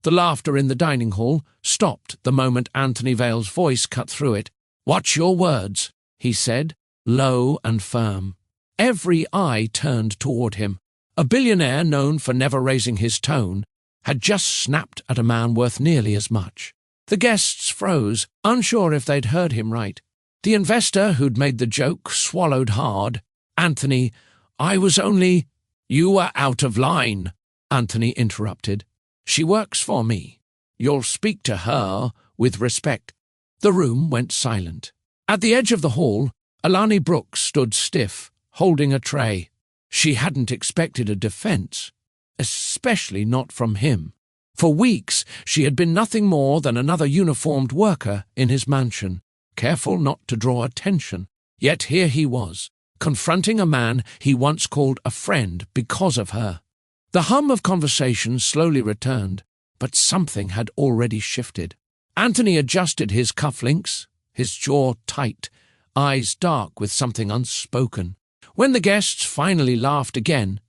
The laughter in the dining hall stopped the moment Anthony Vale's voice cut through it. "Watch your words," he said, low and firm. Every eye turned toward him. A billionaire known for never raising his tone had just snapped at a man worth nearly as much. The guests froze, unsure if they'd heard him right. The investor who'd made the joke swallowed hard. "Anthony, I was only—" "You were out of line," Anthony interrupted. "She works for me. You'll speak to her with respect." The room went silent. At the edge of the hall, Alani Brooks stood stiff, holding a tray. She hadn't expected a defense, especially not from him. For weeks she had been nothing more than another uniformed worker in his mansion, careful not to draw attention. Yet here he was, confronting a man he once called a friend because of her. The hum of conversation slowly returned, but something had already shifted. Anthony adjusted his cufflinks, his jaw tight, eyes dark with something unspoken. When the guests finally laughed again,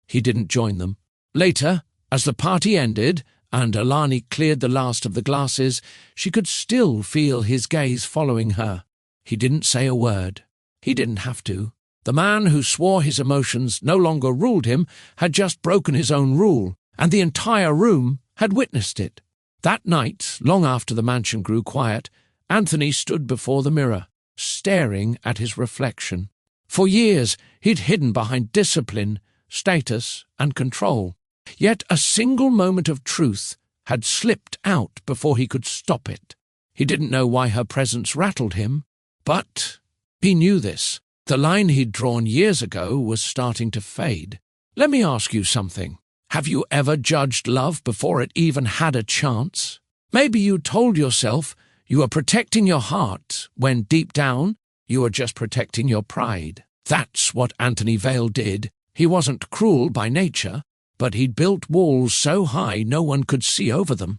he didn't join them. Later, as the party ended and Alani cleared the last of the glasses, she could still feel his gaze following her. He didn't say a word. He didn't have to. The man who swore his emotions no longer ruled him had just broken his own rule, and the entire room had witnessed it. That night, long after the mansion grew quiet, Anthony stood before the mirror, staring at his reflection. For years, he'd hidden behind discipline, status, and control. Yet a single moment of truth had slipped out before he could stop it. He didn't know why her presence rattled him, but he knew this. The line he'd drawn years ago was starting to fade. "Let me ask you something. Have you ever judged love before it even had a chance? Maybe you told yourself you were protecting your heart when deep down you were just protecting your pride." That's what Anthony Vale did. He wasn't cruel by nature, but he'd built walls so high no one could see over them.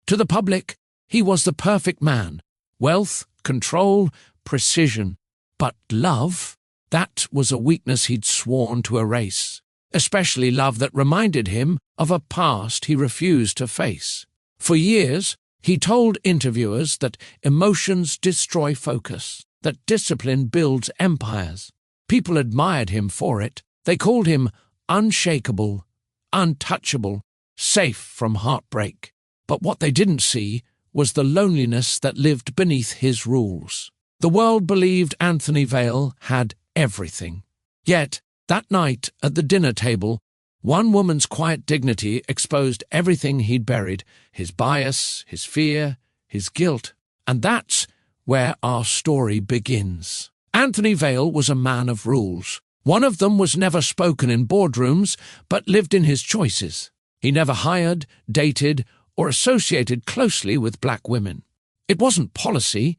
To the public, he was the perfect man. Wealth, control, precision. But love, that was a weakness he'd sworn to erase. Especially love that reminded him of a past he refused to face. For years, he told interviewers that emotions destroy focus, that discipline builds empires. People admired him for it. They called him unshakable, untouchable, safe from heartbreak. But what they didn't see was the loneliness that lived beneath his rules. The world believed Anthony Vale had everything. Yet, that night at the dinner table, one woman's quiet dignity exposed everything he'd buried, his bias, his fear, his guilt. And that's where our story begins. Anthony Vale was a man of rules. One of them was never spoken in boardrooms, but lived in his choices. He never hired, dated, or associated closely with black women. It wasn't policy,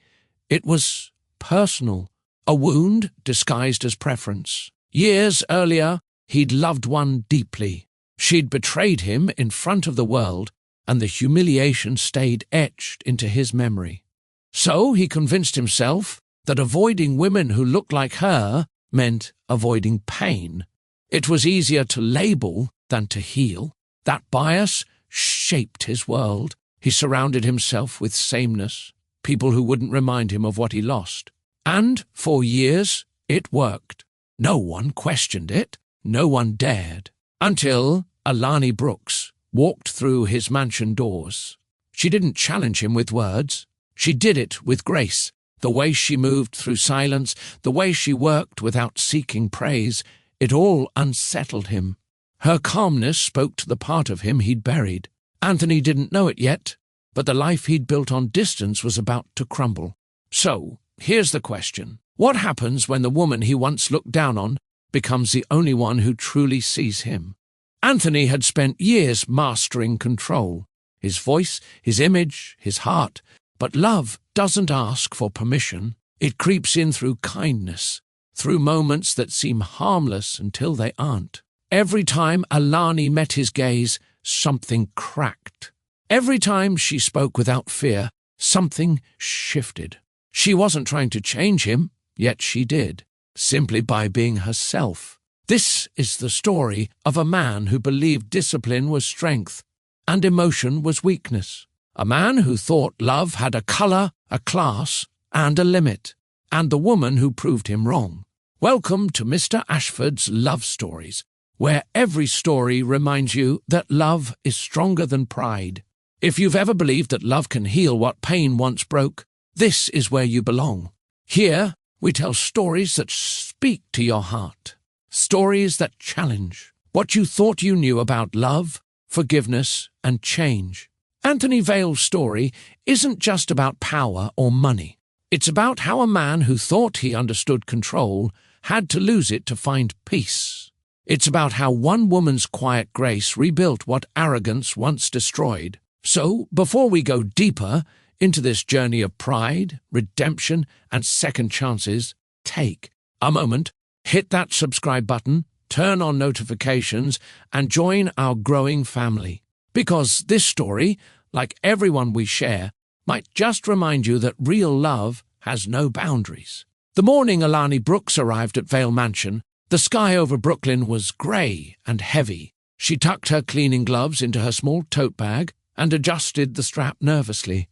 it was personal, a wound disguised as preference. Years earlier, he'd loved one deeply. She'd betrayed him in front of the world, and the humiliation stayed etched into his memory. So he convinced himself that avoiding women who looked like her meant avoiding pain. It was easier to label than to heal. That bias shaped his world. He surrounded himself with sameness, people who wouldn't remind him of what he lost. And for years, it worked. No one questioned it. No one dared. Until Alani Brooks walked through his mansion doors. She didn't challenge him with words. She did it with grace. The way she moved through silence, the way she worked without seeking praise, it all unsettled him. Her calmness spoke to the part of him he'd buried. Anthony didn't know it yet, but the life he'd built on distance was about to crumble. So, here's the question. What happens when the woman he once looked down on becomes the only one who truly sees him? Anthony had spent years mastering control. His voice, his image, his heart. But love doesn't ask for permission. It creeps in through kindness, through moments that seem harmless until they aren't. Every time Alani met his gaze, something cracked. Every time she spoke without fear, something shifted. She wasn't trying to change him, yet she did, simply by being herself. This is the story of a man who believed discipline was strength and emotion was weakness. A man who thought love had a colour, a class, and a limit, and the woman who proved him wrong. Welcome to Mr. Ashford's Love Stories, where every story reminds you that love is stronger than pride. If you've ever believed that love can heal what pain once broke, this is where you belong. Here, we tell stories that speak to your heart. Stories that challenge what you thought you knew about love, forgiveness, and change. Anthony Vale's story isn't just about power or money. It's about how a man who thought he understood control had to lose it to find peace. It's about how one woman's quiet grace rebuilt what arrogance once destroyed. So, before we go deeper into this journey of pride, redemption, and second chances, take a moment, hit that subscribe button, turn on notifications, and join our growing family. Because this story, like everyone we share, might just remind you that real love has no boundaries. The morning Alani Brooks arrived at Vale Mansion, the sky over Brooklyn was grey and heavy. She tucked her cleaning gloves into her small tote bag and adjusted the strap nervously.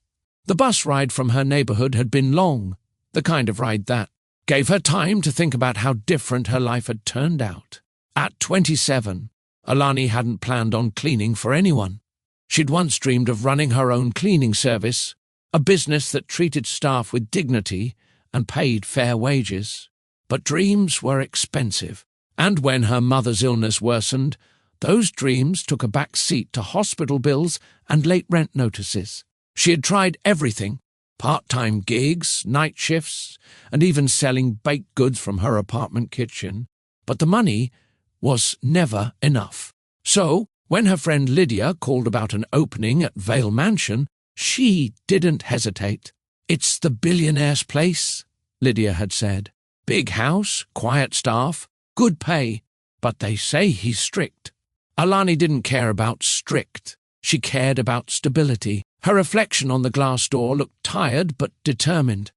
The bus ride from her neighbourhood had been long, the kind of ride that gave her time to think about how different her life had turned out. At 27, Alani hadn't planned on cleaning for anyone. She'd once dreamed of running her own cleaning service, a business that treated staff with dignity and paid fair wages. But dreams were expensive, and when her mother's illness worsened, those dreams took a back seat to hospital bills and late rent notices. She had tried everything, part-time gigs, night shifts, and even selling baked goods from her apartment kitchen, but the money was never enough. So, when her friend Lydia called about an opening at Vale Mansion, she didn't hesitate. "It's the billionaire's place," Lydia had said. "Big house, quiet staff, good pay, but they say he's strict." Alani didn't care about strict. She cared about stability. Her reflection on the glass door looked tired but determined.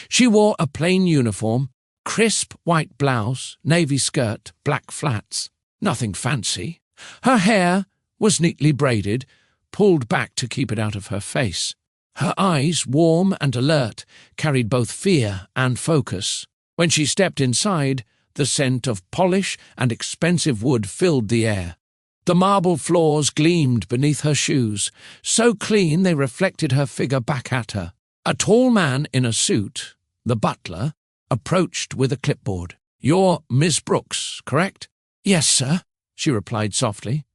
She wore a plain uniform, crisp white blouse, navy skirt, black flats. Nothing fancy. Her hair was neatly braided, pulled back to keep it out of her face. Her eyes, warm and alert, carried both fear and focus. When she stepped inside, the scent of polish and expensive wood filled the air. The marble floors gleamed beneath her shoes, so clean they reflected her figure back at her. A tall man in a suit, the butler, approached with a clipboard. "You're Miss Brooks, correct?" "Yes, sir," she replied softly.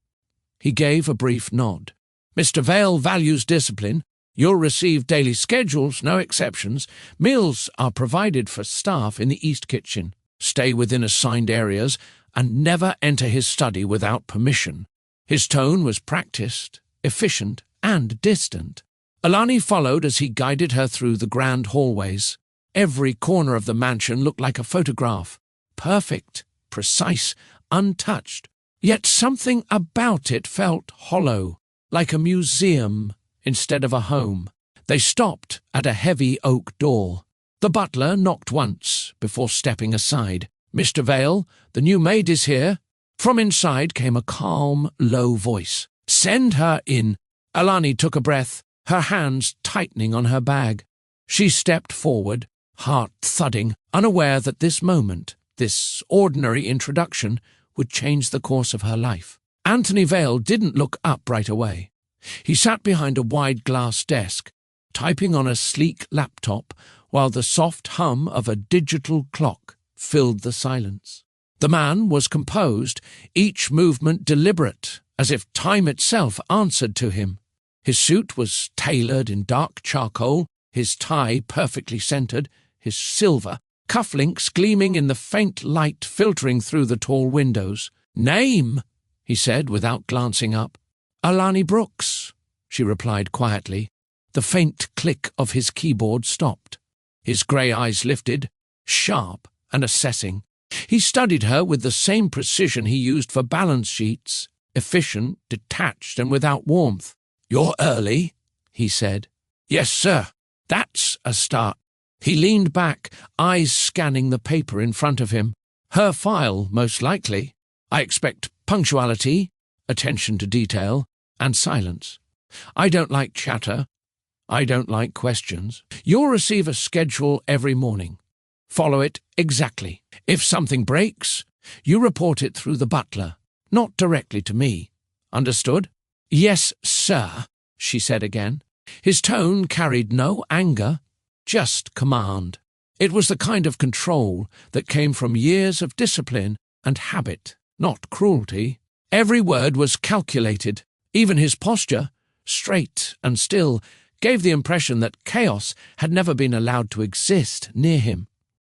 He gave a brief nod. "Mr. Vale values discipline. You'll receive daily schedules, no exceptions. Meals are provided for staff in the East Kitchen. Stay within assigned areas and never enter his study without permission." His tone was practiced, efficient, and distant. Alani followed as he guided her through the grand hallways. Every corner of the mansion looked like a photograph. Perfect, precise, untouched. Yet something about it felt hollow, like a museum instead of a home. They stopped at a heavy oak door. The butler knocked once before stepping aside. "Mr. Vale, the new maid is here." From inside came a calm, low voice. "Send her in." Alani took a breath, her hands tightening on her bag. She stepped forward, heart thudding, unaware that this moment, this ordinary introduction, would change the course of her life. Anthony Vale didn't look up right away. He sat behind a wide glass desk, typing on a sleek laptop while the soft hum of a digital clock filled the silence. The man was composed, each movement deliberate, as if time itself answered to him. His suit was tailored in dark charcoal, his tie perfectly centered, his silver cufflinks gleaming in the faint light filtering through the tall windows. "Name," he said without glancing up. "Alani Brooks," she replied quietly. The faint click of his keyboard stopped. His grey eyes lifted, sharp and assessing. He studied her with the same precision he used for balance sheets, efficient, detached, and without warmth. "You're early," he said. "Yes, sir. That's a start." He leaned back, eyes scanning the paper in front of him. "Her file, most likely. I expect punctuality, attention to detail, and silence. I don't like chatter. I don't like questions. You'll receive a schedule every morning. Follow it exactly. If something breaks, you report it through the butler, not directly to me. Understood? Yes, sir, she said again. His tone carried no anger, just command. It was the kind of control that came from years of discipline and habit, not cruelty. Every word was calculated. Even his posture, straight and still, gave the impression that chaos had never been allowed to exist near him.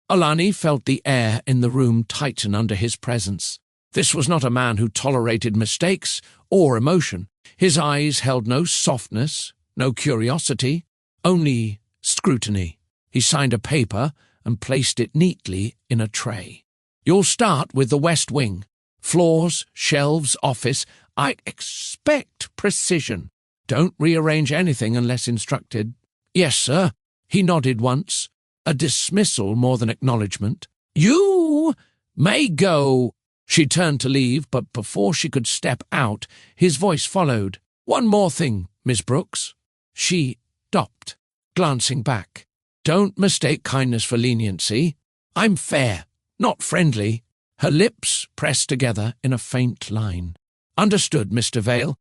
Alani felt the air in the room tighten under his presence. This was not a man who tolerated mistakes or emotion. His eyes held no softness, no curiosity, only scrutiny. He signed a paper and placed it neatly in a tray. You'll start with the West Wing. Floors, shelves, office. I expect precision. Don't rearrange anything unless instructed. Yes, sir. He nodded once. A dismissal more than acknowledgement. You may go. She turned to leave, but before she could step out, his voice followed. One more thing, Miss Brooks. She stopped, glancing back. Don't mistake kindness for leniency. I'm fair, not friendly. Her lips pressed together in a faint line. Understood, Mr. Vale.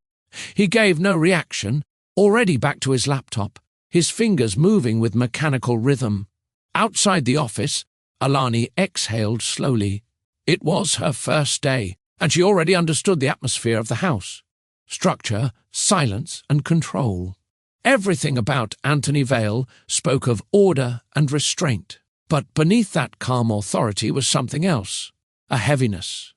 He gave no reaction, already back to his laptop, his fingers moving with mechanical rhythm. Outside the office, Alani exhaled slowly. It was her first day, and she already understood the atmosphere of the house. Structure, silence, and control. Everything about Anthony Vale spoke of order and restraint, but beneath that calm authority was something else, a heaviness,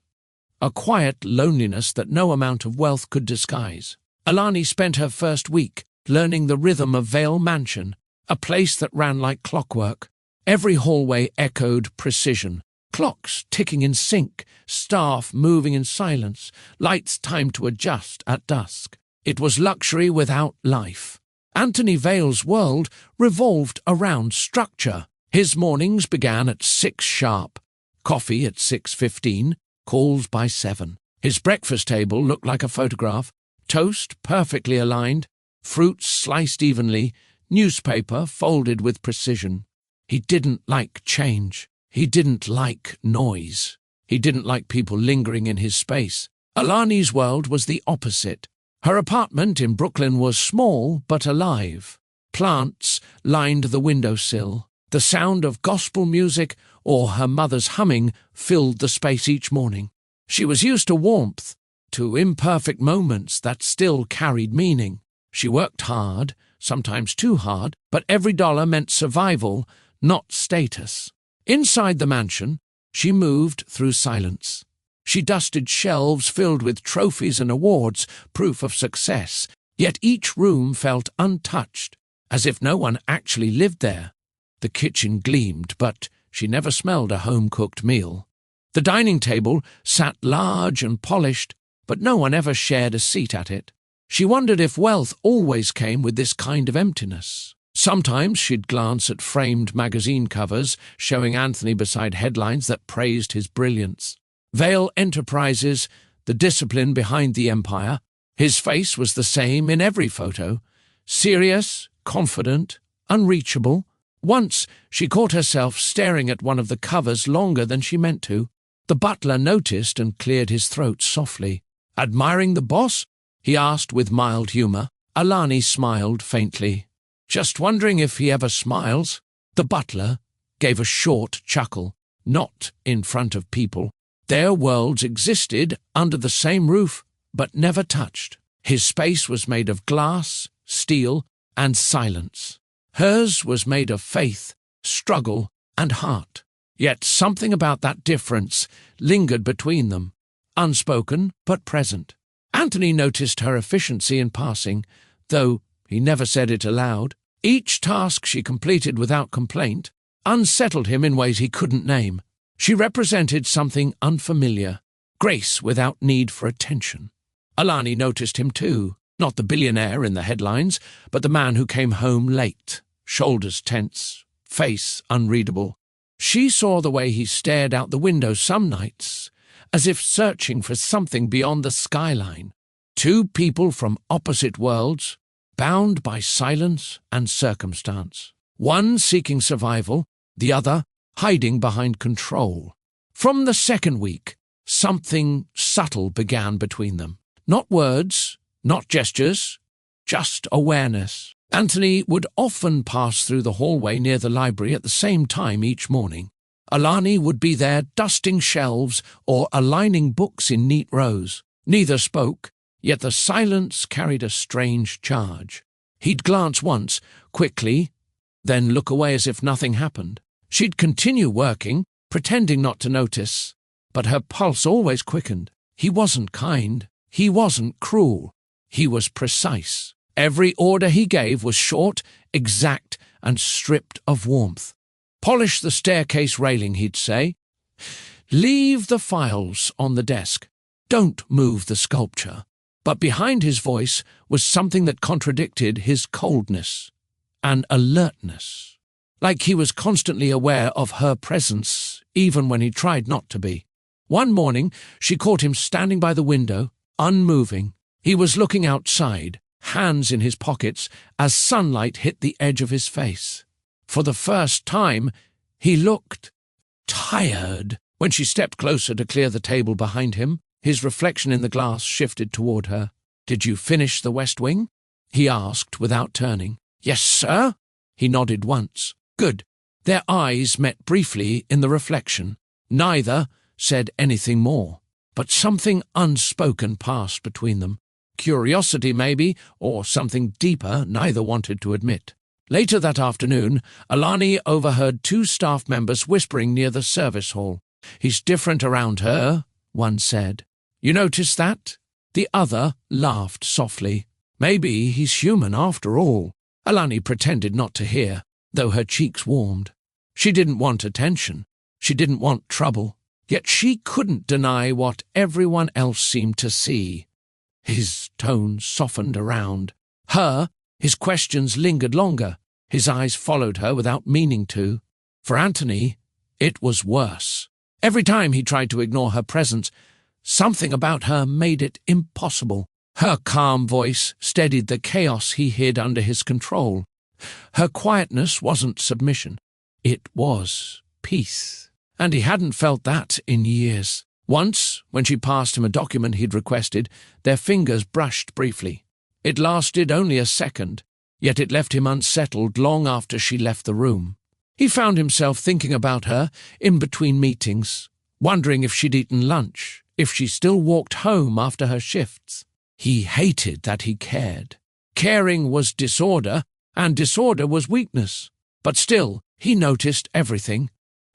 a quiet loneliness that no amount of wealth could disguise. Alani spent her first week learning the rhythm of Vale Mansion, a place that ran like clockwork. Every hallway echoed precision, clocks ticking in sync, staff moving in silence, lights timed to adjust at dusk. It was luxury without life. Anthony Vale's world revolved around structure. His mornings began at 6 sharp, coffee at 6:15, calls by 7. His breakfast table looked like a photograph, toast perfectly aligned, fruits sliced evenly, newspaper folded with precision. He didn't like change. He didn't like noise. He didn't like people lingering in his space. Alani's world was the opposite. Her apartment in Brooklyn was small but alive. Plants lined the windowsill. The sound of gospel music or her mother's humming filled the space each morning. She was used to warmth, to imperfect moments that still carried meaning. She worked hard, sometimes too hard, but every dollar meant survival, not status. Inside the mansion, she moved through silence. She dusted shelves filled with trophies and awards, proof of success, yet each room felt untouched, as if no one actually lived there. The kitchen gleamed, but she never smelled a home-cooked meal. The dining table sat large and polished, but no one ever shared a seat at it. She wondered if wealth always came with this kind of emptiness. Sometimes she'd glance at framed magazine covers showing Anthony beside headlines that praised his brilliance. Vale Enterprises, the discipline behind the empire. His face was the same in every photo. Serious, confident, unreachable. Once she caught herself staring at one of the covers longer than she meant to. The butler noticed and cleared his throat softly. Admiring the boss? He asked with mild humour. Alani smiled faintly. Just wondering if he ever smiles. The butler gave a short chuckle. Not in front of people. Their worlds existed under the same roof, but never touched. His space was made of glass, steel, and silence. Hers was made of faith, struggle, and heart. Yet something about that difference lingered between them, unspoken but present. Anthony noticed her efficiency in passing, though he never said it aloud. Each task she completed without complaint unsettled him in ways he couldn't name. She represented something unfamiliar, grace without need for attention. Alani noticed him too, not the billionaire in the headlines, but the man who came home late, shoulders tense, face unreadable. She saw the way he stared out the window some nights, as if searching for something beyond the skyline, Two people from opposite worlds, bound by silence and circumstance. One seeking survival, the other hiding behind control. From the second week, something subtle began between them. Not words, not gestures, just awareness. Anthony would often pass through the hallway near the library at the same time each morning. Alani would be there dusting shelves or aligning books in neat rows. Neither spoke, yet the silence carried a strange charge. He'd glance once, quickly, then look away as if nothing happened. She'd continue working, pretending not to notice, but her pulse always quickened. He wasn't kind. He wasn't cruel. He was precise. Every order he gave was short, exact, and stripped of warmth. Polish the staircase railing, he'd say. Leave the files on the desk. Don't move the sculpture. But behind his voice was something that contradicted his coldness, an alertness. Like he was constantly aware of her presence, even when he tried not to be. One morning, she caught him standing by the window, unmoving. He was looking outside, hands in his pockets, as sunlight hit the edge of his face. For the first time, he looked tired. When she stepped closer to clear the table behind him, his reflection in the glass shifted toward her. "Did you finish the West Wing?" he asked without turning. "Yes, sir." He nodded once. "Good." Their eyes met briefly in the reflection. Neither said anything more, but something unspoken passed between them. Curiosity, maybe, or something deeper neither wanted to admit. Later that afternoon, Alani overheard two staff members whispering near the service hall. "He's different around her," one said. "You notice that?" The other laughed softly. "Maybe he's human after all." Alani pretended not to hear, though her cheeks warmed. She didn't want attention. She didn't want trouble. Yet she couldn't deny what everyone else seemed to see. His tone softened around her. His questions lingered longer. His eyes followed her without meaning to. For Anthony, it was worse. Every time he tried to ignore her presence, something about her made it impossible. Her calm voice steadied the chaos he hid under his control. Her quietness wasn't submission. It was peace. And he hadn't felt that in years. Once, when she passed him a document he'd requested, their fingers brushed briefly. It lasted only a second, yet it left him unsettled long after she left the room. He found himself thinking about her in between meetings, wondering if she'd eaten lunch, if she still walked home after her shifts. He hated that he cared. Caring was disorder, and disorder was weakness. But still, he noticed everything.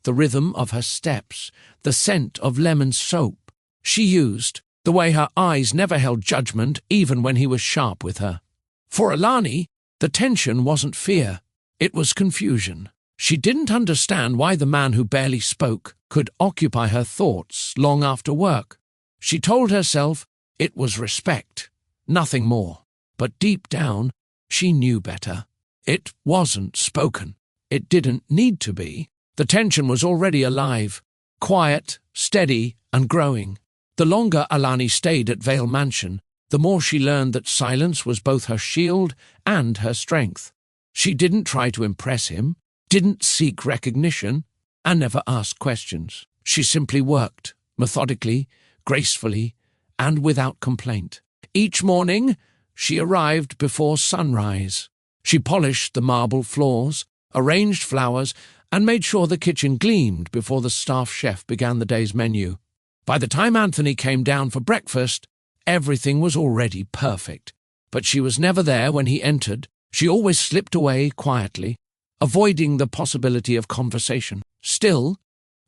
The rhythm of her steps, the scent of lemon soap she used, the way her eyes never held judgment even when he was sharp with her. For Alani, the tension wasn't fear, it was confusion. She didn't understand why the man who barely spoke could occupy her thoughts long after work. She told herself it was respect, nothing more. But deep down, she knew better. It wasn't spoken. It didn't need to be. The tension was already alive, quiet, steady, and growing. The longer Alani stayed at Vale Mansion, the more she learned that silence was both her shield and her strength. She didn't try to impress him, didn't seek recognition, and never asked questions. She simply worked, methodically, gracefully, and without complaint. Each morning, she arrived before sunrise. She polished the marble floors, arranged flowers, and made sure the kitchen gleamed before the staff chef began the day's menu. By the time Anthony came down for breakfast, everything was already perfect. But she was never there when he entered. She always slipped away quietly, avoiding the possibility of conversation. Still,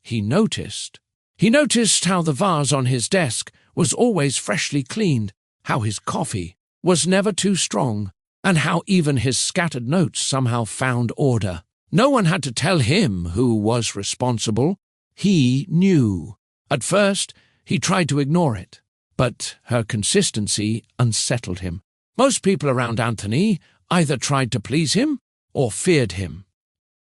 he noticed. He noticed how the vase on his desk was always freshly cleaned, how his coffee was never too strong, and how even his scattered notes somehow found order. No one had to tell him who was responsible. He knew. At first, he tried to ignore it, but her consistency unsettled him. Most people around Anthony either tried to please him or feared him.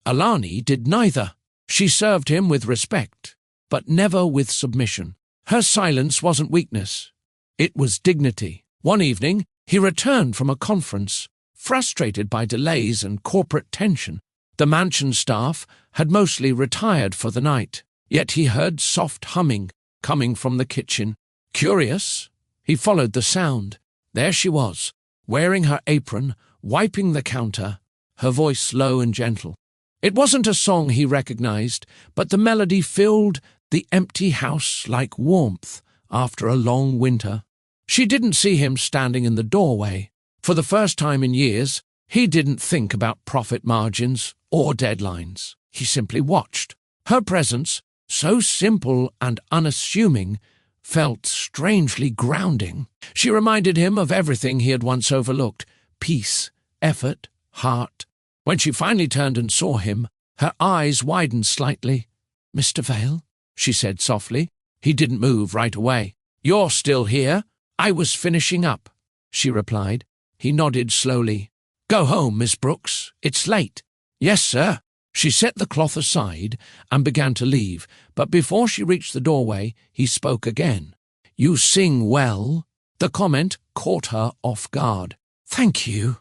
Alani did neither. She served him with respect, but never with submission. Her silence wasn't weakness. It was dignity. One evening, he returned from a conference, frustrated by delays and corporate tension. The mansion staff had mostly retired for the night, yet he heard soft humming coming from the kitchen. Curious, he followed the sound. There she was, wearing her apron, wiping the counter, her voice low and gentle. It wasn't a song he recognized, but the melody filled the empty house like warmth after a long winter. She didn't see him standing in the doorway. For the first time in years, he didn't think about profit margins or deadlines. He simply watched. Her presence, so simple and unassuming, felt strangely grounding. She reminded him of everything he had once overlooked: peace, effort, heart. When she finally turned and saw him, her eyes widened slightly. "Mr. Vale?" she said softly. He didn't move right away. "You're still here? I was finishing up," she replied. He nodded slowly. "Go home, Miss Brooks. It's late." "Yes, sir." She set the cloth aside and began to leave, but before she reached the doorway, he spoke again. "You sing well." The comment caught her off guard. "Thank you,"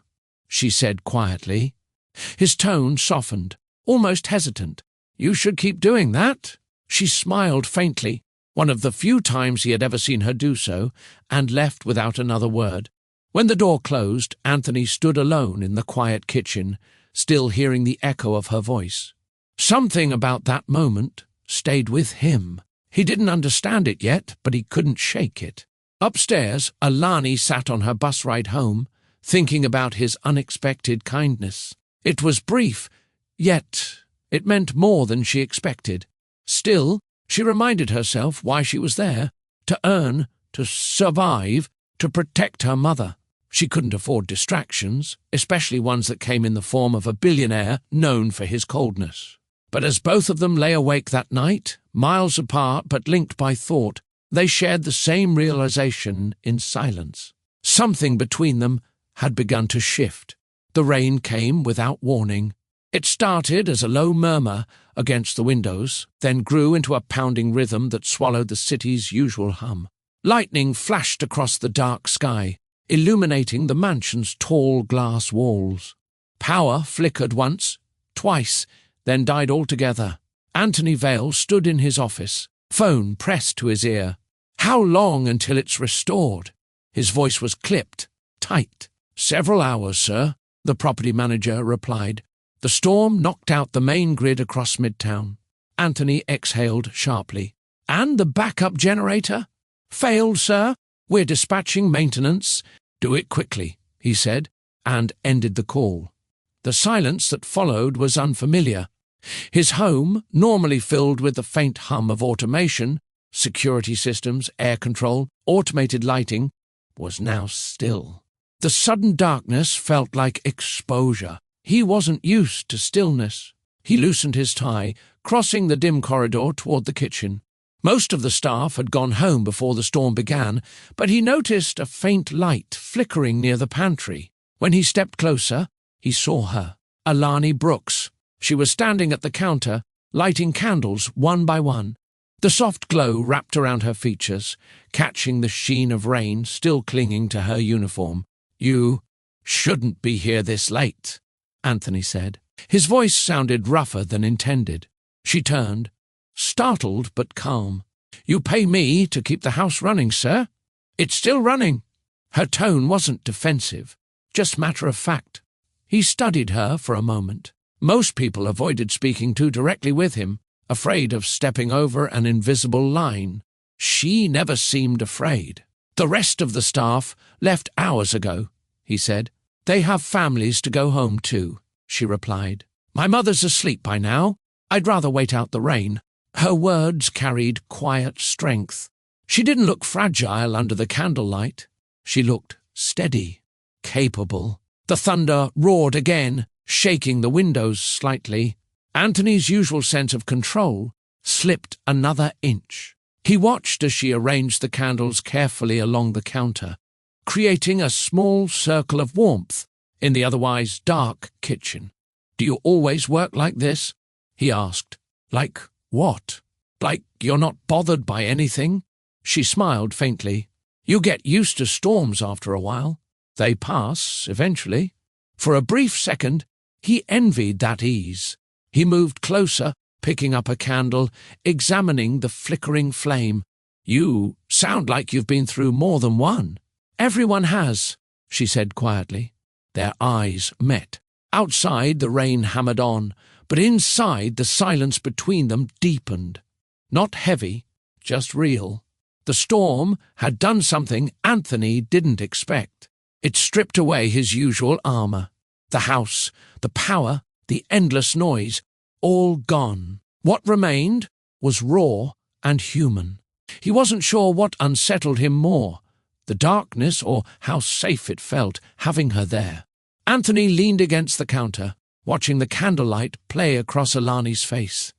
she said quietly. His tone softened, almost hesitant. "You should keep doing that." She smiled faintly, one of the few times he had ever seen her do so, and left without another word. When the door closed, Anthony stood alone in the quiet kitchen, still hearing the echo of her voice. Something about that moment stayed with him. He didn't understand it yet, but he couldn't shake it. Upstairs, Alani sat on her bus ride home, thinking about his unexpected kindness. It was brief, yet it meant more than she expected. Still, she reminded herself why she was there: to earn, to survive, to protect her mother. She couldn't afford distractions, especially ones that came in the form of a billionaire known for his coldness. But as both of them lay awake that night, miles apart but linked by thought, they shared the same realization in silence. Something between them had begun to shift. The rain came without warning. It started as a low murmur against the windows, then grew into a pounding rhythm that swallowed the city's usual hum. Lightning flashed across the dark sky, illuminating the mansion's tall glass walls. Power flickered once, twice, then died altogether. Anthony Vale stood in his office, phone pressed to his ear. "How long until it's restored?" His voice was clipped, tight. "Several hours, sir," the property manager replied. "The storm knocked out the main grid across Midtown." Anthony exhaled sharply. "And the backup generator?" "Failed, sir. We're dispatching maintenance." "Do it quickly," he said, and ended the call. The silence that followed was unfamiliar. His home, normally filled with the faint hum of automation, security systems, air control, automated lighting, was now still. The sudden darkness felt like exposure. He wasn't used to stillness. He loosened his tie, crossing the dim corridor toward the kitchen. Most of the staff had gone home before the storm began, but he noticed a faint light flickering near the pantry. When he stepped closer, he saw her, Alani Brooks. She was standing at the counter, lighting candles one by one. The soft glow wrapped around her features, catching the sheen of rain still clinging to her uniform. "You shouldn't be here this late," Anthony said. His voice sounded rougher than intended. She turned, startled but calm. "You pay me to keep the house running, sir." "It's still running." Her tone wasn't defensive, just matter of fact. He studied her for a moment. Most people avoided speaking too directly with him, afraid of stepping over an invisible line. She never seemed afraid. "The rest of the staff left hours ago," he said. "They have families to go home to," she replied. "My mother's asleep by now. I'd rather wait out the rain." Her words carried quiet strength. She didn't look fragile under the candlelight. She looked steady, capable. The thunder roared again, shaking the windows slightly. Anthony's usual sense of control slipped another inch. He watched as she arranged the candles carefully along the counter, creating a small circle of warmth in the otherwise dark kitchen. "Do you always work like this?" he asked. "Like what? Like you're not bothered by anything?" She smiled faintly. You get used to storms after a while. They pass, eventually. For a brief second, he envied that ease. He moved closer, picking up a candle, examining the flickering flame. You sound like you've been through more than one. Everyone has, she said quietly. Their eyes met. Outside, the rain hammered on, but inside, the silence between them deepened. Not heavy, just real. The storm had done something Anthony didn't expect. It stripped away his usual armor. The house, the power, the endless noise, all gone. What remained was raw and human. He wasn't sure what unsettled him more, the darkness or how safe it felt having her there. Anthony leaned against the counter, watching the candlelight play across Alani's face.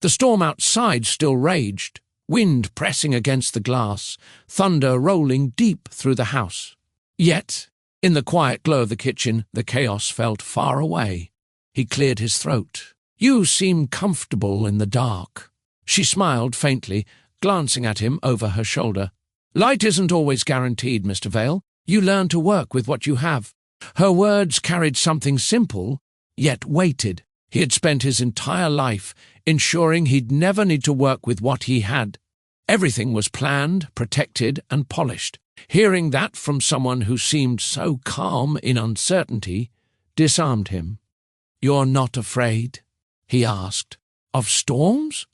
The storm outside still raged, wind pressing against the glass, thunder rolling deep through the house. Yet, in the quiet glow of the kitchen, the chaos felt far away. He cleared his throat. You seem comfortable in the dark. She smiled faintly, glancing at him over her shoulder. Light isn't always guaranteed, Mr. Vale. You learn to work with what you have. Her words carried something simple, yet weighted. He had spent his entire life ensuring he'd never need to work with what he had. Everything was planned, protected, and polished. Hearing that from someone who seemed so calm in uncertainty disarmed him. "You're not afraid?" he asked. "Of storms?"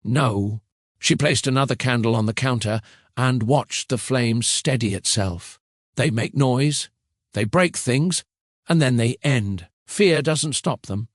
"No." She placed another candle on the counter and watched the flame steady itself. They make noise, they break things, and then they end. Fear doesn't stop them.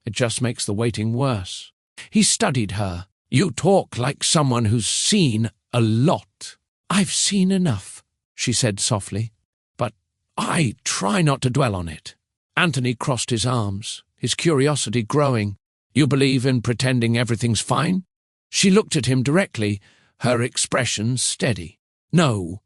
It just makes the waiting worse. He studied her. "You talk like someone who's seen a lot." "I've seen enough," she said softly, "but I try not to dwell on it." Anthony crossed his arms, his curiosity growing. "You believe in pretending everything's fine?" She looked at him directly, her expression steady. "No,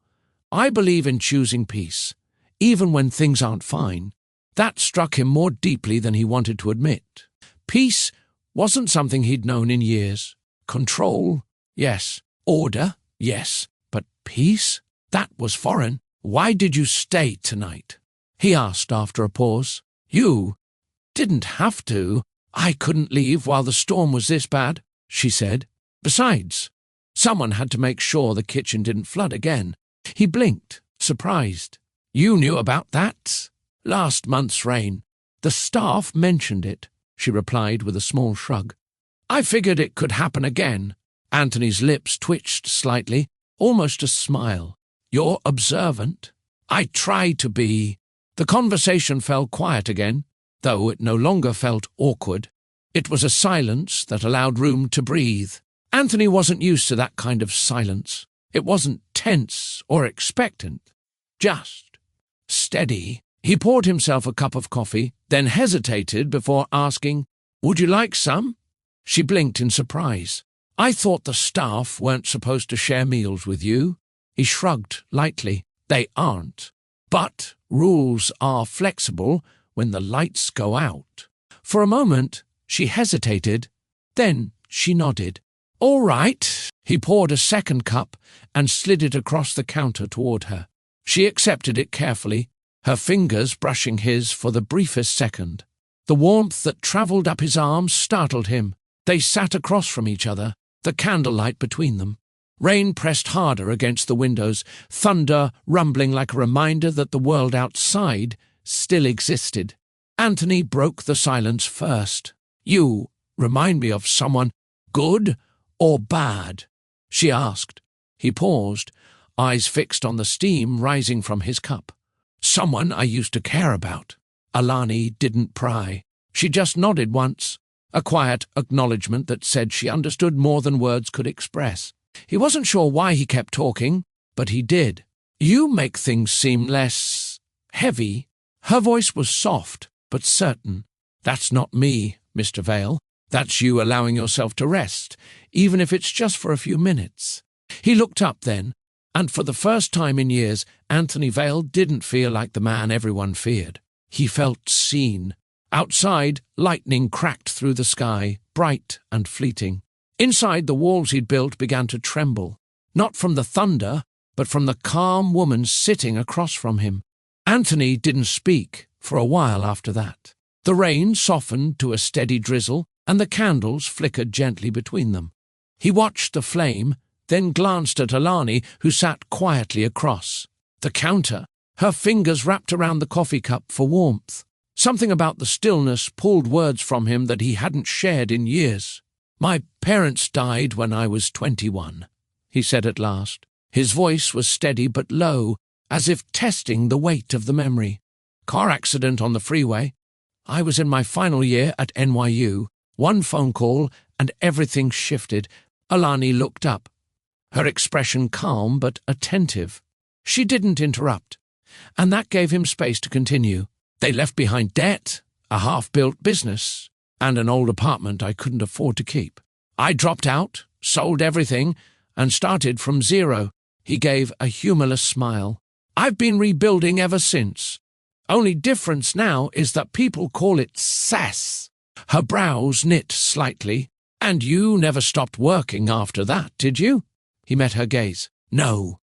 I believe in choosing peace, even when things aren't fine." That struck him more deeply than he wanted to admit. Peace wasn't something he'd known in years. Control, yes. Order, yes. But peace? That was foreign. "Why did you stay tonight?" he asked after a pause. "You didn't have to. I couldn't leave while the storm was this bad," she said. "Besides, someone had to make sure the kitchen didn't flood again." He blinked, surprised. "You knew about that?" "Last month's rain. The staff mentioned it," she replied with a small shrug. "I figured it could happen again." Anthony's lips twitched slightly, almost a smile. "You're observant." "I try to be." The conversation fell quiet again, though it no longer felt awkward. It was a silence that allowed room to breathe. Anthony wasn't used to that kind of silence. It wasn't tense or expectant, just steady. He poured himself a cup of coffee, then hesitated before asking, "Would you like some?" She blinked in surprise. "I thought the staff weren't supposed to share meals with you." He shrugged lightly. "They aren't. But rules are flexible when the lights go out." For a moment, she hesitated. Then she nodded. "All right." He poured a second cup and slid it across the counter toward her. She accepted it carefully, her fingers brushing his for the briefest second. The warmth that travelled up his arm startled him. They sat across from each other, the candlelight between them. Rain pressed harder against the windows, thunder rumbling like a reminder that the world outside still existed. Anthony broke the silence first. "You remind me of someone good or bad?" she asked. He paused, eyes fixed on the steam rising from his cup. "Someone I used to care about." Alani didn't pry. She just nodded once, a quiet acknowledgement that said she understood more than words could express. He wasn't sure why he kept talking, but he did. "You make things seem less heavy." Her voice was soft, but certain. "That's not me, Mr. Vale. That's you allowing yourself to rest, even if it's just for a few minutes." He looked up then, and for the first time in years, Anthony Vale didn't feel like the man everyone feared. He felt seen. Outside, lightning cracked through the sky, bright and fleeting. Inside, the walls he'd built began to tremble, not from the thunder, but from the calm woman sitting across from him. Anthony didn't speak for a while after that. The rain softened to a steady drizzle, and the candles flickered gently between them. He watched the flame, then glanced at Alani, who sat quietly across the counter, her fingers wrapped around the coffee cup for warmth. Something about the stillness pulled words from him that he hadn't shared in years. "My parents died when I was 21, he said at last. His voice was steady but low, as if testing the weight of the memory. "Car accident on the freeway. I was in my final year at NYU. One phone call, and everything shifted." Alani looked up, her expression calm but attentive. She didn't interrupt, and that gave him space to continue. "They left behind debt, a half-built business, and an old apartment I couldn't afford to keep. I dropped out, sold everything, and started from zero." He gave a humorless smile. "I've been rebuilding ever since. Only difference now is that people call it sass." Her brows knit slightly. "And you never stopped working after that, did you?" He met her gaze. "No,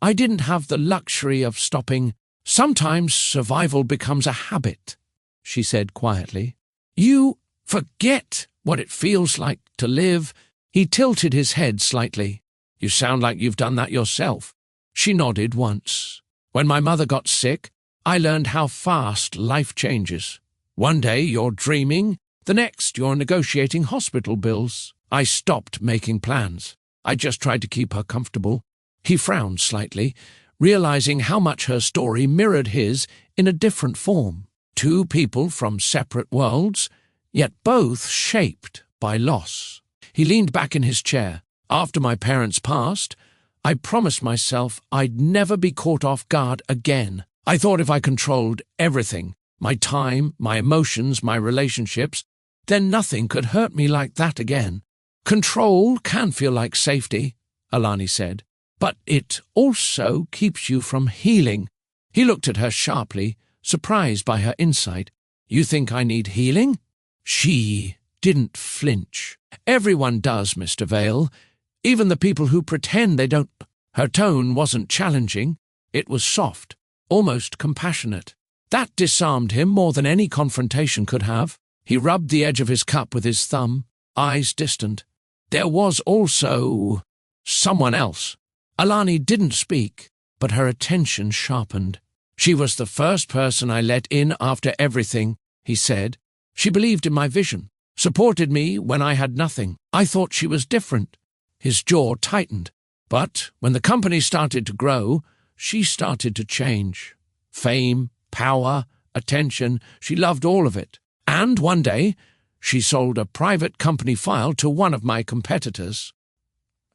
I didn't have the luxury of stopping. Sometimes survival becomes a habit," she said quietly. "You forget what it feels like to live." He tilted his head slightly. "You sound like you've done that yourself." She nodded once. "When my mother got sick, I learned how fast life changes. One day you're dreaming, the next you're negotiating hospital bills. I stopped making plans. I just tried to keep her comfortable." He frowned slightly, realizing how much her story mirrored his in a different form. Two people from separate worlds, yet both shaped by loss. He leaned back in his chair. "After my parents passed, I promised myself I'd never be caught off guard again. I thought if I controlled everything, my time, my emotions, my relationships, then nothing could hurt me like that again." "Control can feel like safety," Alani said, "but it also keeps you from healing." He looked at her sharply, surprised by her insight. "You think I need healing?" She didn't flinch. "Everyone does, Mr. Vale. Even the people who pretend they don't." Her tone wasn't challenging. It was soft, almost compassionate. That disarmed him more than any confrontation could have. He rubbed the edge of his cup with his thumb, eyes distant. "There was also someone else." Alani didn't speak, but her attention sharpened. "She was the first person I let in after everything," he said. "She believed in my vision, supported me when I had nothing. I thought she was different." His jaw tightened. "But when the company started to grow, she started to change. Fame, power, attention, she loved all of it. And one day, she sold a private company file to one of my competitors."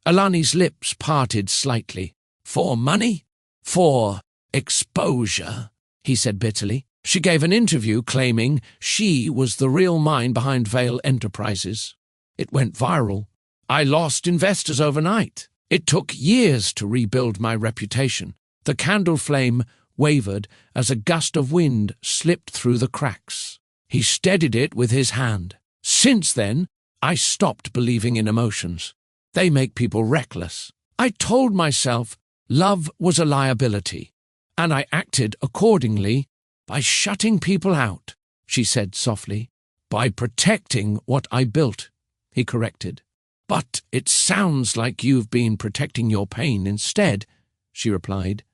Alani's lips parted slightly. "For money? For exposure," he said bitterly. "She gave an interview claiming she was the real mind behind Vale Enterprises. It went viral. I lost investors overnight. It took years to rebuild my reputation." The candle flame wavered as a gust of wind slipped through the cracks. He steadied it with his hand. "Since then, I stopped believing in emotions. They make people reckless. I told myself love was a liability, and I acted accordingly by shutting people out," she said softly. "By protecting what I built," he corrected. "But it sounds like you've been protecting your pain instead," she replied.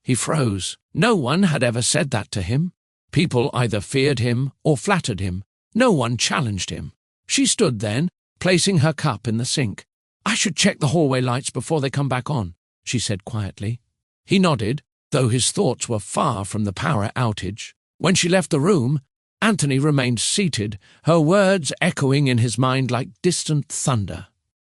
He froze. No one had ever said that to him. People either feared him or flattered him. No one challenged him. She stood then, placing her cup in the sink. "I should check the hallway lights before they come back on," she said quietly. He nodded, though his thoughts were far from the power outage. When she left the room, Anthony remained seated, her words echoing in his mind like distant thunder.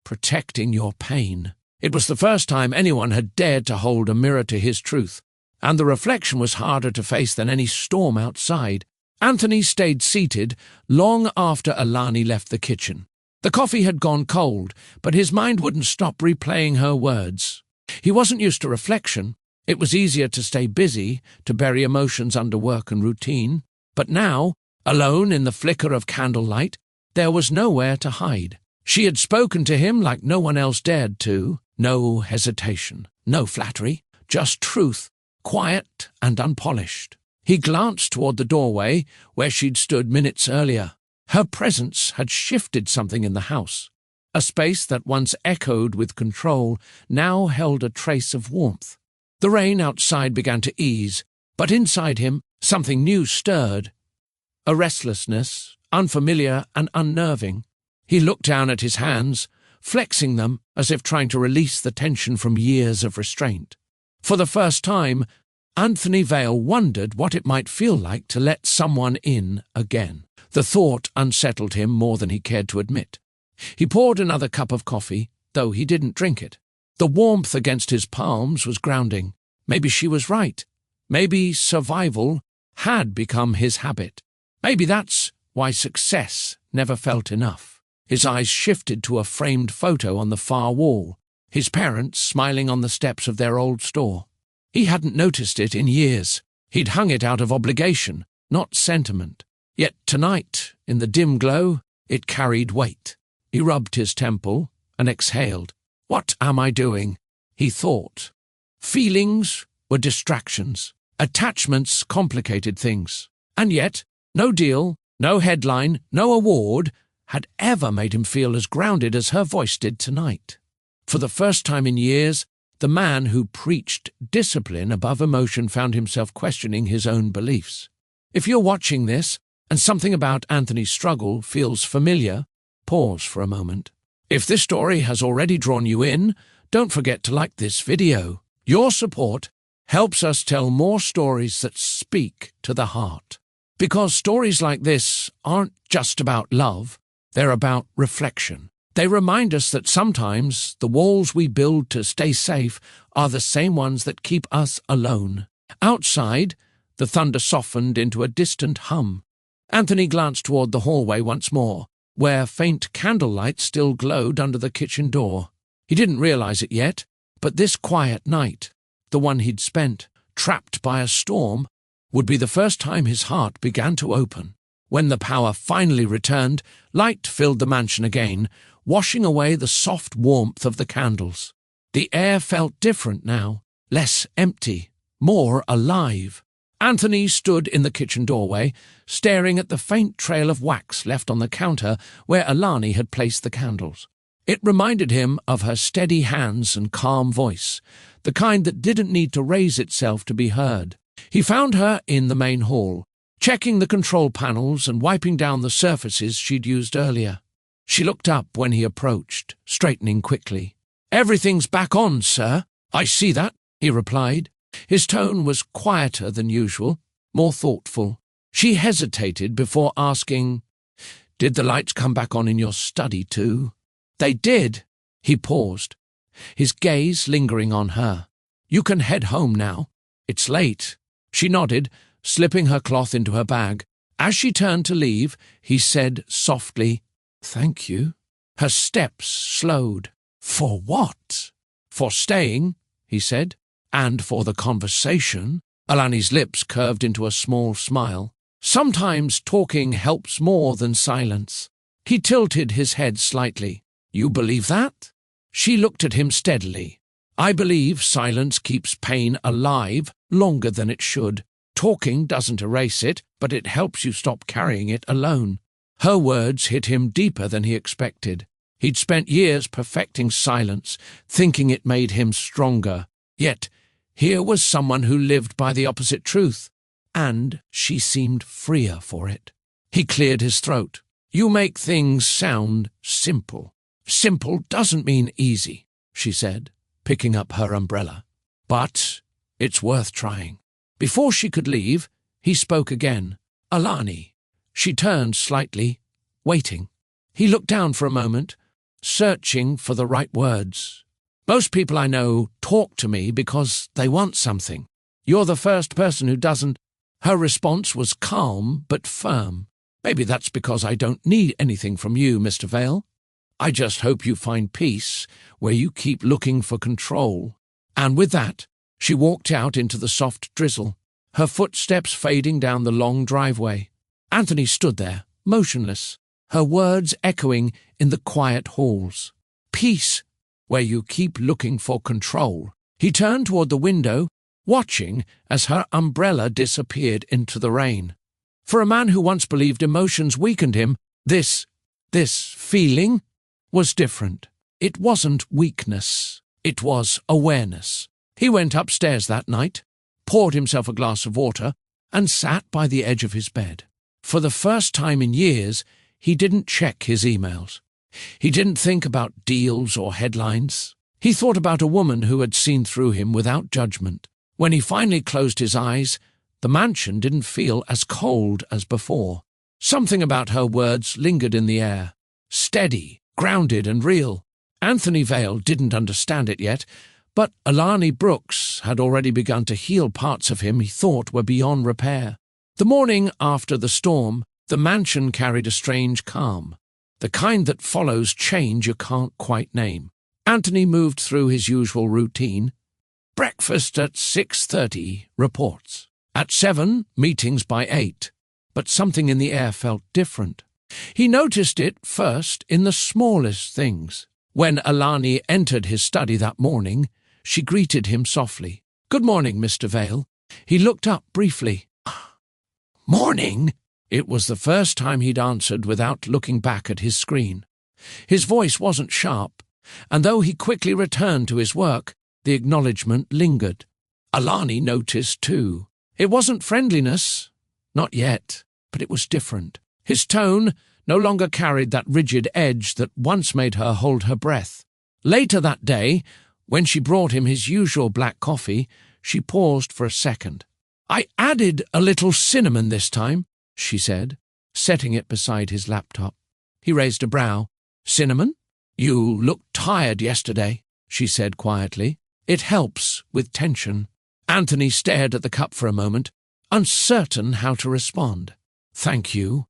Protecting your pain. It was the first time anyone had dared to hold a mirror to his truth, and the reflection was harder to face than any storm outside. Anthony stayed seated long after Alani left the kitchen. The coffee had gone cold, but his mind wouldn't stop replaying her words. He wasn't used to reflection. It was easier to stay busy, to bury emotions under work and routine. But now, alone in the flicker of candlelight, there was nowhere to hide. She had spoken to him like no one else dared to. No hesitation, no flattery, just truth, quiet and unpolished. He glanced toward the doorway where she'd stood minutes earlier. Her presence had shifted something in the house. A space that once echoed with control now held a trace of warmth. The rain outside began to ease, but inside him something new stirred. A restlessness, unfamiliar and unnerving. He looked down at his hands, flexing them as if trying to release the tension from years of restraint. For the first time, Anthony Vale wondered what it might feel like to let someone in again. The thought unsettled him more than he cared to admit. He poured another cup of coffee, though he didn't drink it. The warmth against his palms was grounding. Maybe she was right. Maybe survival had become his habit. Maybe that's why success never felt enough. His eyes shifted to a framed photo on the far wall, his parents smiling on the steps of their old store. He hadn't noticed it in years. He'd hung it out of obligation, not sentiment. Yet tonight, in the dim glow, it carried weight. He rubbed his temple and exhaled. What am I doing? He thought. Feelings were distractions. Attachments complicated things. And yet, no deal, no headline, no award had ever made him feel as grounded as her voice did tonight. For the first time in years, the man who preached discipline above emotion found himself questioning his own beliefs. If you're watching this, and something about Anthony's struggle feels familiar, pause for a moment. If this story has already drawn you in, don't forget to like this video. Your support helps us tell more stories that speak to the heart. Because stories like this aren't just about love, they're about reflection. They remind us that sometimes the walls we build to stay safe are the same ones that keep us alone. Outside, the thunder softened into a distant hum. Anthony glanced toward the hallway once more, where faint candlelight still glowed under the kitchen door. He didn't realize it yet, but this quiet night, the one he'd spent, trapped by a storm, would be the first time his heart began to open. When the power finally returned, light filled the mansion again, washing away the soft warmth of the candles. The air felt different now, less empty, more alive. Anthony stood in the kitchen doorway, staring at the faint trail of wax left on the counter where Alani had placed the candles. It reminded him of her steady hands and calm voice, the kind that didn't need to raise itself to be heard. He found her in the main hall, checking the control panels and wiping down the surfaces she'd used earlier. She looked up when he approached, straightening quickly. "Everything's back on, sir. I see that," he replied. His tone was quieter than usual, more thoughtful. She hesitated before asking, "Did the lights come back on in your study too?" "They did." He paused, his gaze lingering on her. "You can head home now. It's late." She nodded, slipping her cloth into her bag. As she turned to leave, he said softly, "Thank you." Her steps slowed. "For what?" "For staying," he said. "And for the conversation." Alani's lips curved into a small smile. "Sometimes talking helps more than silence." He tilted his head slightly. "You believe that?" She looked at him steadily. "I believe silence keeps pain alive longer than it should. Talking doesn't erase it, but it helps you stop carrying it alone." Her words hit him deeper than he expected. He'd spent years perfecting silence, thinking it made him stronger. Yet, here was someone who lived by the opposite truth, and she seemed freer for it. He cleared his throat. "You make things sound simple." "Simple doesn't mean easy," she said, picking up her umbrella. "But it's worth trying." Before she could leave, he spoke again. "Alani." She turned slightly, waiting. He looked down for a moment, searching for the right words. "Most people I know talk to me because they want something. You're the first person who doesn't." Her response was calm but firm. "Maybe that's because I don't need anything from you, Mr. Vale. I just hope you find peace where you keep looking for control." And with that, she walked out into the soft drizzle, her footsteps fading down the long driveway. Anthony stood there, motionless, her words echoing in the quiet halls. "Peace where you keep looking for control." He turned toward the window, watching as her umbrella disappeared into the rain. For a man who once believed emotions weakened him, this feeling was different. It wasn't weakness. It was awareness. He went upstairs that night, poured himself a glass of water, and sat by the edge of his bed. For the first time in years, he didn't check his emails. He didn't think about deals or headlines. He thought about a woman who had seen through him without judgment. When he finally closed his eyes, the mansion didn't feel as cold as before. Something about her words lingered in the air. Steady, grounded and real. Anthony Vale didn't understand it yet, but Alani Brooks had already begun to heal parts of him he thought were beyond repair. The morning after the storm, the mansion carried a strange calm, the kind that follows change you can't quite name. Anthony moved through his usual routine. Breakfast at 6:30, reports. At 7, meetings by 8. But something in the air felt different. He noticed it first in the smallest things. When Alani entered his study that morning, she greeted him softly. "Good morning, Mr. Vale." He looked up briefly. "Morning?" It was the first time he'd answered without looking back at his screen. His voice wasn't sharp, and though he quickly returned to his work, the acknowledgement lingered. Alani noticed too. It wasn't friendliness, not yet, but it was different. His tone no longer carried that rigid edge that once made her hold her breath. Later that day, when she brought him his usual black coffee, she paused for a second. "I added a little cinnamon this time," she said, setting it beside his laptop. He raised a brow. "Cinnamon? You looked tired yesterday," she said quietly. "It helps with tension." Anthony stared at the cup for a moment, uncertain how to respond. "Thank you,"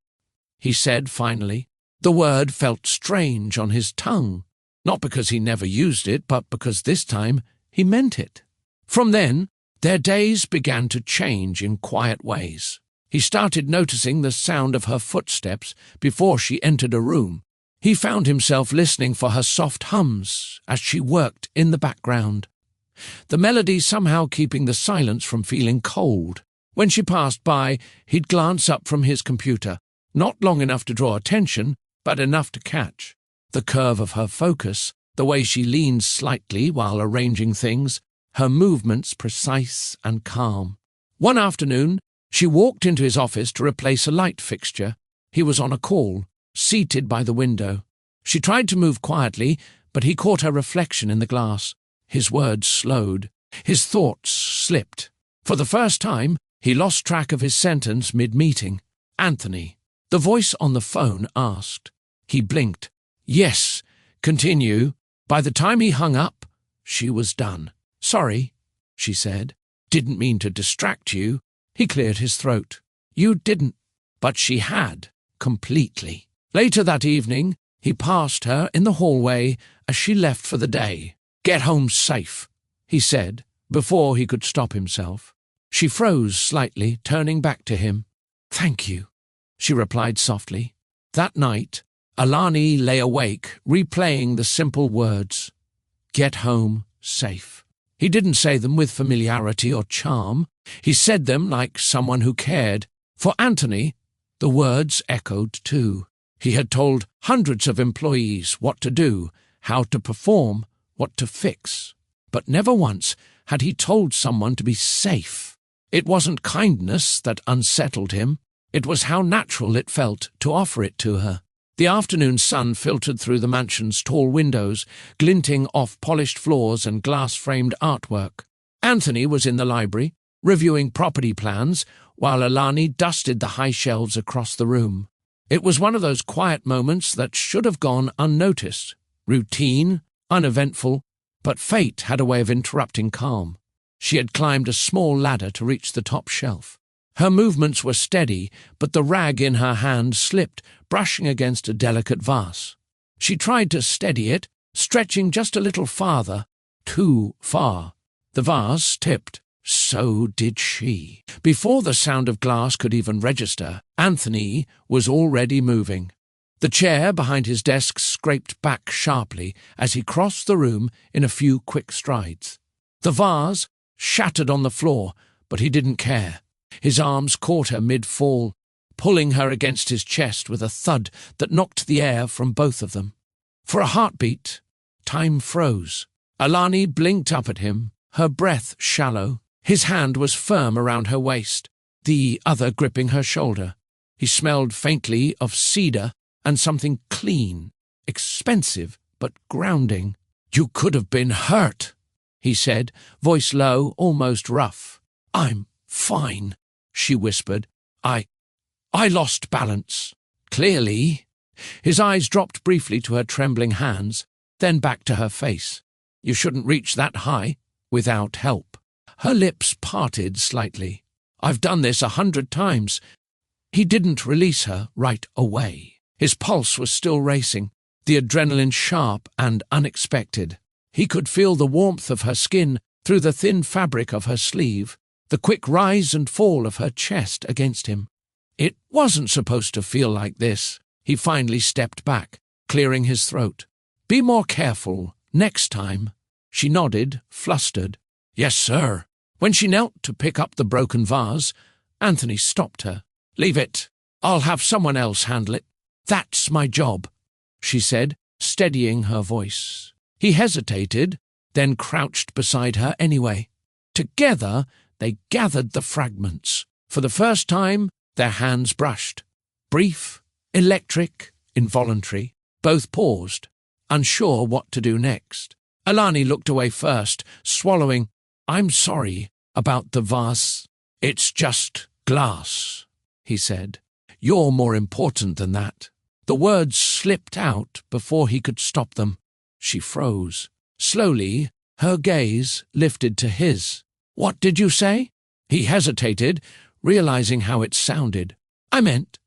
he said finally. The word felt strange on his tongue, not because he never used it, but because this time he meant it. From then, their days began to change in quiet ways. He started noticing the sound of her footsteps before she entered a room. He found himself listening for her soft hums as she worked in the background, the melody somehow keeping the silence from feeling cold. When she passed by, he'd glance up from his computer, not long enough to draw attention, but enough to catch. The curve of her focus, the way she leaned slightly while arranging things, her movements precise and calm. One afternoon, she walked into his office to replace a light fixture. He was on a call, seated by the window. She tried to move quietly, but he caught her reflection in the glass. His words slowed. His thoughts slipped. For the first time, he lost track of his sentence mid-meeting. "Anthony," the voice on the phone asked. He blinked. "Yes, continue." By the time he hung up, she was done. "Sorry," she said. "Didn't mean to distract you." He cleared his throat. "You didn't." But she had, completely. Later that evening, he passed her in the hallway as she left for the day. "Get home safe," he said, before he could stop himself. She froze slightly, turning back to him. "Thank you," she replied softly. That night, Alani lay awake, replaying the simple words, "Get home safe." He didn't say them with familiarity or charm. He said them like someone who cared. For Anthony, the words echoed too. He had told hundreds of employees what to do, how to perform, what to fix. But never once had he told someone to be safe. It wasn't kindness that unsettled him. It was how natural it felt to offer it to her. The afternoon sun filtered through the mansion's tall windows, glinting off polished floors and glass-framed artwork. Anthony was in the library, reviewing property plans, while Alani dusted the high shelves across the room. It was one of those quiet moments that should have gone unnoticed. Routine, uneventful, but fate had a way of interrupting calm. She had climbed a small ladder to reach the top shelf. Her movements were steady, but the rag in her hand slipped, brushing against a delicate vase. She tried to steady it, stretching just a little farther. Too far. The vase tipped. So did she. Before the sound of glass could even register, Anthony was already moving. The chair behind his desk scraped back sharply as he crossed the room in a few quick strides. The vase shattered on the floor, but he didn't care. His arms caught her mid-fall, pulling her against his chest with a thud that knocked the air from both of them. For a heartbeat, time froze. Alani blinked up at him, her breath shallow. His hand was firm around her waist, the other gripping her shoulder. He smelled faintly of cedar and something clean, expensive, but grounding. "You could have been hurt," he said, voice low, almost rough. "I'm fine," she whispered. I lost balance." "Clearly." His eyes dropped briefly to her trembling hands, then back to her face. "You shouldn't reach that high without help." Her lips parted slightly. "I've done this 100 times." He didn't release her right away. His pulse was still racing, the adrenaline sharp and unexpected. He could feel the warmth of her skin through the thin fabric of her sleeve, the quick rise and fall of her chest against him. It wasn't supposed to feel like this. He finally stepped back, clearing his throat. "Be more careful next time." She nodded, flustered. "Yes, sir." When she knelt to pick up the broken vase, Anthony stopped her. "Leave it. I'll have someone else handle it." "That's my job," she said, steadying her voice. He hesitated, then crouched beside her anyway. Together, they gathered the fragments. For the first time, their hands brushed. Brief, electric, involuntary. Both paused, unsure what to do next. Alani looked away first, swallowing. "I'm sorry about the vase. It's just glass," he said. "You're more important than that." The words slipped out before he could stop them. She froze. Slowly, her gaze lifted to his. "What did you say?" He hesitated, realizing how it sounded. "I meant,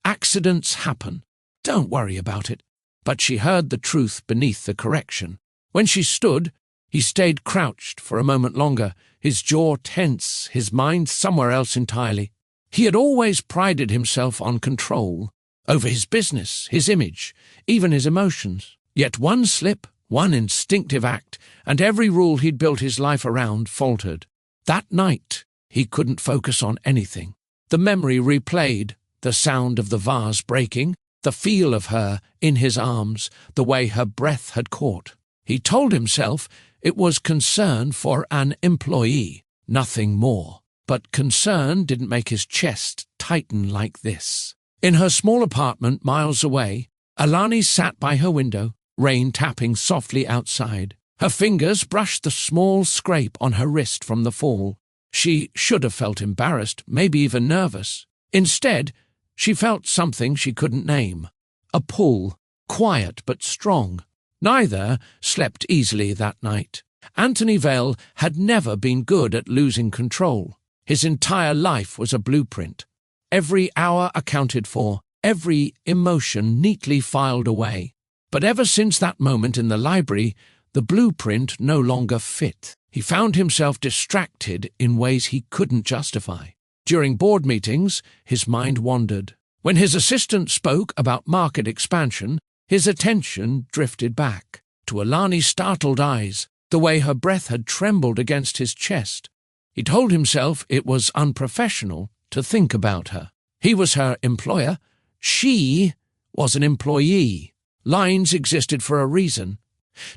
accidents happen. Don't worry about it." But she heard the truth beneath the correction. When she stood, he stayed crouched for a moment longer, his jaw tense, his mind somewhere else entirely. He had always prided himself on control, over his business, his image, even his emotions. Yet one slip, one instinctive act, and every rule he'd built his life around faltered. That night, he couldn't focus on anything. The memory replayed, the sound of the vase breaking, the feel of her in his arms, the way her breath had caught. He told himself it was concern for an employee, nothing more. But concern didn't make his chest tighten like this. In her small apartment miles away, Alani sat by her window, rain tapping softly outside. Her fingers brushed the small scrape on her wrist from the fall. She should have felt embarrassed, maybe even nervous. Instead, she felt something she couldn't name. A pull, quiet but strong. Neither slept easily that night. Anthony Vale had never been good at losing control. His entire life was a blueprint. Every hour accounted for, every emotion neatly filed away. But ever since that moment in the library, the blueprint no longer fit. He found himself distracted in ways he couldn't justify. During board meetings, his mind wandered. When his assistant spoke about market expansion, his attention drifted back to Alani's startled eyes, the way her breath had trembled against his chest. He told himself it was unprofessional to think about her. He was her employer. She was an employee. Lines existed for a reason,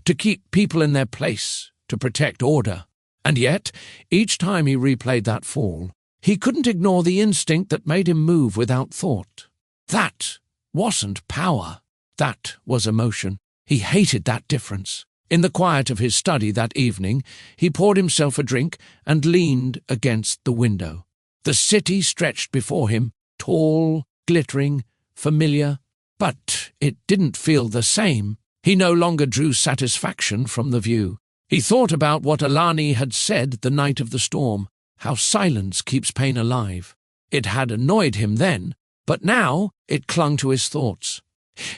to keep people in their place, to protect order. And yet, each time he replayed that fall, he couldn't ignore the instinct that made him move without thought. That wasn't power. That was emotion. He hated that difference. In the quiet of his study that evening, he poured himself a drink and leaned against the window. The city stretched before him, tall, glittering, familiar. But it didn't feel the same. He no longer drew satisfaction from the view. He thought about what Alani had said the night of the storm, how silence keeps pain alive. It had annoyed him then, but now it clung to his thoughts.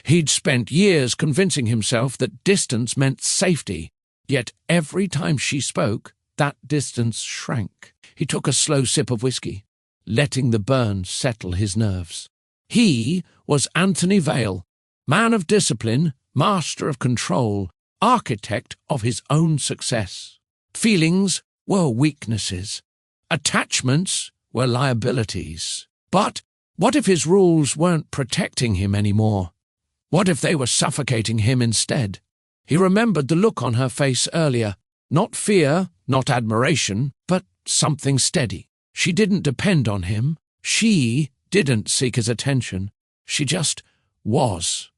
He'd spent years convincing himself that distance meant safety, yet every time she spoke, that distance shrank. He took a slow sip of whiskey, letting the burn settle his nerves. He was Anthony Vale, man of discipline, master of control, architect of his own success. Feelings were weaknesses. Attachments were liabilities. But what if his rules weren't protecting him anymore? What if they were suffocating him instead? He remembered the look on her face earlier. Not fear, not admiration, but something steady. She didn't depend on him. She didn't seek his attention. She just was.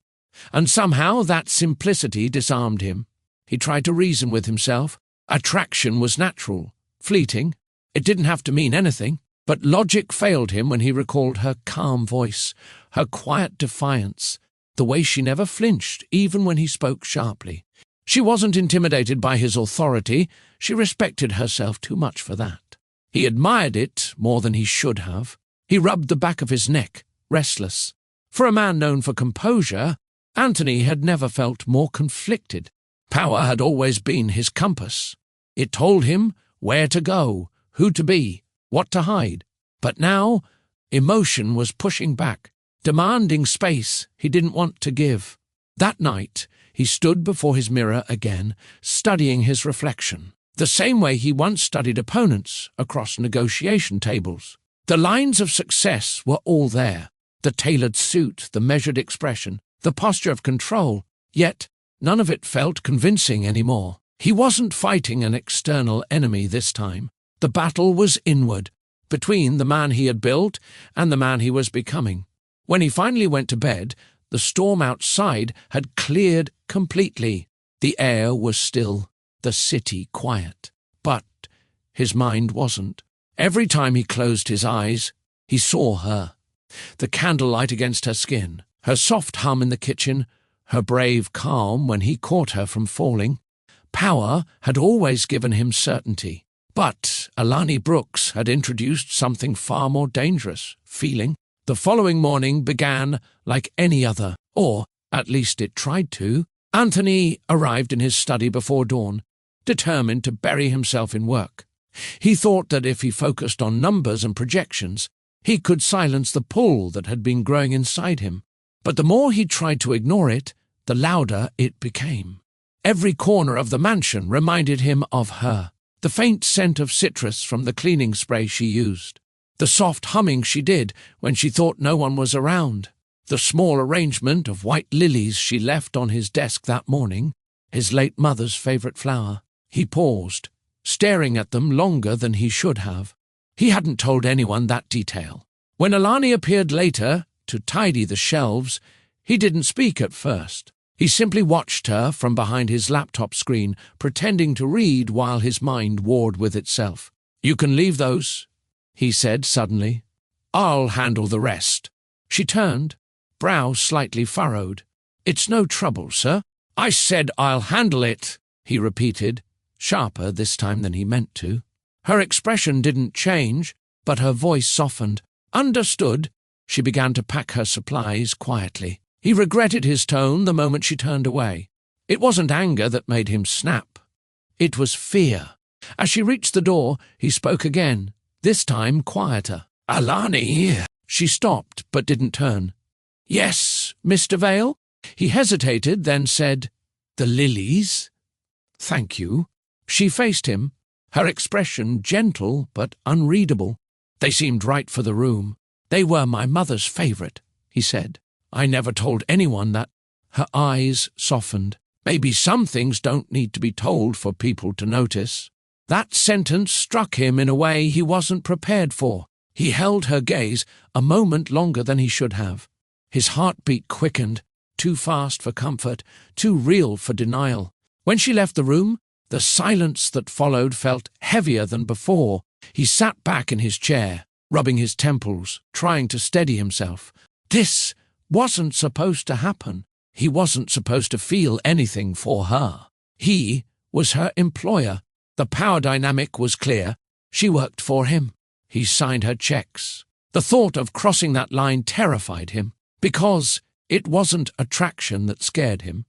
And somehow that simplicity disarmed him. He tried to reason with himself. Attraction was natural, fleeting. It didn't have to mean anything. But logic failed him when he recalled her calm voice, her quiet defiance, the way she never flinched, even when he spoke sharply. She wasn't intimidated by his authority. She respected herself too much for that. He admired it more than he should have. He rubbed the back of his neck, restless. For a man known for composure, Anthony had never felt more conflicted. Power had always been his compass. It told him where to go, who to be, what to hide. But now, emotion was pushing back, demanding space he didn't want to give. That night, he stood before his mirror again, studying his reflection, the same way he once studied opponents across negotiation tables. The lines of success were all there, the tailored suit, the measured expression, the posture of control, yet none of it felt convincing anymore. He wasn't fighting an external enemy this time. The battle was inward, between the man he had built and the man he was becoming. When he finally went to bed, the storm outside had cleared completely. The air was still, the city quiet. But his mind wasn't. Every time he closed his eyes, he saw her. The candlelight against her skin, her soft hum in the kitchen, her brave calm when he caught her from falling. Power had always given him certainty. But Alani Brooks had introduced something far more dangerous, feeling. The following morning began like any other, or at least it tried to. Anthony arrived in his study before dawn, determined to bury himself in work. He thought that if he focused on numbers and projections, he could silence the pull that had been growing inside him. But the more he tried to ignore it, the louder it became. Every corner of the mansion reminded him of her. The faint scent of citrus from the cleaning spray she used. The soft humming she did when she thought no one was around. The small arrangement of white lilies she left on his desk that morning, his late mother's favorite flower. He paused, staring at them longer than he should have. He hadn't told anyone that detail. When Alani appeared later to tidy the shelves, he didn't speak at first. He simply watched her from behind his laptop screen, pretending to read while his mind warred with itself. "You can leave those," he said suddenly. "I'll handle the rest." She turned, brow slightly furrowed. "It's no trouble, sir." "I said I'll handle it," he repeated, sharper this time than he meant to. Her expression didn't change, but her voice softened. "Understood." She began to pack her supplies quietly. He regretted his tone the moment she turned away. It wasn't anger that made him snap. It was fear. As she reached the door, he spoke again, this time quieter. "Alani." She stopped, but didn't turn. "Yes, Mr. Vale?" He hesitated, then said, "The lilies?" "Thank you." She faced him, her expression gentle but unreadable. "They seemed right for the room. They were my mother's favorite," he said. "I never told anyone that." Her eyes softened. Maybe some things don't need to be told for people to notice. That sentence struck him in a way he wasn't prepared for. He held her gaze a moment longer than he should have. His heartbeat quickened, too fast for comfort, too real for denial. When she left the room, the silence that followed felt heavier than before. He sat back in his chair, rubbing his temples, trying to steady himself. This wasn't supposed to happen. He wasn't supposed to feel anything for her. He was her employer. The power dynamic was clear. She worked for him. He signed her checks. The thought of crossing that line terrified him, because it wasn't attraction that scared him.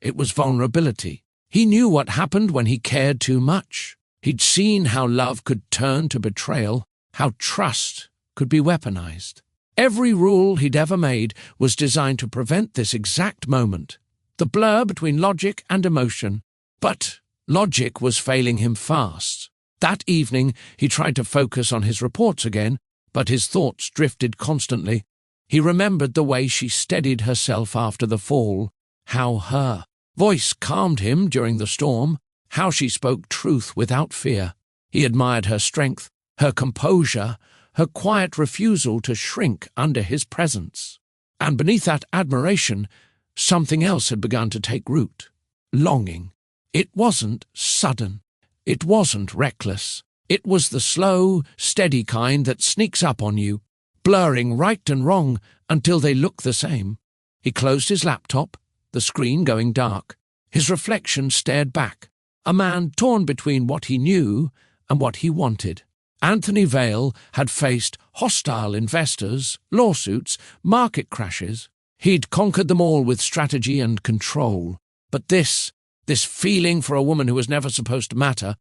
It was vulnerability. He knew what happened when he cared too much. He'd seen how love could turn to betrayal, how trust could be weaponized. Every rule he'd ever made was designed to prevent this exact moment, the blur between logic and emotion. But Logic was failing him fast. That evening he tried to focus on his reports again, but his thoughts drifted constantly. He remembered the way she steadied herself after the fall, how her voice calmed him during the storm, how she spoke truth without fear. He admired her strength, her composure, her quiet refusal to shrink under his presence. And beneath that admiration, something else had begun to take root. Longing. It wasn't sudden. It wasn't reckless. It was the slow, steady kind that sneaks up on you, blurring right and wrong until they look the same. He closed his laptop, the screen going dark. His reflection stared back, a man torn between what he knew and what he wanted. Anthony Vale had faced hostile investors, lawsuits, market crashes. He'd conquered them all with strategy and control. But this feeling for a woman who was never supposed to matter,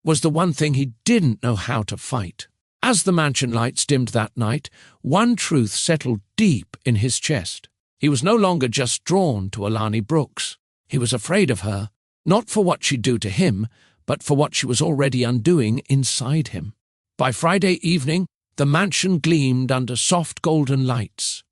was the one thing he didn't know how to fight. As the mansion lights dimmed that night, one truth settled deep in his chest. He was no longer just drawn to Alani Brooks. He was afraid of her, not for what she'd do to him, but for what she was already undoing inside him. By Friday evening, the mansion gleamed under soft golden lights.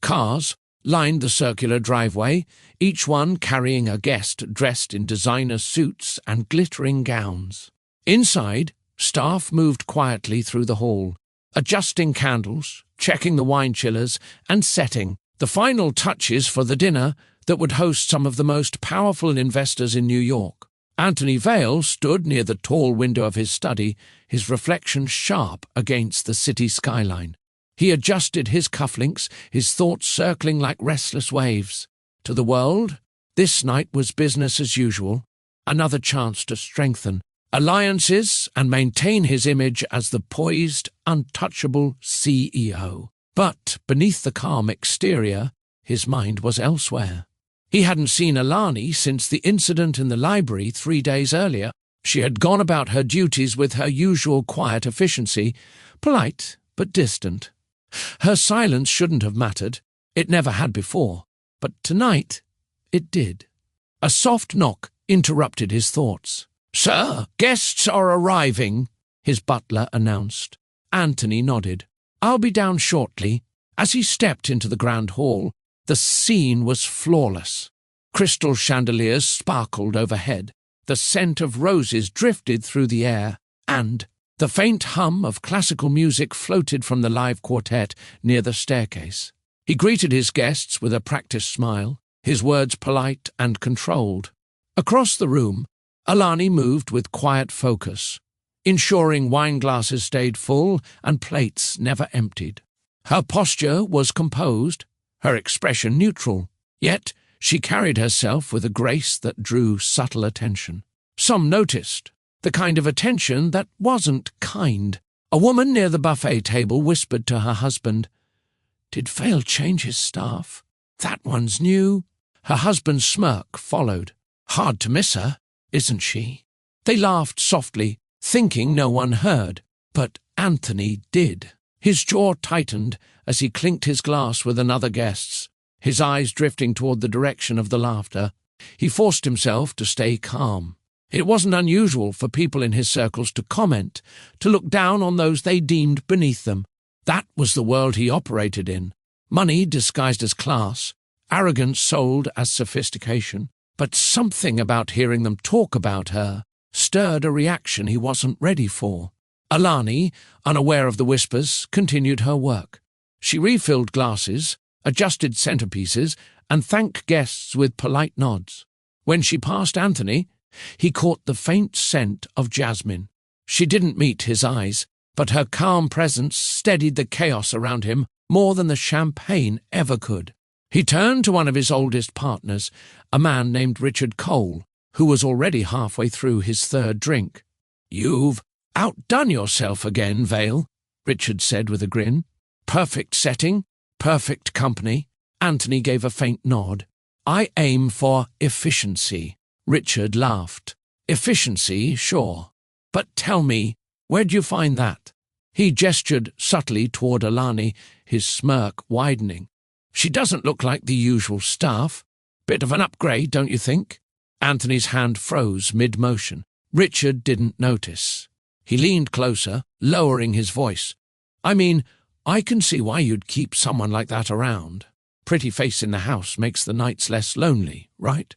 Cars lined the circular driveway, each one carrying a guest dressed in designer suits and glittering gowns. Inside, staff moved quietly through the hall, adjusting candles, checking the wine chillers, and setting the final touches for the dinner that would host some of the most powerful investors in New York. Anthony Vale stood near the tall window of his study, his reflection sharp against the city skyline. He adjusted his cufflinks, his thoughts circling like restless waves. To the world, this night was business as usual, another chance to strengthen alliances and maintain his image as the poised, untouchable CEO. But beneath the calm exterior, his mind was elsewhere. He hadn't seen Alani since the incident in the library 3 days earlier. She had gone about her duties with her usual quiet efficiency, polite but distant. Her silence shouldn't have mattered. It never had before. But tonight, it did. A soft knock interrupted his thoughts. "Sir, guests are arriving," his butler announced. Anthony nodded. "I'll be down shortly." As he stepped into the grand hall, the scene was flawless. Crystal chandeliers sparkled overhead. The scent of roses drifted through the air, and the faint hum of classical music floated from the live quartet near the staircase. He greeted his guests with a practiced smile, his words polite and controlled. Across the room, Alani moved with quiet focus, ensuring wine glasses stayed full and plates never emptied. Her posture was composed, her expression neutral, yet she carried herself with a grace that drew subtle attention. Some noticed, the kind of attention that wasn't kind. A woman near the buffet table whispered to her husband, "Did Vale change his staff? That one's new." Her husband's smirk followed. "Hard to miss her, isn't she?" They laughed softly, thinking no one heard, but Anthony did. His jaw tightened as he clinked his glass with another guest's, his eyes drifting toward the direction of the laughter. He forced himself to stay calm. It wasn't unusual for people in his circles to comment, to look down on those they deemed beneath them. That was the world he operated in. Money disguised as class, arrogance sold as sophistication. But something about hearing them talk about her stirred a reaction he wasn't ready for. Alani, unaware of the whispers, continued her work. She refilled glasses, adjusted centerpieces, and thanked guests with polite nods. When she passed Anthony, he caught the faint scent of jasmine. She didn't meet his eyes, but her calm presence steadied the chaos around him more than the champagne ever could. He turned to one of his oldest partners, a man named Richard Cole, who was already halfway through his third drink. "You've outdone yourself again, Vale," Richard said with a grin. "Perfect setting, perfect company." Anthony gave a faint nod. "I aim for efficiency." Richard laughed. "Efficiency, sure. But tell me, where'd you find that?" He gestured subtly toward Alani, his smirk widening. "She doesn't look like the usual staff. Bit of an upgrade, don't you think?" Anthony's hand froze mid-motion. Richard didn't notice. He leaned closer, lowering his voice. I mean, I can see why you'd keep someone like that around. Pretty face in the house makes the nights less lonely, right?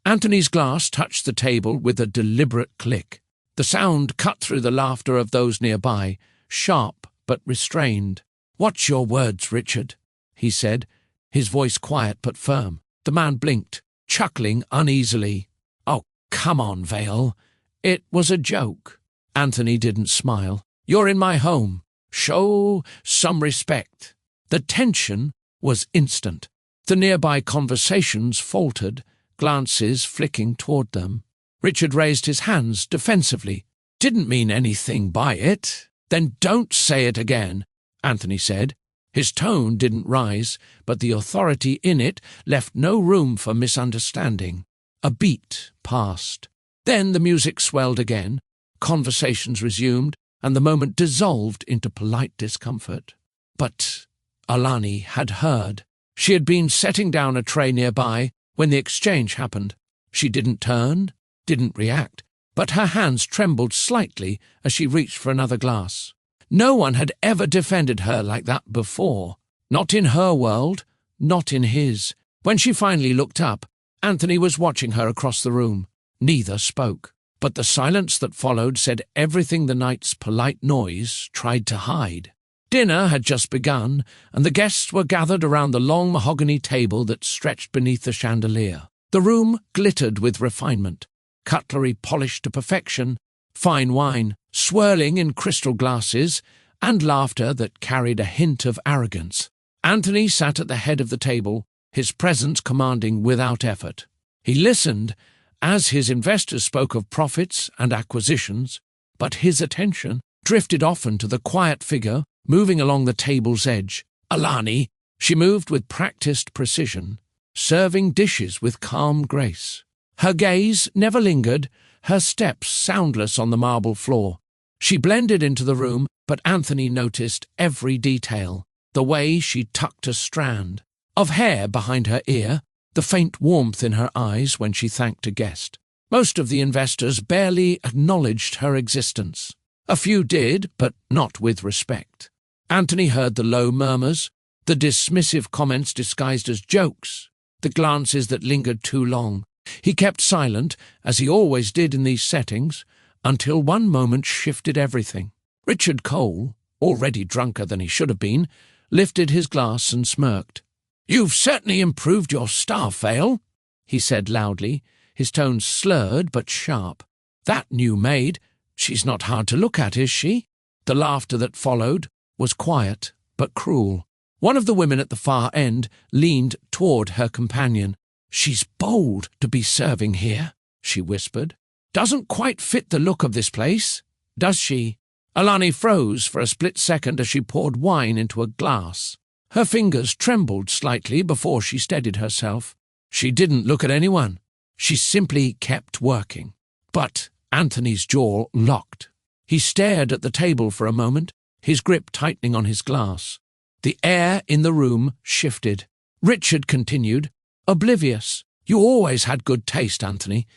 Anthony's glass touched the table with a deliberate click. The sound cut through the laughter of those nearby, sharp but restrained. Watch your words, Richard, he said, his voice quiet but firm. The man blinked, chuckling uneasily. Oh, come on, Vale. It was a joke. Anthony didn't smile. You're in my home. Show some respect. The tension was instant. The nearby conversations faltered, glances flicking toward them. Richard raised his hands defensively. Didn't mean anything by it. Then don't say it again, Anthony said. His tone didn't rise, but the authority in it left no room for misunderstanding. A beat passed. Then the music swelled again, conversations resumed, and the moment dissolved into polite discomfort. But Alani had heard. She had been setting down a tray nearby when the exchange happened. She didn't turn, didn't react, but her hands trembled slightly as she reached for another glass. No one had ever defended her like that before. Not in her world, not in his. When she finally looked up, Anthony was watching her across the room. Neither spoke, but the silence that followed said everything the night's polite noise tried to hide. Dinner had just begun, and the guests were gathered around the long mahogany table that stretched beneath the chandelier. The room glittered with refinement, cutlery polished to perfection, fine wine swirling in crystal glasses, and laughter that carried a hint of arrogance. Anthony sat at the head of the table, his presence commanding without effort. He listened as his investors spoke of profits and acquisitions, but his attention drifted often to the quiet figure moving along the table's edge. Alani, she moved with practiced precision, serving dishes with calm grace. Her gaze never lingered, her steps soundless on the marble floor. She blended into the room, but Anthony noticed every detail. The way she tucked a strand of hair behind her ear, the faint warmth in her eyes when she thanked a guest. Most of the investors barely acknowledged her existence. A few did, but not with respect. Anthony heard the low murmurs, the dismissive comments disguised as jokes, the glances that lingered too long. He kept silent, as he always did in these settings, until one moment shifted everything. Richard Cole, already drunker than he should have been, lifted his glass and smirked. "You've certainly improved your staff, Vale," he said loudly, his tone slurred but sharp. "That new maid, she's not hard to look at, is she?" The laughter that followed was quiet but cruel. One of the women at the far end leaned toward her companion. "She's bold to be serving here," she whispered. "Doesn't quite fit the look of this place, does she?" Alani froze for a split second as she poured wine into a glass. Her fingers trembled slightly before she steadied herself. She didn't look at anyone. She simply kept working. But Anthony's jaw locked. He stared at the table for a moment, his grip tightening on his glass. The air in the room shifted. Richard continued, oblivious. "You always had good taste, Anthony.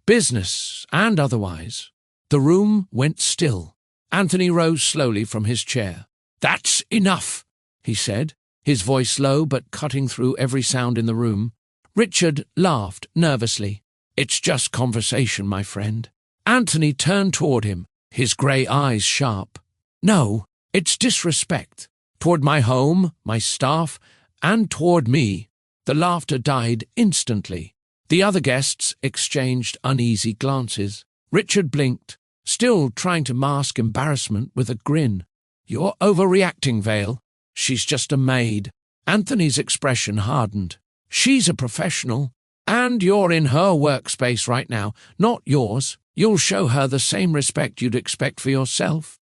Business and otherwise." The room went still. Anthony rose slowly from his chair. "That's enough," he said, his voice low but cutting through every sound in the room. Richard laughed nervously. "It's just conversation, my friend." Anthony turned toward him, his grey eyes sharp. "No, it's disrespect. Toward my home, my staff, and toward me." The laughter died instantly. The other guests exchanged uneasy glances. Richard blinked, still trying to mask embarrassment with a grin. "You're overreacting, Vale. She's just a maid." Anthony's expression hardened. "She's a professional, and you're in her workspace right now, not yours. You'll show her the same respect you'd expect for yourself."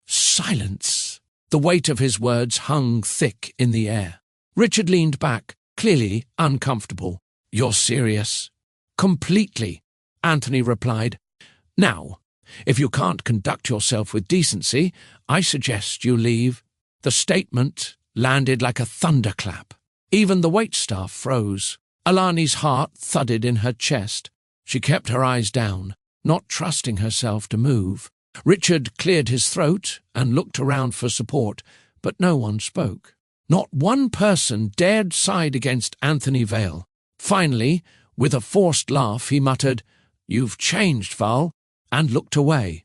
Silence. The weight of his words hung thick in the air. Richard leaned back, clearly uncomfortable. "You're serious?" "Completely," Anthony replied. "Now, if you can't conduct yourself with decency, I suggest you leave." The statement landed like a thunderclap. Even the waitstaff froze. Alani's heart thudded in her chest. She kept her eyes down, not trusting herself to move. Richard cleared his throat and looked around for support, but no one spoke. Not one person dared side against Anthony Vale. Finally, with a forced laugh, he muttered, "You've changed, Val," and looked away.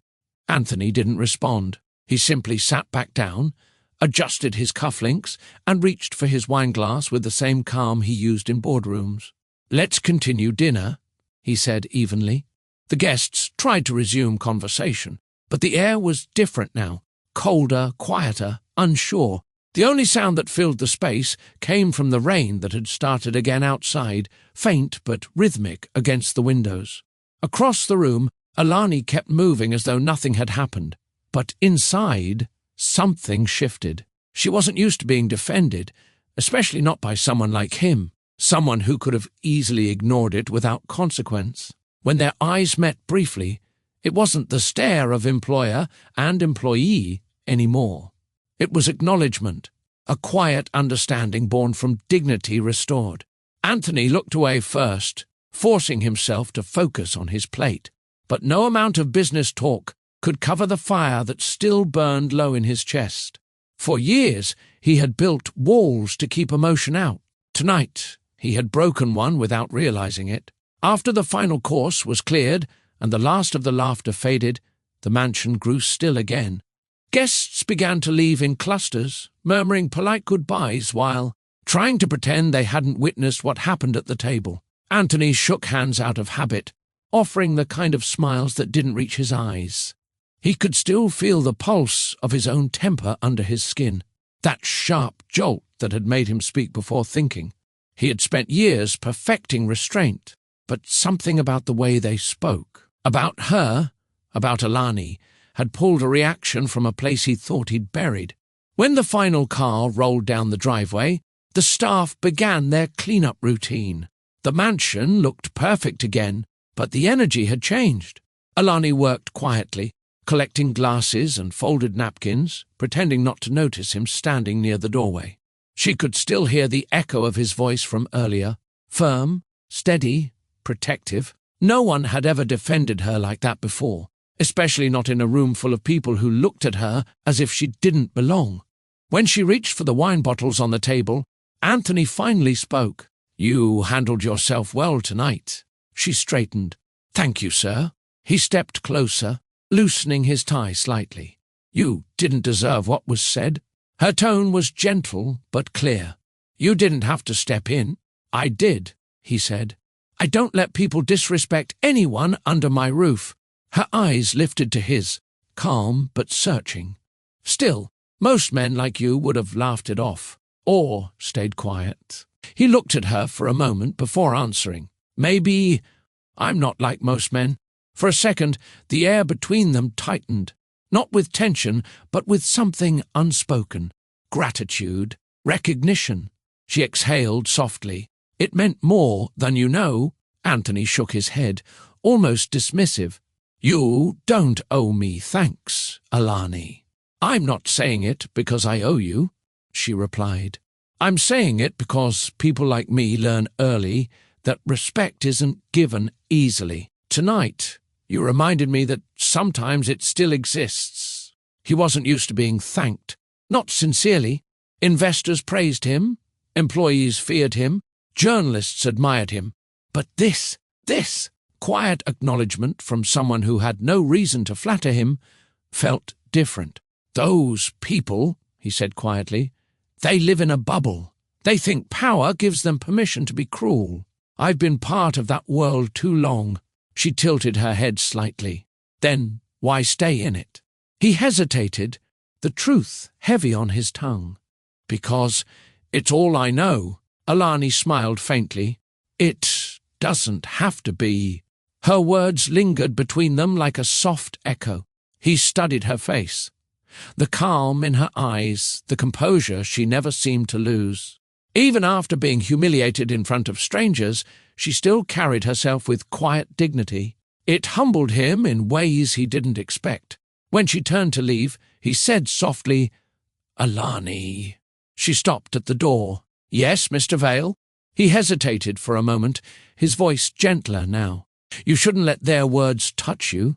Anthony didn't respond. He simply sat back down, adjusted his cufflinks, and reached for his wineglass with the same calm he used in boardrooms. "Let's continue dinner," he said evenly. The guests tried to resume conversation, but the air was different now, colder, quieter, unsure. The only sound that filled the space came from the rain that had started again outside, faint but rhythmic against the windows. Across the room, Alani kept moving as though nothing had happened. But inside, something shifted. She wasn't used to being defended, especially not by someone like him, someone who could have easily ignored it without consequence. When their eyes met briefly, it wasn't the stare of employer and employee anymore. It was acknowledgement, a quiet understanding born from dignity restored. Anthony looked away first, forcing himself to focus on his plate. But no amount of business talk could cover the fire that still burned low in his chest. For years, he had built walls to keep emotion out. Tonight, he had broken one without realizing it. After the final course was cleared and the last of the laughter faded, the mansion grew still again. Guests began to leave in clusters, murmuring polite goodbyes while trying to pretend they hadn't witnessed what happened at the table. Anthony shook hands out of habit, offering the kind of smiles that didn't reach his eyes. He could still feel the pulse of his own temper under his skin, that sharp jolt that had made him speak before thinking. He had spent years perfecting restraint, but something about the way they spoke, about her, about Alani, had pulled a reaction from a place he thought he'd buried. When the final car rolled down the driveway, the staff began their clean-up routine. The mansion looked perfect again, but the energy had changed. Alani worked quietly, collecting glasses and folded napkins, pretending not to notice him standing near the doorway. She could still hear the echo of his voice from earlier, firm, steady, protective. No one had ever defended her like that before, especially not in a room full of people who looked at her as if she didn't belong. When she reached for the wine bottles on the table, Anthony finally spoke. "You handled yourself well tonight." She straightened. "Thank you, sir." He stepped closer, loosening his tie slightly. "You didn't deserve what was said." Her tone was gentle but clear. "You didn't have to step in." "I did," he said. "I don't let people disrespect anyone under my roof." Her eyes lifted to his, calm but searching. "Still, most men like you would have laughed it off, or stayed quiet." He looked at her for a moment before answering. "Maybe I'm not like most men." For a second, the air between them tightened, not with tension, but with something unspoken. Gratitude, recognition. She exhaled softly. "It meant more than you know." Anthony shook his head, almost dismissive. "You don't owe me thanks, Alani." "I'm not saying it because I owe you," she replied. "I'm saying it because people like me learn early that respect isn't given easily. Tonight, you reminded me that sometimes it still exists." He wasn't used to being thanked, not sincerely. Investors praised him, employees feared him, journalists admired him. But this quiet acknowledgement from someone who had no reason to flatter him felt different. "Those people," he said quietly, "they live in a bubble. They think power gives them permission to be cruel. I've been part of that world too long." She tilted her head slightly. "Then why stay in it?" He hesitated, the truth heavy on his tongue. "Because it's all I know." Alani smiled faintly. "It doesn't have to be." Her words lingered between them like a soft echo. He studied her face. The calm in her eyes, the composure she never seemed to lose. Even after being humiliated in front of strangers, she still carried herself with quiet dignity. It humbled him in ways he didn't expect. When she turned to leave, he said softly, "Alani." She stopped at the door. "Yes, Mr. Vale?" He hesitated for a moment, his voice gentler now. You shouldn't let their words touch you.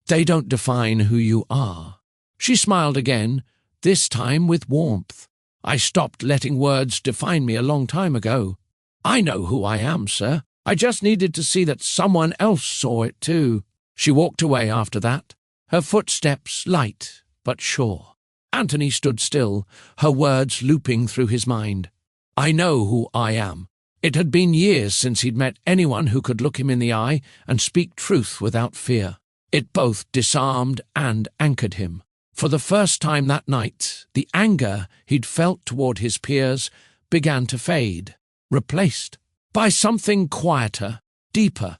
They don't define who you are." She smiled again, this time with warmth. "I stopped letting words define me a long time ago. I know who I am, sir. I just needed to see that someone else saw it too." She walked away after that, her footsteps light but sure. Anthony stood still, her words looping through his mind. I know who I am. It had been years since he'd met anyone who could look him in the eye and speak truth without fear. It both disarmed and anchored him. For the first time that night, the anger he'd felt toward his peers began to fade, replaced by something quieter, deeper,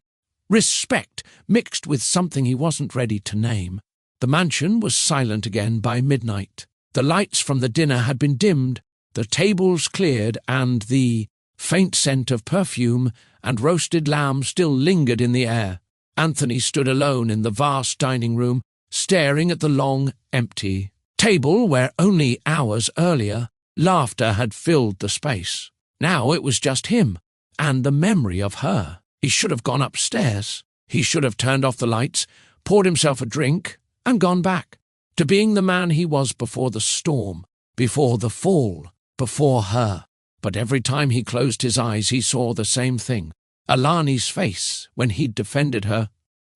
respect mixed with something he wasn't ready to name. The mansion was silent again by midnight. The lights from the dinner had been dimmed, the tables cleared, and the faint scent of perfume and roasted lamb still lingered in the air. Anthony stood alone in the vast dining room, staring at the long, empty table where only hours earlier laughter had filled the space. Now it was just him, and the memory of her. He should have gone upstairs. He should have turned off the lights, poured himself a drink, and gone back to being the man he was before the storm, before the fall, before her. But every time he closed his eyes, he saw the same thing. Alani's face when he'd defended her,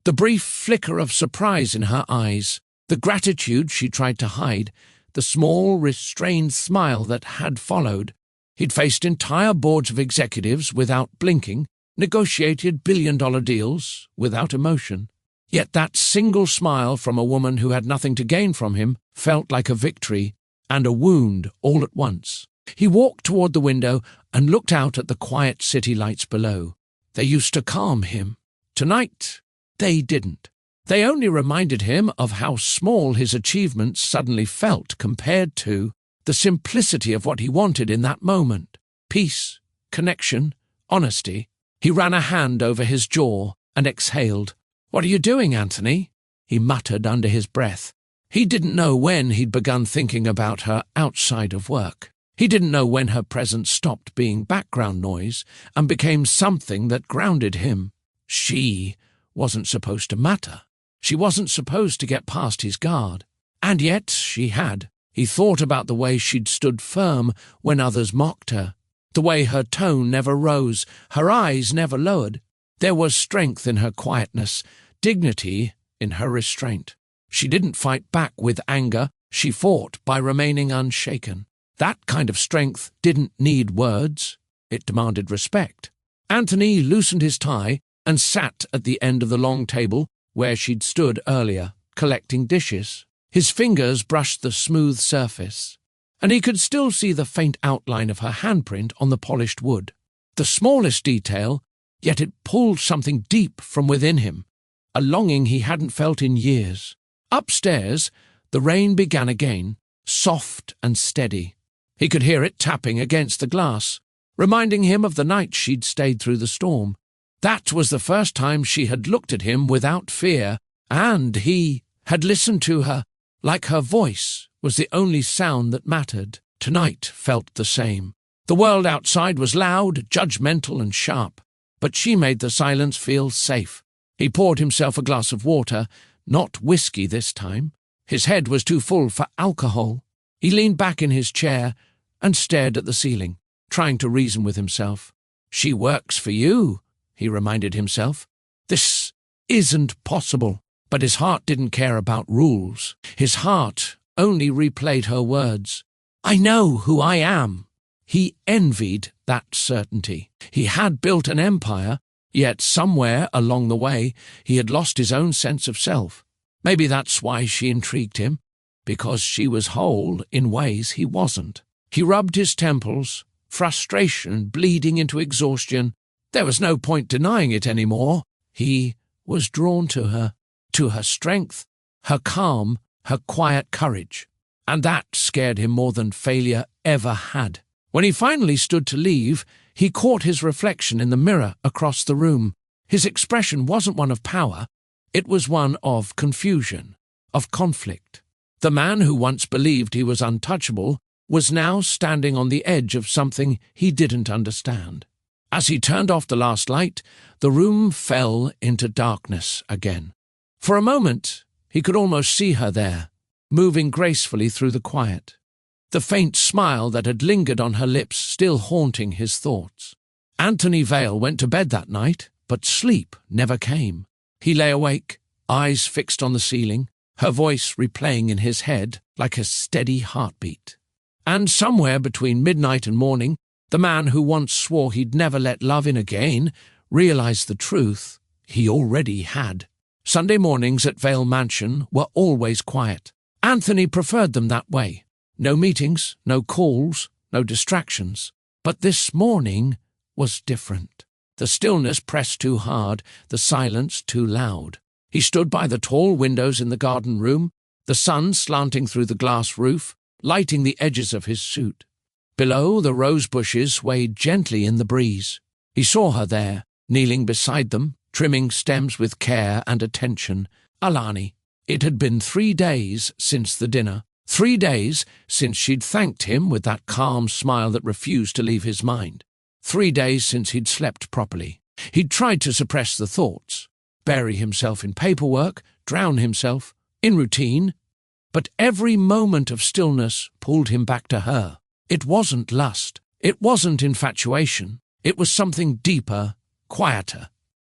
the brief flicker of surprise in her eyes, the gratitude she tried to hide, the small, restrained smile that had followed. He'd faced entire boards of executives without blinking, negotiated billion-dollar deals without emotion. Yet that single smile from a woman who had nothing to gain from him felt like a victory and a wound all at once. He walked toward the window and looked out at the quiet city lights below. They used to calm him. Tonight, they didn't. They only reminded him of how small his achievements suddenly felt compared to the simplicity of what he wanted in that moment. Peace, connection, honesty. He ran a hand over his jaw and exhaled. "What are you doing, Anthony?" he muttered under his breath. He didn't know when he'd begun thinking about her outside of work. He didn't know when her presence stopped being background noise and became something that grounded him. She wasn't supposed to matter. She wasn't supposed to get past his guard. And yet she had. He thought about the way she'd stood firm when others mocked her, the way her tone never rose, her eyes never lowered. There was strength in her quietness, dignity in her restraint. She didn't fight back with anger, she fought by remaining unshaken. That kind of strength didn't need words, it demanded respect. Anthony loosened his tie and sat at the end of the long table where she'd stood earlier, collecting dishes. His fingers brushed the smooth surface, and he could still see the faint outline of her handprint on the polished wood. The smallest detail, yet it pulled something deep from within him, a longing he hadn't felt in years. Upstairs, the rain began again, soft and steady. He could hear it tapping against the glass, reminding him of the night she'd stayed through the storm. That was the first time she had looked at him without fear, and he had listened to her like her voice was the only sound that mattered. Tonight felt the same. The world outside was loud, judgmental and sharp, but she made the silence feel safe. He poured himself a glass of water, not whiskey this time. His head was too full for alcohol. He leaned back in his chair and stared at the ceiling, trying to reason with himself. "She works for you," he reminded himself. "This isn't possible." But his heart didn't care about rules. His heart only replayed her words. "I know who I am." He envied that certainty. He had built an empire, yet somewhere along the way he had lost his own sense of self. Maybe that's why she intrigued him, because she was whole in ways he wasn't. He rubbed his temples, frustration bleeding into exhaustion. There was no point denying it anymore. He was drawn to her strength, her calm, her quiet courage. And that scared him more than failure ever had. When he finally stood to leave, he caught his reflection in the mirror across the room. His expression wasn't one of power, it was one of confusion, of conflict. The man who once believed he was untouchable was now standing on the edge of something he didn't understand. As he turned off the last light, the room fell into darkness again. For a moment, he could almost see her there, moving gracefully through the quiet, the faint smile that had lingered on her lips still haunting his thoughts. Anthony Vale went to bed that night, but sleep never came. He lay awake, eyes fixed on the ceiling, her voice replaying in his head like a steady heartbeat. And somewhere between midnight and morning, the man who once swore he'd never let love in again realized the truth he already had. Sunday mornings at Vale Mansion were always quiet. Anthony preferred them that way. No meetings, no calls, no distractions. But this morning was different. The stillness pressed too hard, the silence too loud. He stood by the tall windows in the garden room, the sun slanting through the glass roof, lighting the edges of his suit. Below, the rose bushes swayed gently in the breeze. He saw her there, kneeling beside them, trimming stems with care and attention. Alani. It had been 3 days since the dinner, 3 days since she'd thanked him with that calm smile that refused to leave his mind. 3 days since he'd slept properly. He'd tried to suppress the thoughts, bury himself in paperwork, drown himself in routine, but every moment of stillness pulled him back to her. It wasn't lust, it wasn't infatuation, it was something deeper, quieter,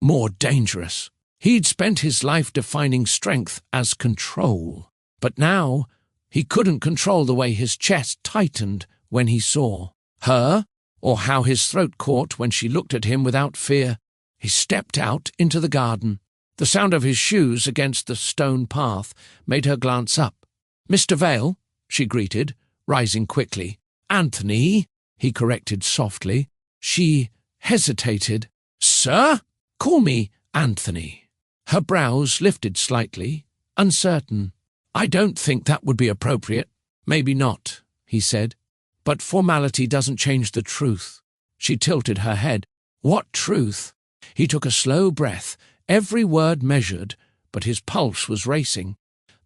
more dangerous. He'd spent his life defining strength as control, but now he couldn't control the way his chest tightened when he saw her, or how his throat caught when she looked at him without fear. He stepped out into the garden. The sound of his shoes against the stone path made her glance up. "Mr. Vale," she greeted, rising quickly. "Anthony," he corrected softly. She hesitated. "Sir? Call me Anthony." Her brows lifted slightly, uncertain. "I don't think that would be appropriate." "Maybe not," he said. "But formality doesn't change the truth." She tilted her head. "What truth?" He took a slow breath, every word measured, but his pulse was racing.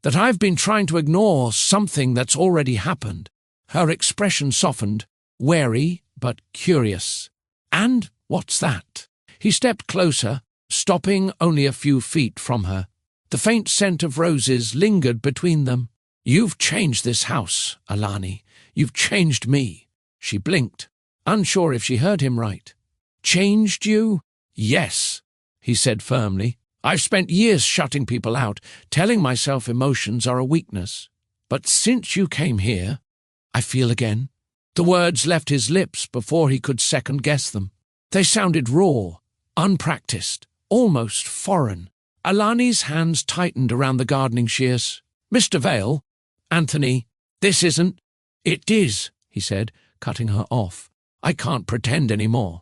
"That I've been trying to ignore something that's already happened." Her expression softened, wary but curious. "And what's that?" He stepped closer, stopping only a few feet from her. The faint scent of roses lingered between them. "You've changed this house, Alani. You've changed me." She blinked, unsure if she heard him right. "Changed you?" "Yes," he said firmly. "I've spent years shutting people out, telling myself emotions are a weakness. But since you came here, I feel again." The words left his lips before he could second-guess them. They sounded raw, unpracticed, almost foreign. Alani's hands tightened around the gardening shears. "Mr. Vale, Anthony, this isn't—" "It is," he said, cutting her off. "I can't pretend any more.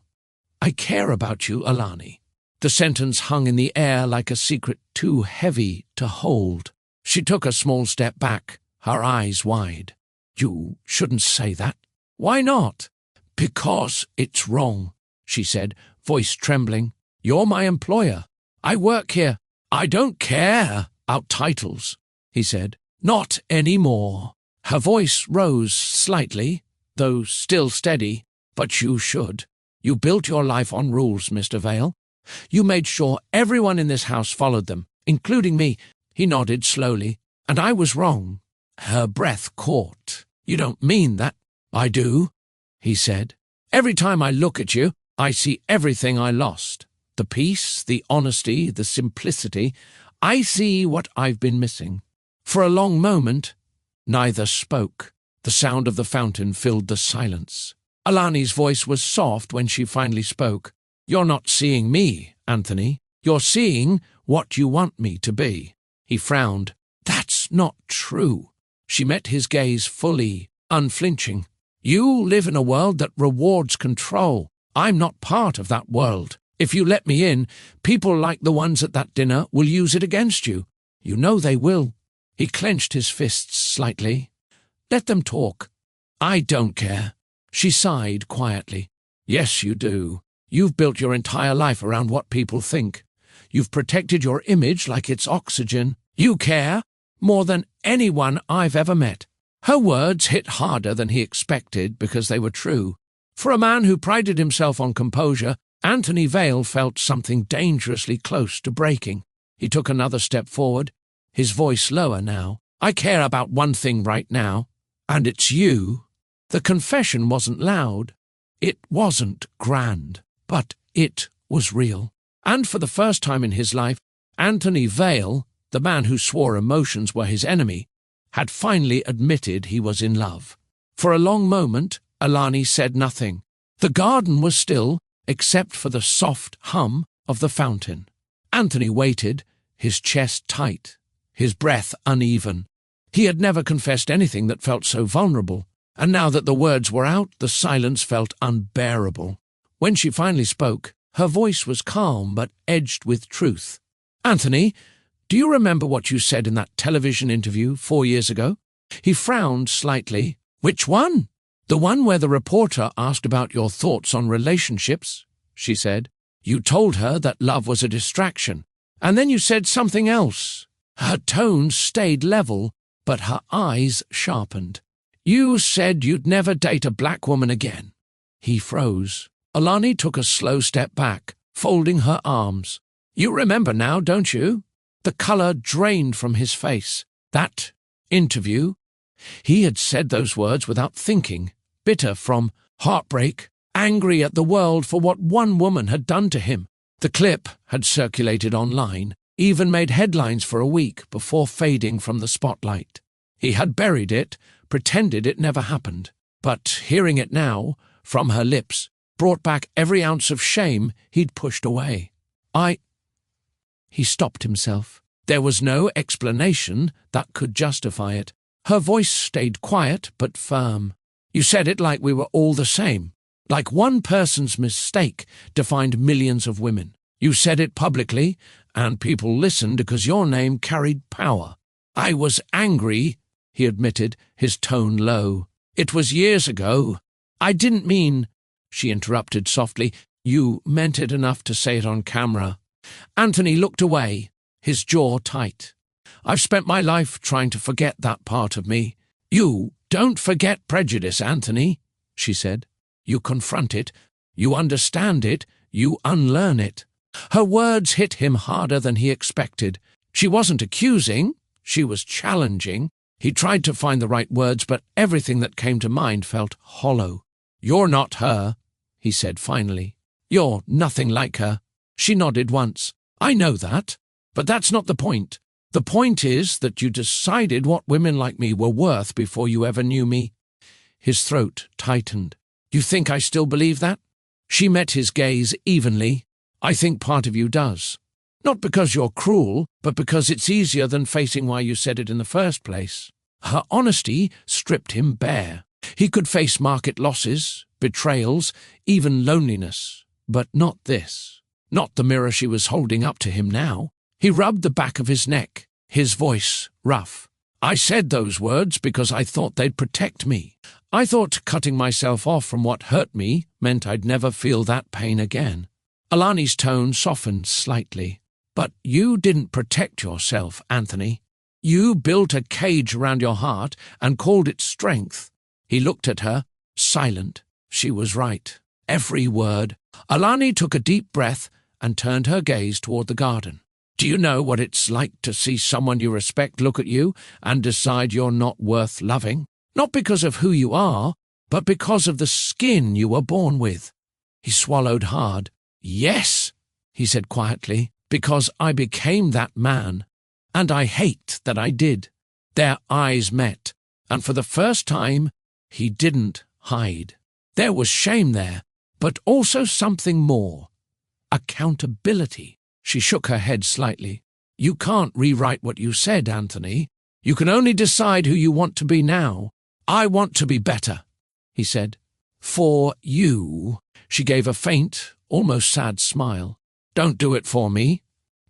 I care about you, Alani." The sentence hung in the air like a secret too heavy to hold. She took a small step back, her eyes wide. "You shouldn't say that." "Why not?" "Because it's wrong," she said, voice trembling. "You're my employer. I work here." "I don't care about titles," he said. "Not any more." Her voice rose slightly, though still steady. "But you should. You built your life on rules, Mr. Vale. You made sure everyone in this house followed them, including me." He nodded slowly. "And I was wrong." Her breath caught. "You don't mean that?" "I do," he said. "Every time I look at you, I see everything I lost. The peace, the honesty, the simplicity. I see what I've been missing." For a long moment, neither spoke. The sound of the fountain filled the silence. Alani's voice was soft when she finally spoke. "You're not seeing me, Anthony. You're seeing what you want me to be." He frowned. "That's not true." She met his gaze fully, unflinching. "You live in a world that rewards control. I'm not part of that world. If you let me in, people like the ones at that dinner will use it against you. You know they will." He clenched his fists slightly. "Let them talk. I don't care." She sighed quietly. "Yes, you do. You've built your entire life around what people think. You've protected your image like it's oxygen. You care more than anyone I've ever met." Her words hit harder than he expected because they were true. For a man who prided himself on composure, Anthony Vale felt something dangerously close to breaking. He took another step forward, his voice lower now. "I care about one thing right now, and it's you." The confession wasn't loud. It wasn't grand, but it was real. And for the first time in his life, Anthony Vale, the man who swore emotions were his enemy, had finally admitted he was in love. For a long moment, Alani said nothing. The garden was still, except for the soft hum of the fountain. Anthony waited, his chest tight, his breath uneven. He had never confessed anything that felt so vulnerable, and now that the words were out, the silence felt unbearable. When she finally spoke, her voice was calm but edged with truth. "Anthony, do you remember what you said in that television interview 4 years ago?" He frowned slightly. "Which one?" "The one where the reporter asked about your thoughts on relationships," she said. "You told her that love was a distraction, and then you said something else." Her tone stayed level, but her eyes sharpened. "You said you'd never date a black woman again." He froze. Alani took a slow step back, folding her arms. "You remember now, don't you?" The colour drained from his face. That interview. He had said those words without thinking, bitter from heartbreak, angry at the world for what one woman had done to him. The clip had circulated online, even made headlines for a week before fading from the spotlight. He had buried it, pretended it never happened. But hearing it now, from her lips, brought back every ounce of shame he'd pushed away. He stopped himself. There was no explanation that could justify it. Her voice stayed quiet but firm. "You said it like we were all the same, like one person's mistake defined millions of women. You said it publicly, and people listened because your name carried power." "I was angry," he admitted, his tone low. "It was years ago. I didn't mean—" She interrupted softly. "You meant it enough to say it on camera." Anthony looked away, his jaw tight. "I've spent my life trying to forget that part of me." "You don't forget prejudice, Anthony," she said. "You confront it, you understand it, you unlearn it." Her words hit him harder than he expected. She wasn't accusing, she was challenging. He tried to find the right words, but everything that came to mind felt hollow. "You're not her," he said finally. "You're nothing like her." She nodded once. "I know that, but that's not the point. The point is that you decided what women like me were worth before you ever knew me." His throat tightened. "You think I still believe that?" She met his gaze evenly. "I think part of you does. Not because you're cruel, but because it's easier than facing why you said it in the first place." Her honesty stripped him bare. He could face market losses, betrayals, even loneliness, but not this. Not the mirror she was holding up to him now. He rubbed the back of his neck, his voice rough. "I said those words because I thought they'd protect me. I thought cutting myself off from what hurt me meant I'd never feel that pain again." Alani's tone softened slightly. "But you didn't protect yourself, Anthony. You built a cage around your heart and called it strength." He looked at her, silent. She was right. Every word. Alani took a deep breath and turned her gaze toward the garden. "Do you know what it's like to see someone you respect look at you and decide you're not worth loving? Not because of who you are, but because of the skin you were born with." He swallowed hard. "Yes," he said quietly, "because I became that man, and I hate that I did." Their eyes met, and for the first time, he didn't hide. There was shame there, but also something more. Accountability. She shook her head slightly. "You can't rewrite what you said, Anthony. You can only decide who you want to be now." "I want to be better," he said. "For you." She gave a faint, almost sad smile. "Don't do it for me.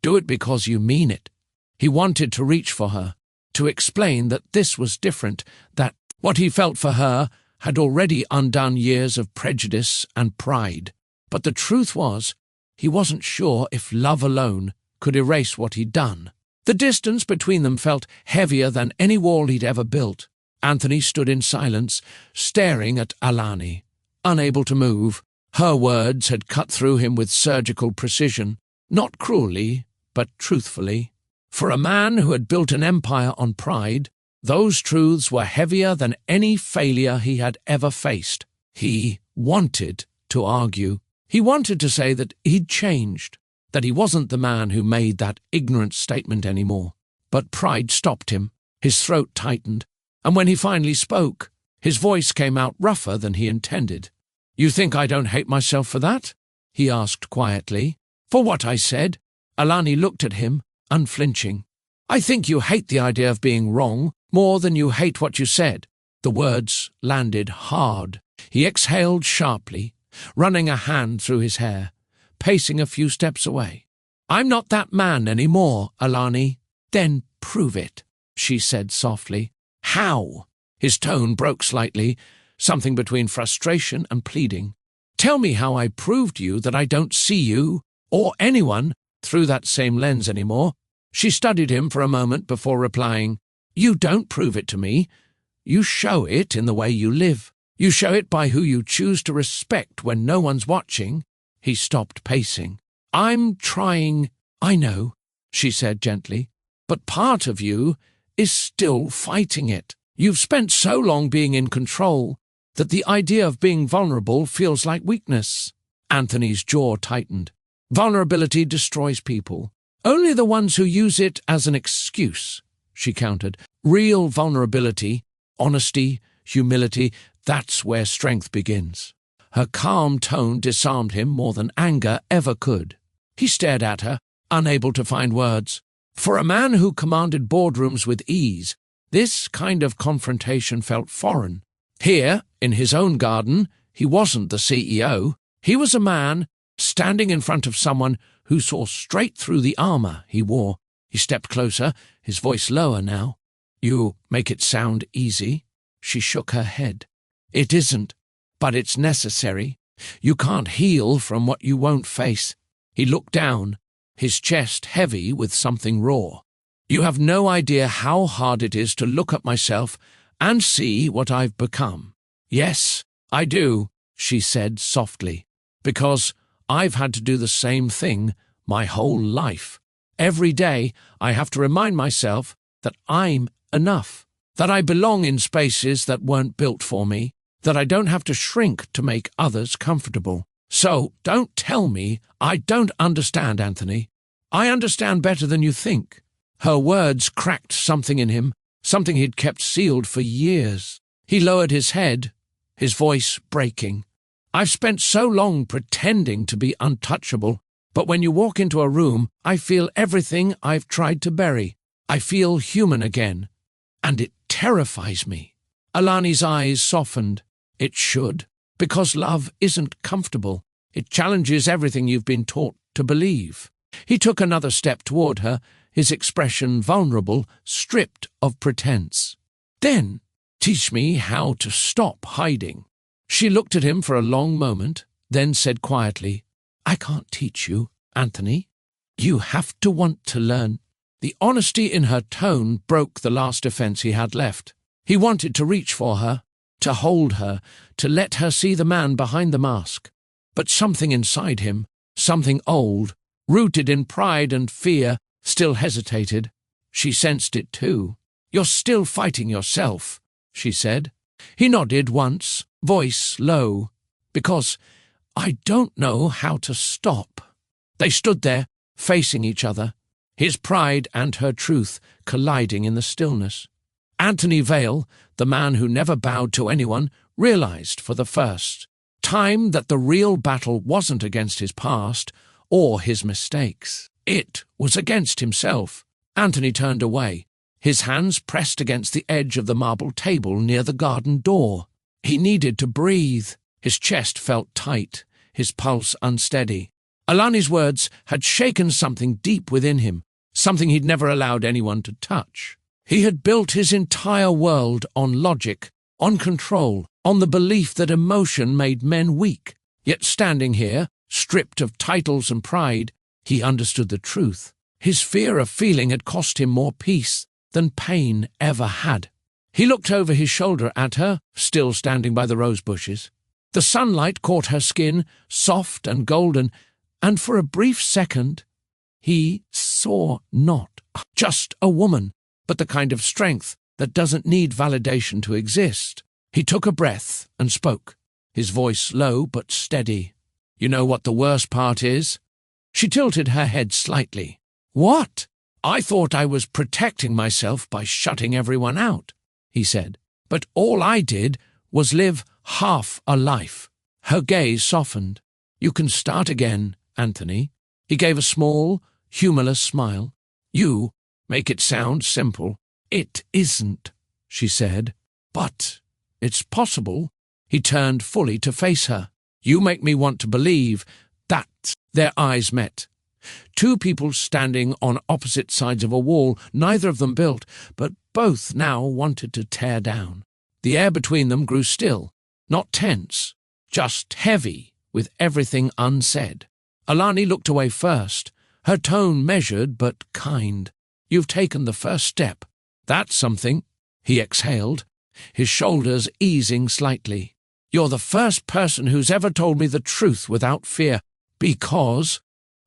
Do it because you mean it." He wanted to reach for her, to explain that this was different, that what he felt for her had already undone years of prejudice and pride. But the truth was, he wasn't sure if love alone could erase what he'd done. The distance between them felt heavier than any wall he'd ever built. Anthony stood in silence, staring at Alani. unable to move. Her words had cut through him with surgical precision, not cruelly, but truthfully. For a man who had built an empire on pride, those truths were heavier than any failure he had ever faced. He wanted to argue. He wanted to say that he'd changed, that he wasn't the man who made that ignorant statement anymore. But pride stopped him. His throat tightened, and when he finally spoke, his voice came out rougher than he intended. "You think I don't hate myself for that?" he asked quietly. "For what I said?" Alani looked at him, unflinching. "I think you hate the idea of being wrong more than you hate what you said." The words landed hard. He exhaled sharply, running a hand through his hair, pacing a few steps away. "I'm not that man anymore, Alani." "Then prove it," she said softly. "How?" His tone broke slightly, something between frustration and pleading. "Tell me how I proved to you that I don't see you, or anyone, through that same lens anymore." She studied him for a moment before replying, "You don't prove it to me. You show it in the way you live. You show it by who you choose to respect when no one's watching." He stopped pacing. "I'm trying—" "I know," she said gently, "but part of you is still fighting it. You've spent so long being in control that the idea of being vulnerable feels like weakness." Anthony's jaw tightened. "Vulnerability destroys people. Only the ones who use it as an excuse," she countered. "Real vulnerability, honesty, humility, that's where strength begins." Her calm tone disarmed him more than anger ever could. He stared at her, unable to find words. For a man who commanded boardrooms with ease, this kind of confrontation felt foreign. Here, in his own garden, he wasn't the CEO. He was a man standing in front of someone who saw straight through the armor he wore. He stepped closer, his voice lower now. "You make it sound easy." She shook her head. "It isn't, but it's necessary. You can't heal from what you won't face." He looked down, his chest heavy with something raw. "You have no idea how hard it is to look at myself and see what I've become." "Yes, I do," she said softly, "because I've had to do the same thing my whole life. Every day I have to remind myself that I'm enough, that I belong in spaces that weren't built for me, that I don't have to shrink to make others comfortable. So don't tell me I don't understand, Anthony. I understand better than you think." Her words cracked something in him, something he'd kept sealed for years. He lowered his head, his voice breaking. "I've spent so long pretending to be untouchable, but when you walk into a room, I feel everything I've tried to bury. I feel human again, and it terrifies me." Alani's eyes softened. "It should, because love isn't comfortable. It challenges everything you've been taught to believe." He took another step toward her, his expression vulnerable, stripped of pretense. "Then teach me how to stop hiding." She looked at him for a long moment, then said quietly, "I can't teach you, Anthony. You have to want to learn." The honesty in her tone broke the last defense he had left. He wanted to reach for her, to hold her, to let her see the man behind the mask. But something inside him, something old, rooted in pride and fear, still hesitated. She sensed it too. "You're still fighting yourself," she said. He nodded once, voice low. "Because I don't know how to stop." They stood there, facing each other, his pride and her truth colliding in the stillness. Anthony Vale, the man who never bowed to anyone, realized for the first time that the real battle wasn't against his past or his mistakes. It was against himself. Anthony turned away, his hands pressed against the edge of the marble table near the garden door. He needed to breathe. His chest felt tight, his pulse unsteady. Alani's words had shaken something deep within him, something he'd never allowed anyone to touch. He had built his entire world on logic, on control, on the belief that emotion made men weak. Yet standing here, stripped of titles and pride, he understood the truth. His fear of feeling had cost him more peace than pain ever had. He looked over his shoulder at her, still standing by the rose bushes. The sunlight caught her skin, soft and golden, and for a brief second he saw not just a woman, but the kind of strength that doesn't need validation to exist. He took a breath and spoke, his voice low but steady. "You know what the worst part is?" She tilted her head slightly. "What?" "I thought I was protecting myself by shutting everyone out," he said. "But all I did was live half a life." Her gaze softened. "You can start again, Anthony." He gave a small, humorless smile. "You make it sound simple." "It isn't," she said. "But it's possible." He turned fully to face her. "You make me want to believe that." Their eyes met. Two people standing on opposite sides of a wall, neither of them built, but both now wanted to tear down. The air between them grew still, not tense, just heavy with everything unsaid. Alani looked away first, her tone measured but kind. "You've taken the first step. That's something." He exhaled, his shoulders easing slightly. "You're the first person who's ever told me the truth without fear, because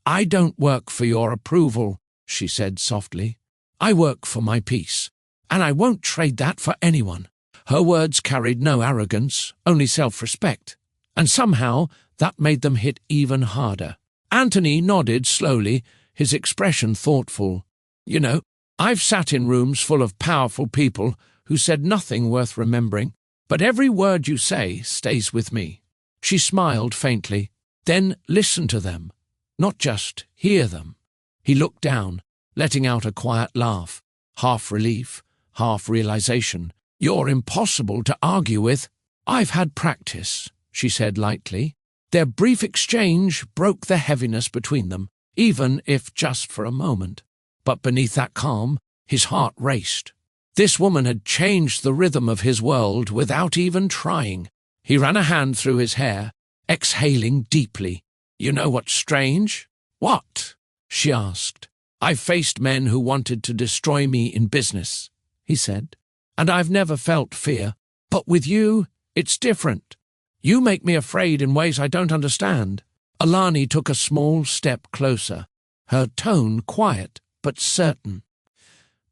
I don't work for your approval," she said softly. "I work for my peace, and I won't trade that for anyone." Her words carried no arrogance, only self-respect, and somehow that made them hit even harder. Anthony nodded slowly, his expression thoughtful. "You know, I've sat in rooms full of powerful people who said nothing worth remembering, but every word you say stays with me." She smiled faintly. "Then listen to them, not just hear them." He looked down, letting out a quiet laugh, half relief, half realization. "You're impossible to argue with." "I've had practice," she said lightly. Their brief exchange broke the heaviness between them, even if just for a moment. But beneath that calm, his heart raced. This woman had changed the rhythm of his world without even trying. He ran a hand through his hair, exhaling deeply. "You know what's strange?" "What?" she asked. "I've faced men who wanted to destroy me in business," he said, "and I've never felt fear. But with you, it's different. You make me afraid in ways I don't understand." Alani took a small step closer, her tone quiet but certain.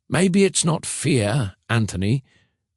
"Maybe it's not fear, Anthony.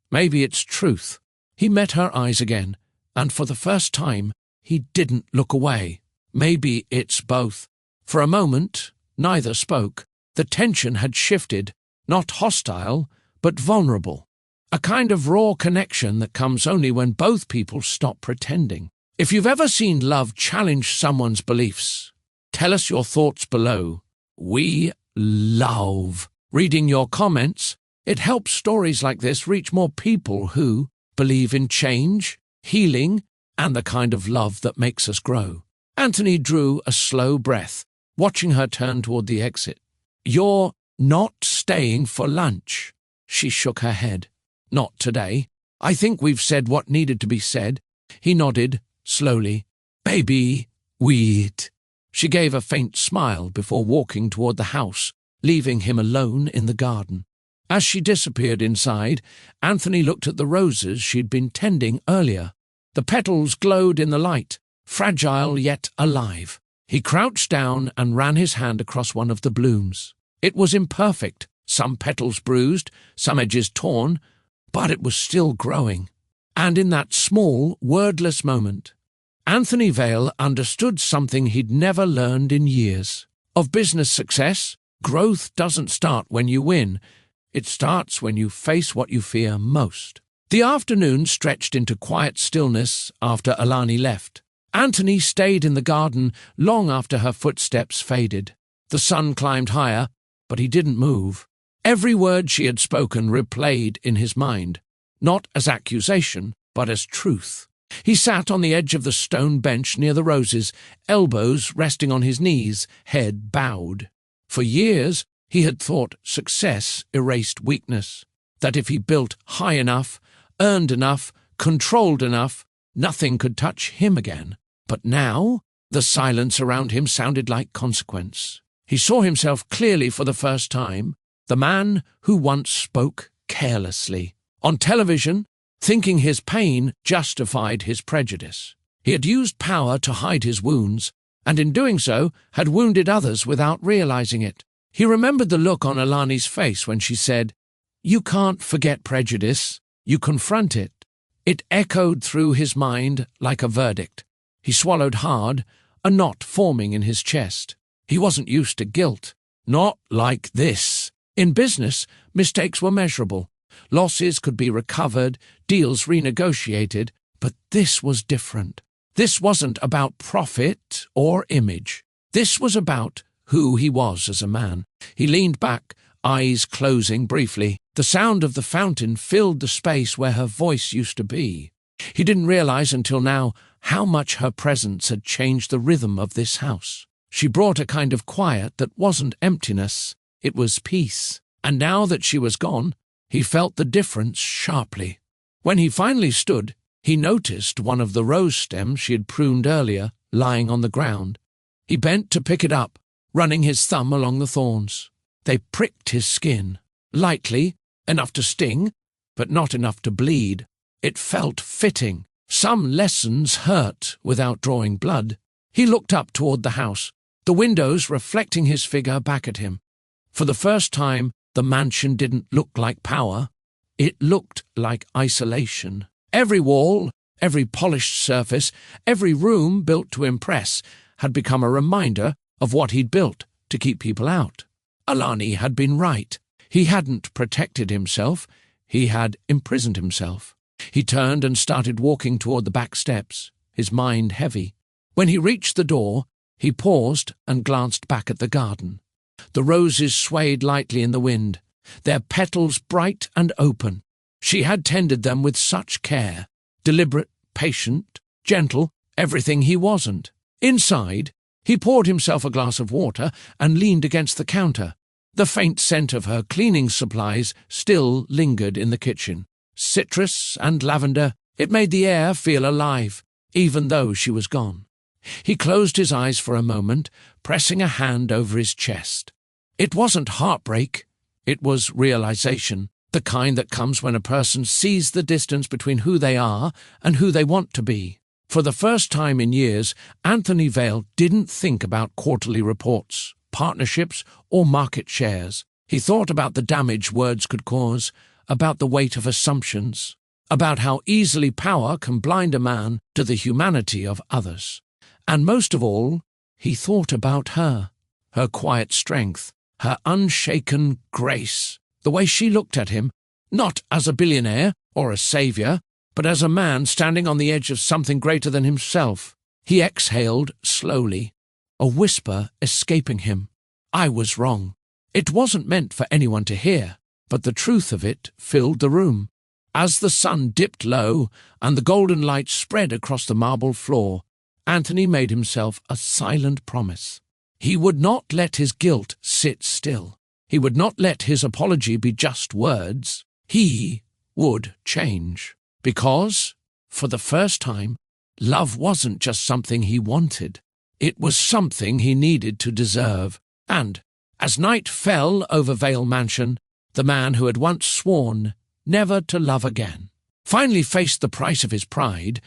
Maybe it's truth." He met her eyes again, and for the first time, he didn't look away. "Maybe it's both." For a moment, neither spoke. The tension had shifted, not hostile, but vulnerable. A kind of raw connection that comes only when both people stop pretending. If you've ever seen love challenge someone's beliefs, tell us your thoughts below. We love reading your comments. It helps stories like this reach more people who believe in change, healing, and the kind of love that makes us grow. Anthony drew a slow breath, watching her turn toward the exit. "You're not staying for lunch." She shook her head. "Not today. I think we've said what needed to be said." He nodded, slowly. "Baby, we'd." She gave a faint smile before walking toward the house, leaving him alone in the garden. As she disappeared inside, Anthony looked at the roses she'd been tending earlier. The petals glowed in the light, fragile yet alive. He crouched down and ran his hand across one of the blooms. It was imperfect, some petals bruised, some edges torn, but it was still growing. And in that small, wordless moment, Anthony Vale understood something he'd never learned in years. Of business success, growth doesn't start when you win. It starts when you face what you fear most. The afternoon stretched into quiet stillness after Alani left. Anthony stayed in the garden long after her footsteps faded. The sun climbed higher, but he didn't move. Every word she had spoken replayed in his mind, not as accusation, but as truth. He sat on the edge of the stone bench near the roses, elbows resting on his knees, head bowed. For years, he had thought success erased weakness, that if he built high enough, earned enough, controlled enough, nothing could touch him again. But now, the silence around him sounded like consequence. He saw himself clearly for the first time, the man who once spoke carelessly. On television, thinking his pain justified his prejudice. He had used power to hide his wounds, and in doing so had wounded others without realizing it. He remembered the look on Alani's face when she said, "You can't forget prejudice, you confront it." It echoed through his mind like a verdict. He swallowed hard, a knot forming in his chest. He wasn't used to guilt. Not like this. In business, mistakes were measurable. Losses could be recovered, deals renegotiated, but this was different. This wasn't about profit or image. This was about who he was as a man. He leaned back, eyes closing briefly. The sound of the fountain filled the space where her voice used to be. He didn't realize until now how much her presence had changed the rhythm of this house. She brought a kind of quiet that wasn't emptiness, it was peace. And now that she was gone, he felt the difference sharply. When he finally stood, he noticed one of the rose stems she had pruned earlier lying on the ground. He bent to pick it up, running his thumb along the thorns. They pricked his skin, lightly, enough to sting, but not enough to bleed. It felt fitting. Some lessons hurt without drawing blood. He looked up toward the house, the windows reflecting his figure back at him. For the first time, the mansion didn't look like power. It looked like isolation. Every wall, every polished surface, every room built to impress had become a reminder of what he'd built to keep people out. Alani had been right. He hadn't protected himself. He had imprisoned himself. He turned and started walking toward the back steps, his mind heavy. When he reached the door, he paused and glanced back at the garden. The roses swayed lightly in the wind, their petals bright and open. She had tended them with such care, deliberate, patient, gentle, everything he wasn't. Inside, he poured himself a glass of water and leaned against the counter. The faint scent of her cleaning supplies still lingered in the kitchen. Citrus and lavender, it made the air feel alive, even though she was gone. He closed his eyes for a moment, pressing a hand over his chest. It wasn't heartbreak, it was realization, the kind that comes when a person sees the distance between who they are and who they want to be. For the first time in years, Anthony Vale didn't think about quarterly reports, partnerships, or market shares. He thought about the damage words could cause, about the weight of assumptions, about how easily power can blind a man to the humanity of others. And most of all, he thought about her quiet strength, her unshaken grace, the way she looked at him, not as a billionaire or a savior, but as a man standing on the edge of something greater than himself. He exhaled slowly, a whisper escaping him. I was wrong. It wasn't meant for anyone to hear, but the truth of it filled the room. As the sun dipped low and the golden light spread across the marble floor, Anthony made himself a silent promise. He would not let his guilt sit still. He would not let his apology be just words. He would change. Because, for the first time, love wasn't just something he wanted. It was something he needed to deserve. And, as night fell over Vale Mansion, the man who had once sworn never to love again finally faced the price of his pride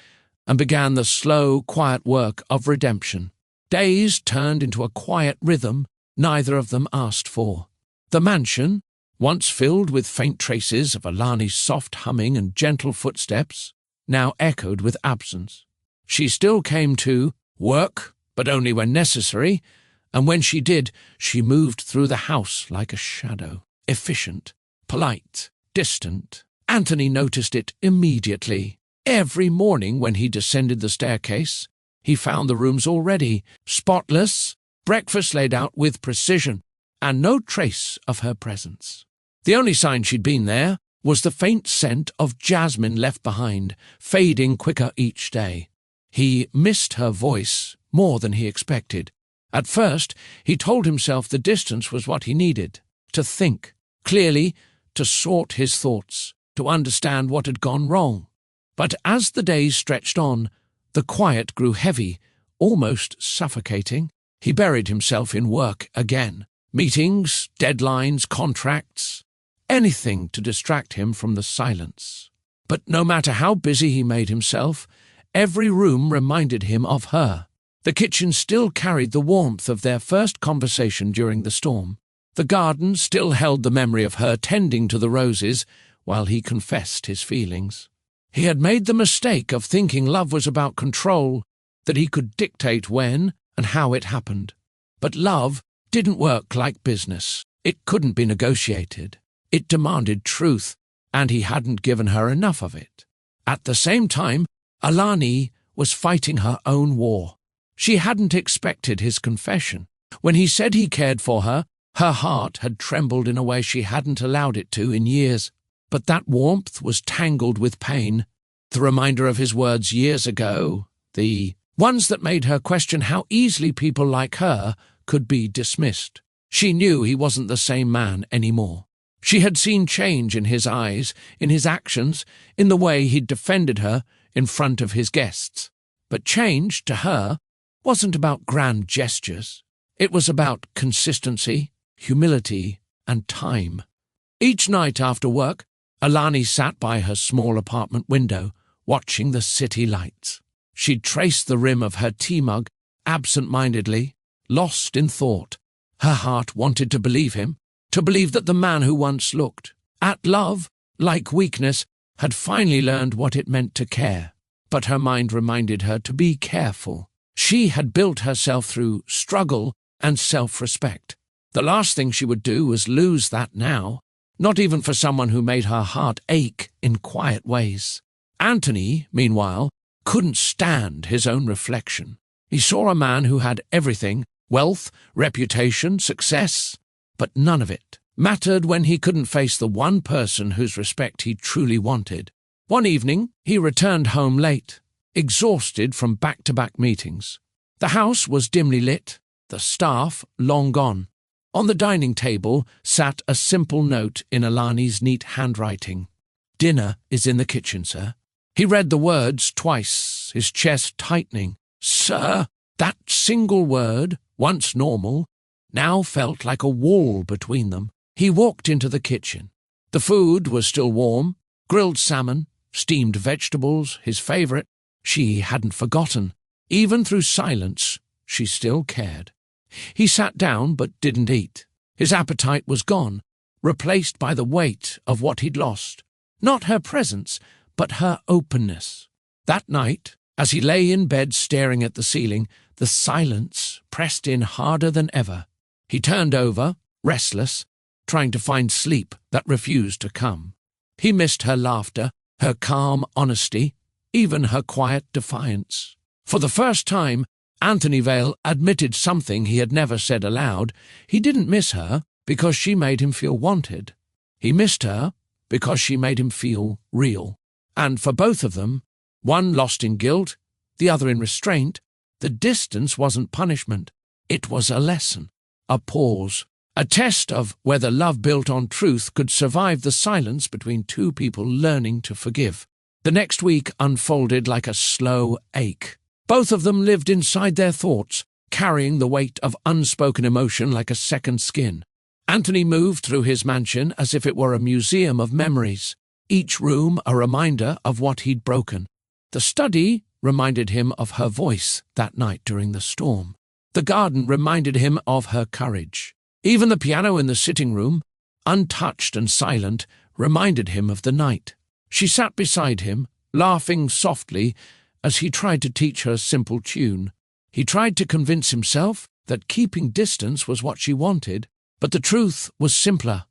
and began the slow, quiet work of redemption. Days turned into a quiet rhythm neither of them asked for. The mansion, once filled with faint traces of Alani's soft humming and gentle footsteps, now echoed with absence. She still came to work, but only when necessary, and when she did, she moved through the house like a shadow, efficient, polite, distant. Anthony noticed it immediately. Every morning when he descended the staircase, he found the rooms already spotless, breakfast laid out with precision, and no trace of her presence. The only sign she'd been there was the faint scent of jasmine left behind, fading quicker each day. He missed her voice more than he expected. At first, he told himself the distance was what he needed, to think clearly, to sort his thoughts, to understand what had gone wrong. But as the days stretched on, the quiet grew heavy, almost suffocating. He buried himself in work again. Meetings, deadlines, contracts, anything to distract him from the silence. But no matter how busy he made himself, Every room reminded him of her. The kitchen still carried the warmth of their first conversation during the storm. The garden still held the memory of her tending to the roses while he confessed his feelings. He had made the mistake of thinking love was about control, that he could dictate when and how it happened. But love didn't work like business. It couldn't be negotiated. It demanded truth, and he hadn't given her enough of it. At the same time, Alani was fighting her own war. She hadn't expected his confession. When he said he cared for her, her heart had trembled in a way she hadn't allowed it to in years. But that warmth was tangled with pain. The reminder of his words years ago, the ones that made her question how easily people like her could be dismissed. She knew he wasn't the same man anymore. She had seen change in his eyes, in his actions, in the way he'd defended her in front of his guests. But change, to her, wasn't about grand gestures. It was about consistency, humility, and time. Each night after work, Alani sat by her small apartment window, watching the city lights. She'd traced the rim of her tea mug absent-mindedly, lost in thought. Her heart wanted to believe him, to believe that the man who once looked at love like weakness had finally learned what it meant to care. But her mind reminded her to be careful. She had built herself through struggle and self-respect. The last thing she would do was lose that now, not even for someone who made her heart ache in quiet ways. Anthony, meanwhile, couldn't stand his own reflection. He saw a man who had everything, wealth, reputation, success, but none of it mattered when he couldn't face the one person whose respect he truly wanted. One evening, he returned home late, exhausted from back-to-back meetings. The house was dimly lit, the staff long gone. On the dining table sat a simple note in Alani's neat handwriting. "Dinner is in the kitchen, sir." He read the words twice, his chest tightening. Sir, that single word, once normal, now felt like a wall between them. He walked into the kitchen. The food was still warm, grilled salmon, steamed vegetables, his favourite. She hadn't forgotten. Even through silence, she still cared. He sat down but didn't eat. His appetite was gone, replaced by the weight of what he'd lost. Not her presence, but her openness. That night, as he lay in bed staring at the ceiling, the silence pressed in harder than ever. He turned over, restless, trying to find sleep that refused to come. He missed her laughter, her calm honesty, even her quiet defiance. For the first time, Anthony Vale admitted something he had never said aloud. He didn't miss her because she made him feel wanted. He missed her because she made him feel real. And for both of them, one lost in guilt, the other in restraint, the distance wasn't punishment. It was a lesson, a pause, a test of whether love built on truth could survive the silence between two people learning to forgive. The next week unfolded like a slow ache. Both of them lived inside their thoughts, carrying the weight of unspoken emotion like a second skin. Anthony moved through his mansion as if it were a museum of memories, each room a reminder of what he'd broken. The study reminded him of her voice that night during the storm. The garden reminded him of her courage. Even the piano in the sitting room, untouched and silent, reminded him of the night. She sat beside him, laughing softly as he tried to teach her a simple tune. He tried to convince himself that keeping distance was what she wanted, but the truth was simpler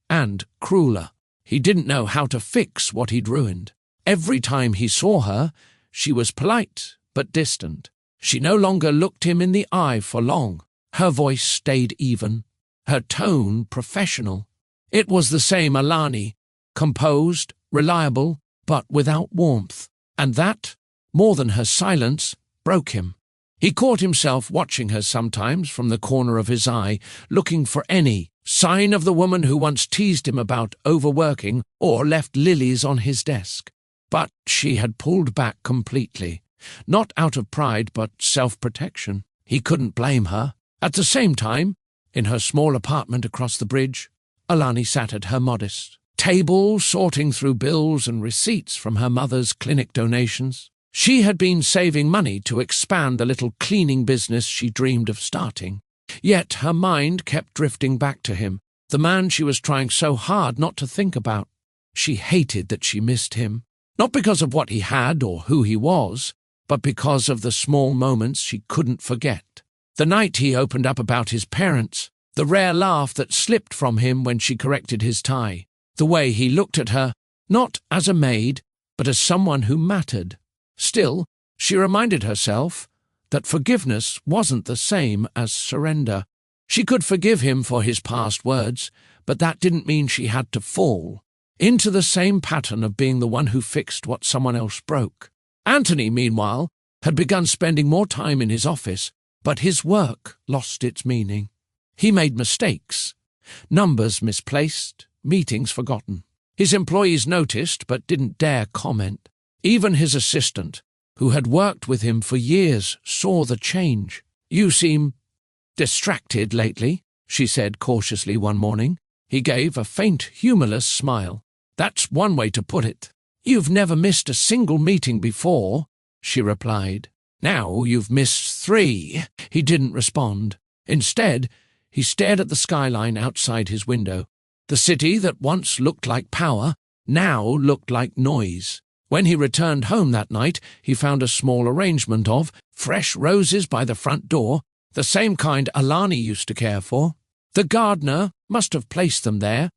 and crueler. He didn't know how to fix what he'd ruined. Every time he saw her, she was polite but distant. She no longer looked him in the eye for long. Her voice stayed even, her tone professional. It was the same Alani, composed, reliable, but without warmth. And that, more than her silence, broke him. He caught himself watching her sometimes from the corner of his eye, looking for any sign of the woman who once teased him about overworking or left lilies on his desk. But she had pulled back completely, not out of pride but self-protection. He couldn't blame her. At the same time, in her small apartment across the bridge, Alani sat at her modest table, sorting through bills and receipts from her mother's clinic donations. She had been saving money to expand the little cleaning business she dreamed of starting. Yet her mind kept drifting back to him, the man she was trying so hard not to think about. She hated that she missed him, not because of what he had or who he was, but because of the small moments she couldn't forget. The night he opened up about his parents, the rare laugh that slipped from him when she corrected his tie, the way he looked at her, not as a maid, but as someone who mattered. Still, she reminded herself that forgiveness wasn't the same as surrender. She could forgive him for his past words, but that didn't mean she had to fall into the same pattern of being the one who fixed what someone else broke. Anthony, meanwhile, had begun spending more time in his office, but his work lost its meaning. He made mistakes, numbers misplaced, meetings forgotten. His employees noticed but didn't dare comment. Even his assistant, who had worked with him for years, saw the change. "You seem distracted lately," she said cautiously one morning. He gave a faint, humorless smile. "That's one way to put it." "You've never missed a single meeting before," she replied. "Now you've missed 3. He didn't respond. Instead, he stared at the skyline outside his window. The city that once looked like power now looked like noise. When he returned home that night, he found a small arrangement of fresh roses by the front door, the same kind Alani used to care for. The gardener must have placed them there,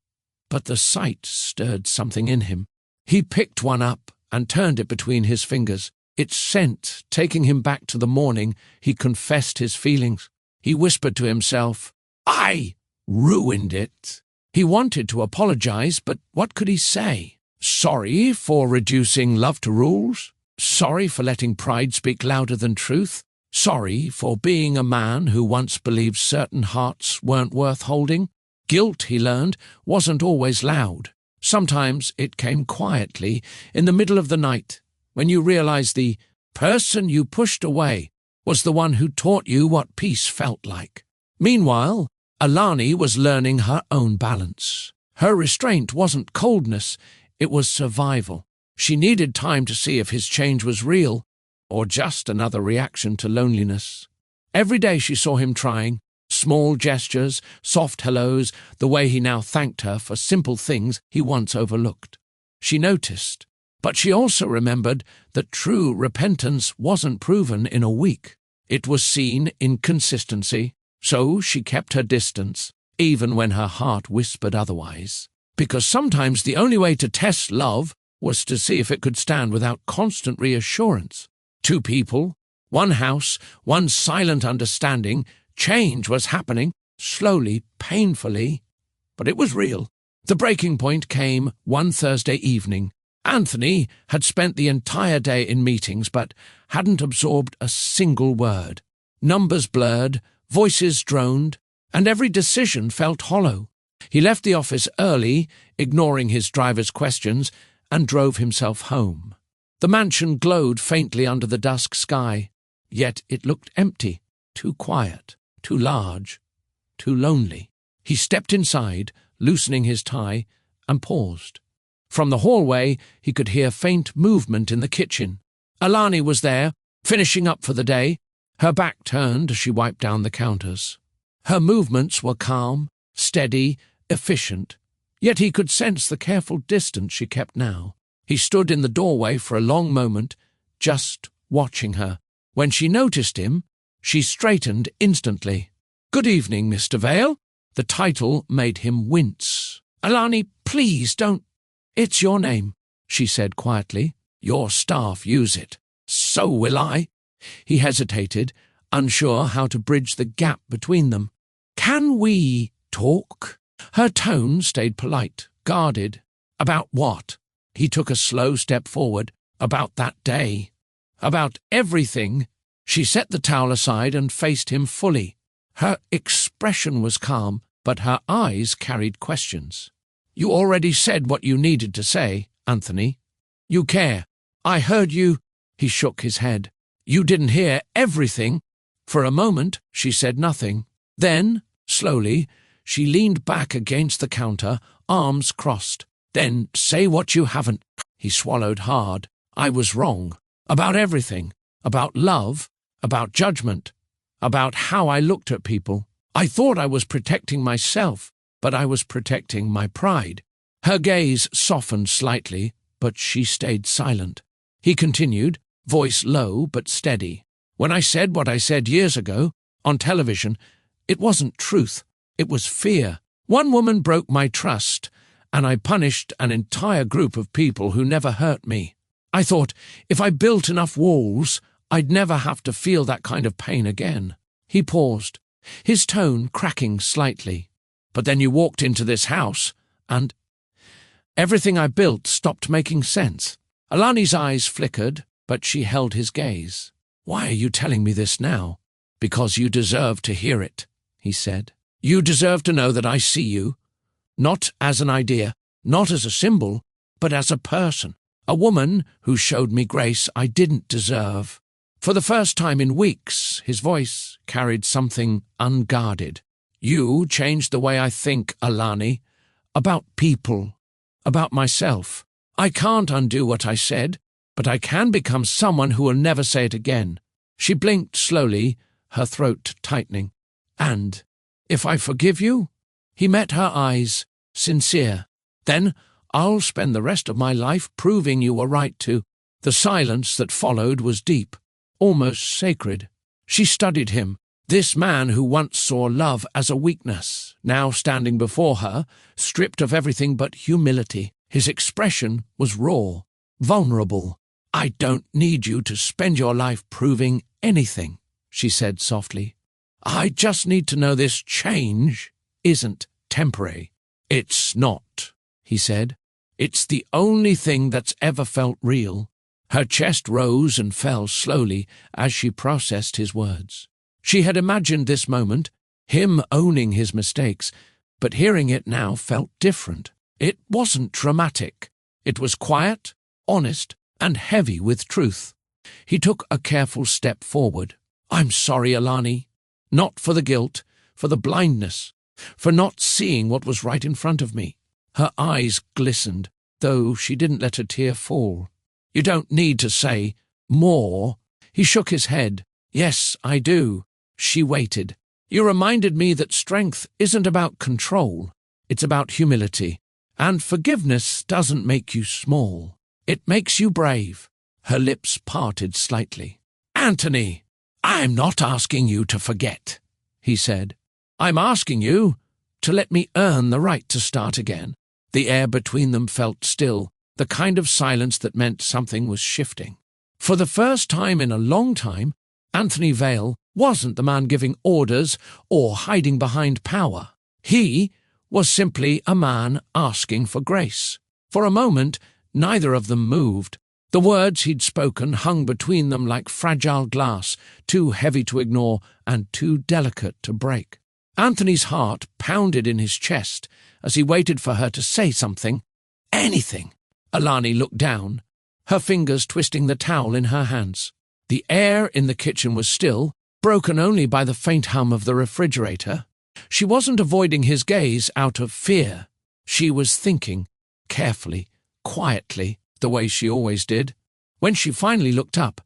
but the sight stirred something in him. He picked one up and turned it between his fingers. Its scent taking him back to the morning he confessed his feelings. He whispered to himself, "I ruined it." He wanted to apologize, but what could he say? Sorry for reducing love to rules? Sorry for letting pride speak louder than truth? Sorry for being a man who once believed certain hearts weren't worth holding? Guilt, he learned, wasn't always loud. Sometimes it came quietly, in the middle of the night, when you realized the person you pushed away was the one who taught you what peace felt like. Meanwhile, Alani was learning her own balance. Her restraint wasn't coldness, it was survival. She needed time to see if his change was real, or just another reaction to loneliness. Every day she saw him trying, small gestures, soft hellos, the way he now thanked her for simple things he once overlooked. She noticed, but she also remembered that true repentance wasn't proven in a week. It was seen in consistency, so she kept her distance, even when her heart whispered otherwise. Because sometimes the only way to test love was to see if it could stand without constant reassurance. 2 people, 1 house, 1 silent understanding. Change was happening, slowly, painfully, but it was real. The breaking point came one Thursday evening. Anthony had spent the entire day in meetings but hadn't absorbed a single word. Numbers blurred, voices droned, and every decision felt hollow. He left the office early, ignoring his driver's questions, and drove himself home. The mansion glowed faintly under the dusk sky, yet it looked empty, too quiet, too large, too lonely. He stepped inside, loosening his tie, and paused. From the hallway, he could hear faint movement in the kitchen. Alani was there, finishing up for the day, her back turned as she wiped down the counters. Her movements were calm, steady, efficient, yet he could sense the careful distance she kept now. He stood in the doorway for a long moment, just watching her. When she noticed him, she straightened instantly. "Good evening, Mr. Vale." The title made him wince. "Alani, please don't—" "It's your name," she said quietly. "Your staff use it. So will I." He hesitated, unsure how to bridge the gap between them. "Can we talk?" Her tone stayed polite, guarded. "About what?" He took a slow step forward. "About that day. About everything." She set the towel aside and faced him fully. Her expression was calm, but her eyes carried questions. "You already said what you needed to say, Anthony. You care. I heard you—" He shook his head. "You didn't hear everything." For a moment, she said nothing. Then, slowly, she leaned back against the counter, arms crossed. "Then say what you haven't." He swallowed hard. "I was wrong. About everything. About love. About judgment. About how I looked at people. I thought I was protecting myself, but I was protecting my pride. Her gaze softened slightly, but she stayed silent. He continued, voice low but steady. When I said what I said years ago, on television, it wasn't truth. It was fear. One woman broke my trust, and I punished an entire group of people who never hurt me. I thought, if I built enough walls, I'd never have to feel that kind of pain again. He paused, his tone cracking slightly. But then you walked into this house, and everything I built stopped making sense. Alani's eyes flickered, but she held his gaze. Why are you telling me this now? Because you deserve to hear it, he said. You deserve to know that I see you, not as an idea, not as a symbol, but as a person, a woman who showed me grace I didn't deserve. For the first time in weeks, his voice carried something unguarded. You changed the way I think, Alani, about people, about myself. I can't undo what I said, but I can become someone who will never say it again. She blinked slowly, her throat tightening. And if I forgive you? He met her eyes, sincere. Then I'll spend the rest of my life proving you were right to. The silence that followed was deep, almost sacred. She studied him, this man who once saw love as a weakness, now standing before her, stripped of everything but humility. His expression was raw, vulnerable. I don't need you to spend your life proving anything, she said softly. I just need to know this change isn't temporary. It's not, he said. It's the only thing that's ever felt real. Her chest rose and fell slowly as she processed his words. She had imagined this moment, him owning his mistakes, but hearing it now felt different. It wasn't dramatic. It was quiet, honest, and heavy with truth. He took a careful step forward. I'm sorry, Alani. Not for the guilt, for the blindness, for not seeing what was right in front of me. Her eyes glistened, though she didn't let a tear fall. You don't need to say more. He shook his head. Yes, I do. She waited. You reminded me that strength isn't about control. It's about humility. And forgiveness doesn't make you small. It makes you brave. Her lips parted slightly. Anthony, I'm not asking you to forget, he said. I'm asking you to let me earn the right to start again. The air between them felt still, the kind of silence that meant something was shifting. For the first time in a long time, Anthony Vale wasn't the man giving orders or hiding behind power. He was simply a man asking for grace. For a moment, neither of them moved. The words he'd spoken hung between them like fragile glass, too heavy to ignore and too delicate to break. Anthony's heart pounded in his chest as he waited for her to say something. Anything. Alani looked down, her fingers twisting the towel in her hands. The air in the kitchen was still, broken only by the faint hum of the refrigerator. She wasn't avoiding his gaze out of fear. She was thinking, carefully, quietly, the way she always did. When she finally looked up,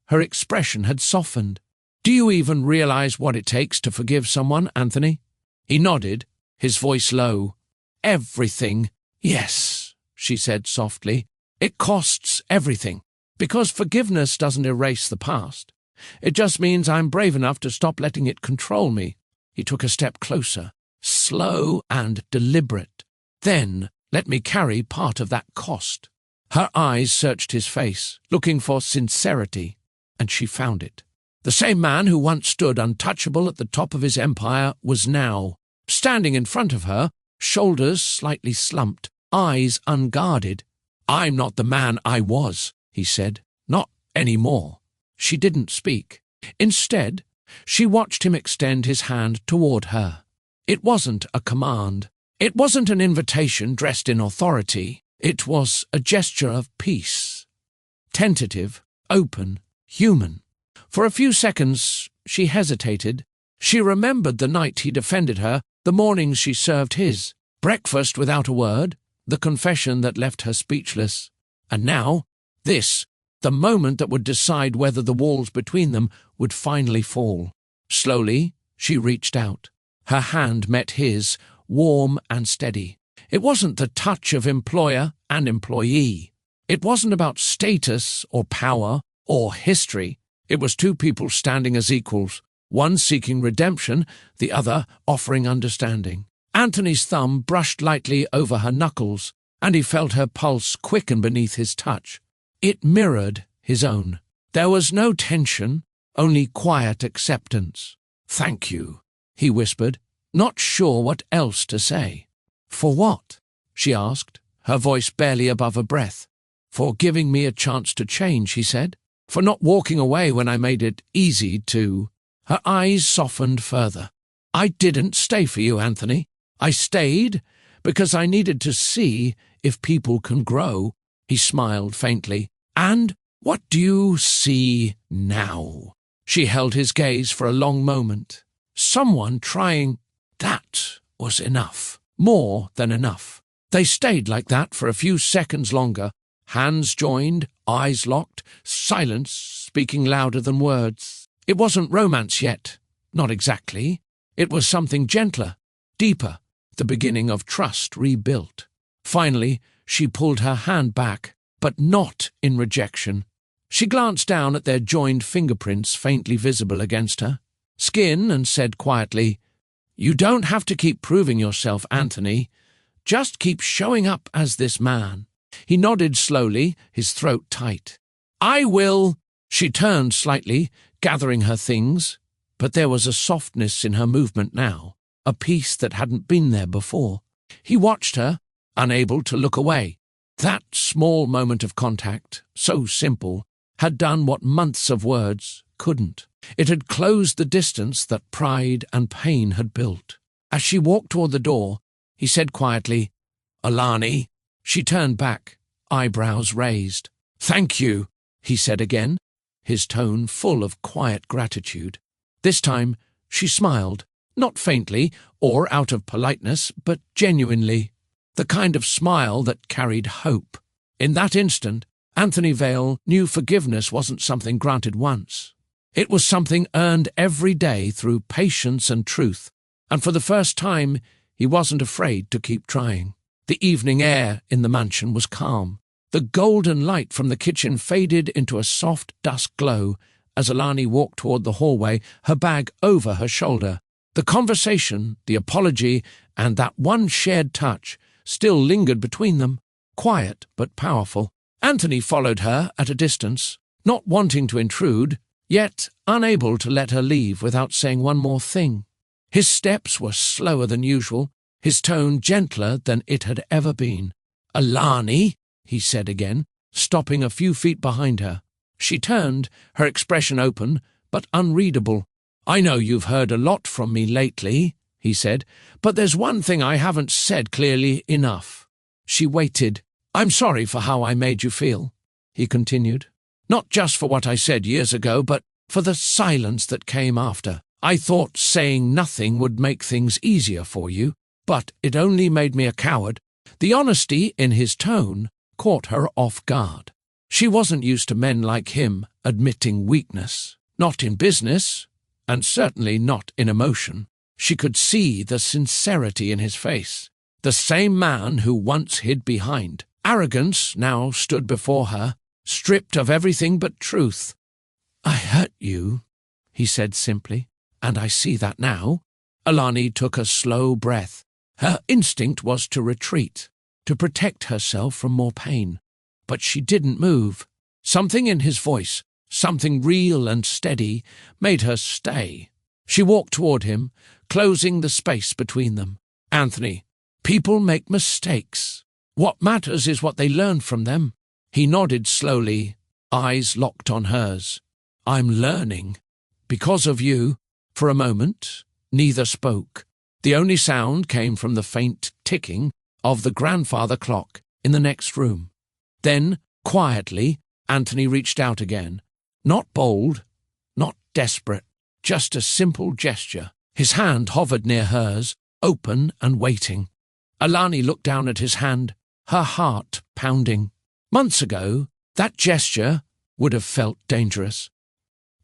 her expression had softened. Do you even realize what it takes to forgive someone, Anthony? He nodded, his voice low. Everything. Yes, she said softly. It costs everything. Because forgiveness doesn't erase the past. It just means I'm brave enough to stop letting it control me. He took a step closer, slow and deliberate. Then let me carry part of that cost. Her eyes searched his face, looking for sincerity, and she found it. The same man who once stood untouchable at the top of his empire was now, standing in front of her, shoulders slightly slumped, eyes unguarded. I'm not the man I was, he said. Not anymore. She didn't speak. Instead, she watched him extend his hand toward her. It wasn't a command. It wasn't an invitation dressed in authority. It was a gesture of peace. Tentative, open, human. For a few seconds, she hesitated. She remembered the night he defended her, the mornings she served his, breakfast without a word, the confession that left her speechless. And now, this, the moment that would decide whether the walls between them would finally fall. Slowly, she reached out. Her hand met his, warm and steady. It wasn't the touch of employer and employee. It wasn't about status or power or history. It was two people standing as equals, one seeking redemption, the other offering understanding. Anthony's thumb brushed lightly over her knuckles, and he felt her pulse quicken beneath his touch. It mirrored his own. There was no tension, only quiet acceptance. "Thank you," he whispered, not sure what else to say. "For what?" she asked, her voice barely above a breath. "For giving me a chance to change," he said. "For not walking away when I made it easy to." Her eyes softened further. "I didn't stay for you, Anthony. I stayed because I needed to see if people can grow." He smiled faintly. "And what do you see now?" She held his gaze for a long moment. Someone trying. That was enough. More than enough. They stayed like that for a few seconds longer, hands joined, eyes locked, silence speaking louder than words. It wasn't romance yet. Not exactly. It was something gentler, deeper, the beginning of trust rebuilt. Finally, she pulled her hand back, but not in rejection. She glanced down at their joined fingerprints faintly visible against her skin and said quietly, "You don't have to keep proving yourself, Anthony. Just keep showing up as this man." He nodded slowly, his throat tight. "I will." She turned slightly, gathering her things, but there was a softness in her movement now, a peace that hadn't been there before. He watched her, unable to look away. That small moment of contact, so simple, had done what months of words couldn't. It had closed the distance that pride and pain had built. As she walked toward the door, he said quietly, "Alani." She turned back, eyebrows raised. "Thank you," he said again, his tone full of quiet gratitude. This time she smiled, not faintly or out of politeness, but genuinely, the kind of smile that carried hope. In that instant, Anthony Vale knew forgiveness wasn't something granted once. It was something earned every day through patience and truth, and for the first time he wasn't afraid to keep trying. The evening air in the mansion was calm. The golden light from the kitchen faded into a soft dusk glow as Alani walked toward the hallway, her bag over her shoulder. The conversation, the apology, and that one shared touch still lingered between them, quiet but powerful. Anthony followed her at a distance, not wanting to intrude, yet unable to let her leave without saying one more thing. His steps were slower than usual, his tone gentler than it had ever been. "Alani," he said again, stopping a few feet behind her. She turned, her expression open, but unreadable. "I know you've heard a lot from me lately," he said, "but there's one thing I haven't said clearly enough." She waited. "I'm sorry for how I made you feel," he continued. "Not just for what I said years ago, but for the silence that came after. I thought saying nothing would make things easier for you, but it only made me a coward." The honesty in his tone caught her off guard. She wasn't used to men like him admitting weakness, not in business, and certainly not in emotion. She could see the sincerity in his face. The same man who once hid behind arrogance now stood before her, stripped of everything but truth. "I hurt you," he said simply, "and I see that now." Alani took a slow breath. Her instinct was to retreat, to protect herself from more pain. But she didn't move. Something in his voice, something real and steady, made her stay. She walked toward him, closing the space between them. "Anthony, people make mistakes. What matters is what they learn from them." He nodded slowly, eyes locked on hers. "I'm learning. Because of you." For a moment, neither spoke. The only sound came from the faint ticking of the grandfather clock in the next room. Then, quietly, Anthony reached out again. Not bold, not desperate, just a simple gesture. His hand hovered near hers, open and waiting. Alani looked down at his hand, her heart pounding. Months ago, that gesture, would have felt dangerous.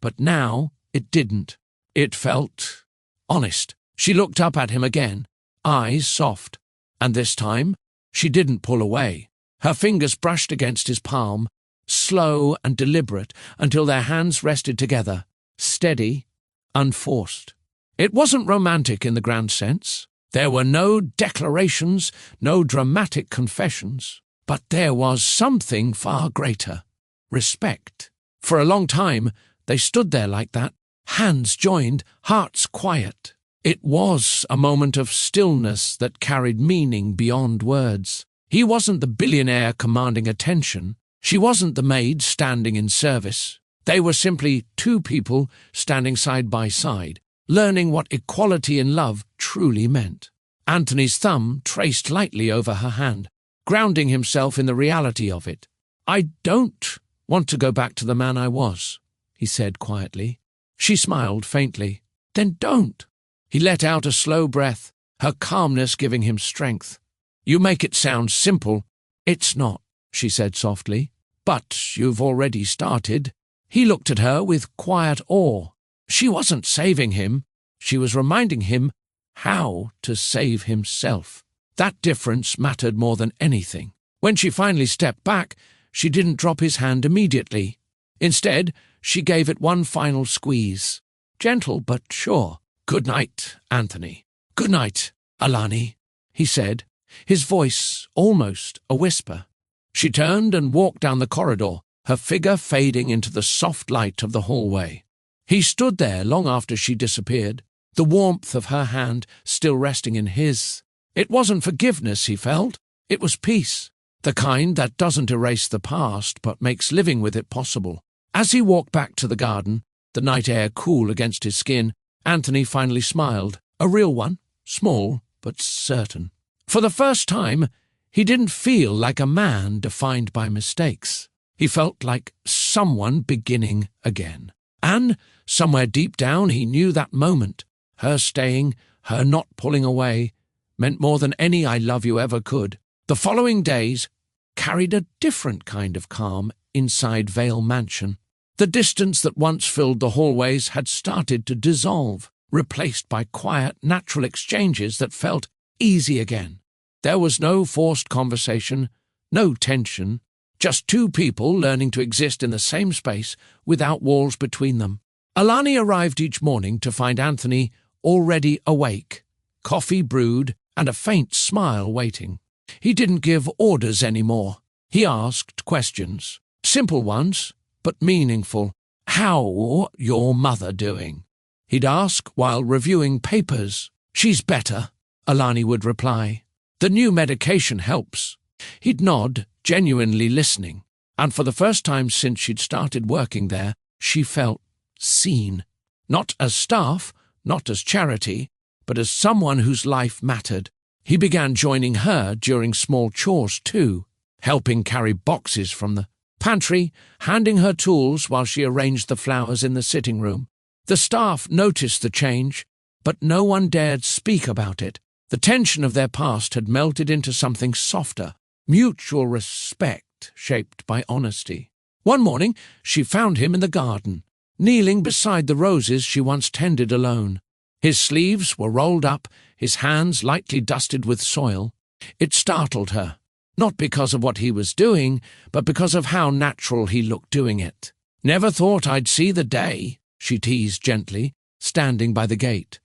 But now it didn't. It felt honest. She looked up at him again, eyes soft, and this time she didn't pull away. Her fingers brushed against his palm, slow and deliberate until their hands rested together, steady, unforced. It wasn't romantic in the grand sense. There were no declarations, no dramatic confessions, but there was something far greater: respect. For a long time, they stood there like that, hands joined, hearts quiet. It was a moment of stillness that carried meaning beyond words. He wasn't the billionaire commanding attention. She wasn't the maid standing in service. They were simply two people standing side by side, learning what equality in love truly meant. Anthony's thumb traced lightly over her hand, grounding himself in the reality of it. "I don't want to go back to the man I was," he said quietly. She smiled faintly. "Then don't." He let out a slow breath, her calmness giving him strength. "You make it sound simple." "It's not," she said softly. "But you've already started." He looked at her with quiet awe. She wasn't saving him. She was reminding him how to save himself. That difference mattered more than anything. When she finally stepped back, she didn't drop his hand immediately. Instead, she gave it one final squeeze. Gentle but sure. "Good night, Anthony." "Good night, Alani," he said, his voice almost a whisper. She turned and walked down the corridor, her figure fading into the soft light of the hallway. He stood there long after she disappeared, the warmth of her hand still resting in his. It wasn't forgiveness he felt, it was peace, the kind that doesn't erase the past but makes living with it possible. As he walked back to the garden, the night air cool against his skin, Anthony finally smiled, a real one, small but certain. For the first time, he didn't feel like a man defined by mistakes. He felt like someone beginning again. And somewhere deep down he knew that moment, her staying, her not pulling away, meant more than any "I love you" ever could. The following days carried a different kind of calm inside Vale Mansion. The distance that once filled the hallways had started to dissolve, replaced by quiet, natural exchanges that felt easy again. There was no forced conversation, no tension, just two people learning to exist in the same space without walls between them. Alani arrived each morning to find Anthony already awake, coffee brewed and a faint smile waiting. He didn't give orders anymore. He asked questions, simple ones, but meaningful. "How your mother doing?" He'd ask while reviewing papers. "She's better," Alani would reply. "The new medication helps." He'd nod, genuinely listening, and for the first time since she'd started working there, she felt seen. Not as staff, not as charity, but as someone whose life mattered. He began joining her during small chores too, helping carry boxes from the pantry, handing her tools while she arranged the flowers in the sitting room. The staff noticed the change, but no one dared speak about it. The tension of their past had melted into something softer, mutual respect shaped by honesty. One morning, she found him in the garden, kneeling beside the roses she once tended alone. His sleeves were rolled up, his hands lightly dusted with soil. It startled her, not because of what he was doing, but because of how natural he looked doing it. "Never thought I'd see the day," she teased gently, standing by the gate.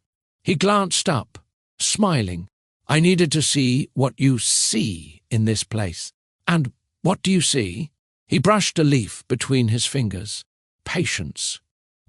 He glanced up, smiling. "I needed to see what you see in this place." "And what do you see?" He brushed a leaf between his fingers. "Patience.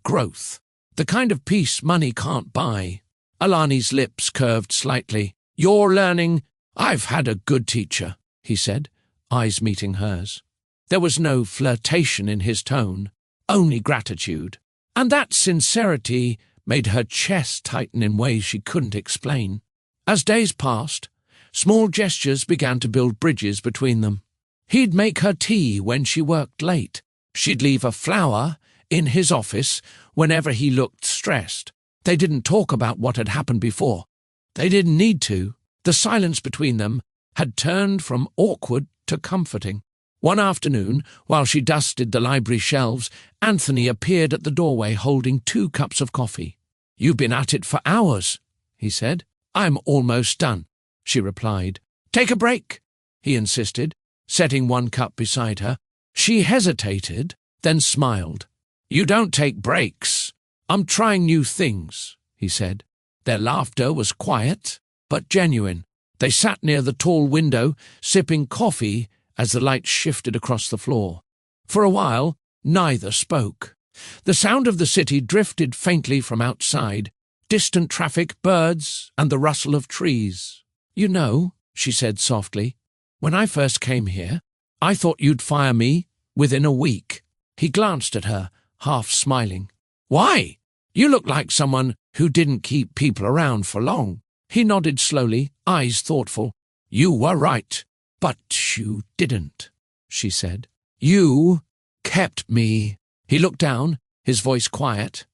Growth. The kind of peace money can't buy." Alani's lips curved slightly. "You're learning." "I've had a good teacher," he said, eyes meeting hers. There was no flirtation in his tone, only gratitude. And that sincerity made her chest tighten in ways she couldn't explain. As days passed, small gestures began to build bridges between them. He'd make her tea when she worked late. She'd leave a flower in his office whenever he looked stressed. They didn't talk about what had happened before. They didn't need to. The silence between them had turned from awkward to comforting. One afternoon, while she dusted the library shelves, Anthony appeared at the doorway holding 2 cups of coffee. "You've been at it for hours," he said. "I'm almost done," she replied. "Take a break," he insisted, setting 1 cup beside her. She hesitated, then smiled. "You don't take breaks. I'm trying new things," he said. Their laughter was quiet, but genuine. They sat near the tall window, sipping coffee as the light shifted across the floor. For a while, neither spoke. The sound of the city drifted faintly from outside, distant traffic, birds, and the rustle of trees. "You know," she said softly, "when I first came here, I thought you'd fire me within a week." He glanced at her, half smiling. "Why? You look like someone who didn't keep people around for long." He nodded slowly, eyes thoughtful. "You were right. But you didn't," she said. "You kept me." He looked down, his voice quiet.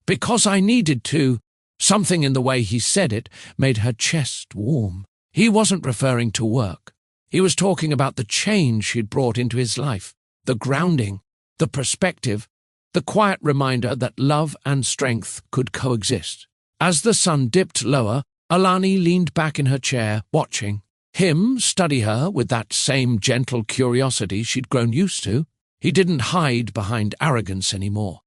"Because I needed to." Something in the way he said it made her chest warm. He wasn't referring to work. He was talking about the change she'd brought into his life, the grounding, the perspective, the quiet reminder that love and strength could coexist. As the sun dipped lower, Alani leaned back in her chair, watching him study her with that same gentle curiosity she'd grown used to. He didn't hide behind arrogance anymore.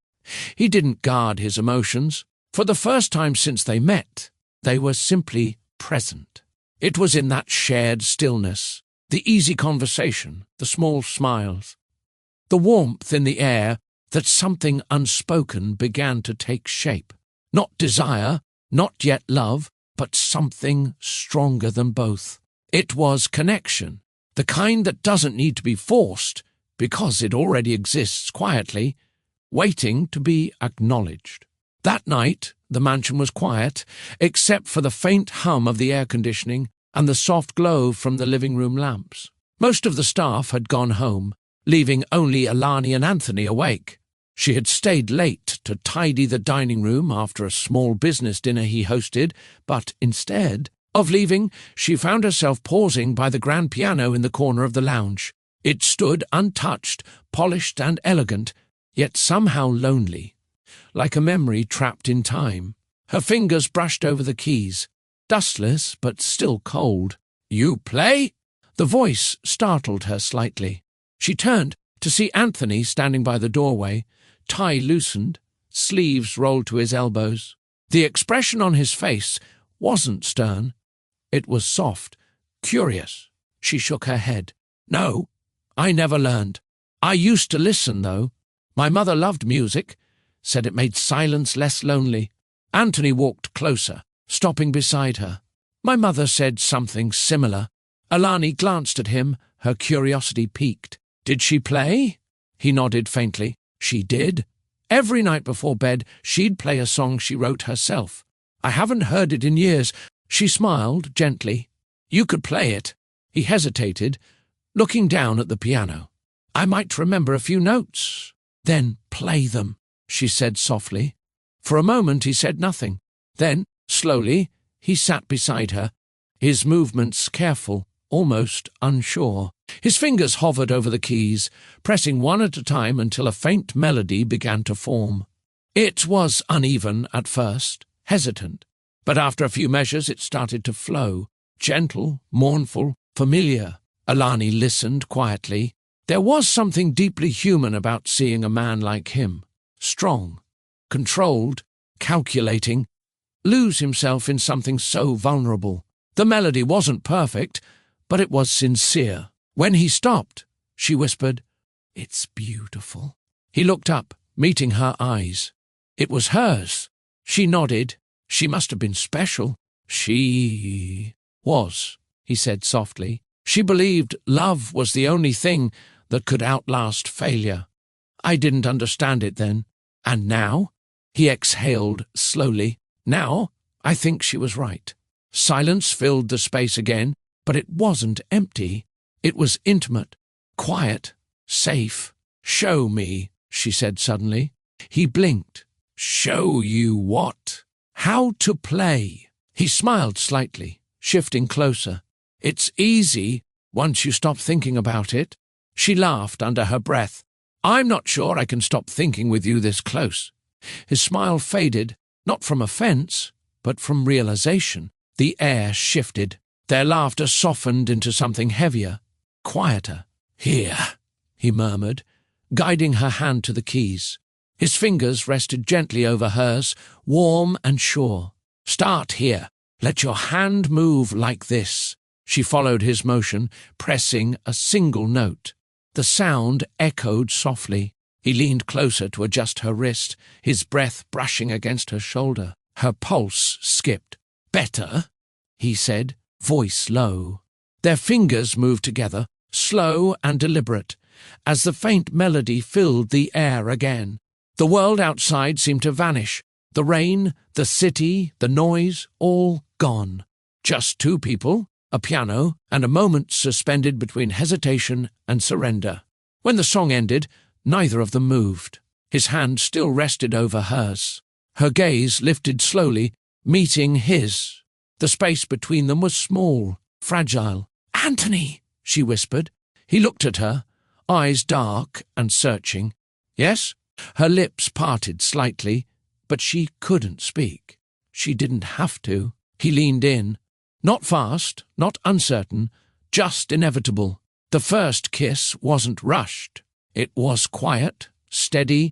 He didn't guard his emotions. For the first time since they met, they were simply present. It was in that shared stillness, the easy conversation, the small smiles, the warmth in the air, that something unspoken began to take shape. Not desire, not yet love, but something stronger than both. It was connection, the kind that doesn't need to be forced because it already exists quietly, waiting to be acknowledged. That night, the mansion was quiet, except for the faint hum of the air conditioning and the soft glow from the living room lamps. Most of the staff had gone home, leaving only Alani and Anthony awake. She had stayed late to tidy the dining room after a small business dinner he hosted, but instead of leaving, she found herself pausing by the grand piano in the corner of the lounge. It stood untouched, polished and elegant, yet somehow lonely, like a memory trapped in time. Her fingers brushed over the keys, dustless but still cold. "You play?" The voice startled her slightly. She turned to see Anthony standing by the doorway, tie loosened, sleeves rolled to his elbows. The expression on his face wasn't stern. It was soft, curious. She shook her head. "No, I never learned. I used to listen, though. My mother loved music, said it made silence less lonely." Anthony walked closer, stopping beside her. "My mother said something similar." Alani glanced at him, her curiosity piqued. "Did she play?" He nodded faintly. "She did. Every night before bed, she'd play a song she wrote herself. I haven't heard it in years." She smiled gently. "You could play it." He hesitated, looking down at the piano. "I might remember a few notes." "Then play them," she said softly. For a moment he said nothing. Then, slowly, he sat beside her, his movements careful, almost unsure. His fingers hovered over the keys, pressing one at a time until a faint melody began to form. It was uneven at first, hesitant, but after a few measures it started to flow, gentle, mournful, familiar. Alani listened quietly. There was something deeply human about seeing a man like him, strong, controlled, calculating, lose himself in something so vulnerable. The melody wasn't perfect, but it was sincere. When he stopped, she whispered, "It's beautiful." He looked up, meeting her eyes. It was hers. She nodded. She must have been special. She was, he said softly. She believed love was the only thing that could outlast failure. I didn't understand it then. And now? He exhaled slowly. Now, I think she was right. Silence filled the space again, but it wasn't empty. It was intimate, quiet, safe. "Show me," she said suddenly. He blinked. "Show you what?" "How to play." He smiled slightly, shifting closer. "It's easy once you stop thinking about it." She laughed under her breath. "I'm not sure I can stop thinking with you this close." His smile faded, not from offense, but from realization. The air shifted. Their laughter softened into something heavier, quieter. "Here," he murmured, guiding her hand to the keys. His fingers rested gently over hers, warm and sure. "Start here. Let your hand move like this." She followed his motion, pressing a single note. The sound echoed softly. He leaned closer to adjust her wrist, his breath brushing against her shoulder. Her pulse skipped. "Better," he said, voice low. Their fingers moved together, slow and deliberate, as the faint melody filled the air again. The world outside seemed to vanish. The rain, the city, the noise, all gone. Just two people, a piano, and a moment suspended between hesitation and surrender. When the song ended, neither of them moved. His hand still rested over hers. Her gaze lifted slowly, meeting his. The space between them was small, fragile. "Anthony," she whispered. He looked at her, eyes dark and searching. "Yes?" Her lips parted slightly, but she couldn't speak. She didn't have to. He leaned in. Not fast, not uncertain, just inevitable. The first kiss wasn't rushed. It was quiet, steady,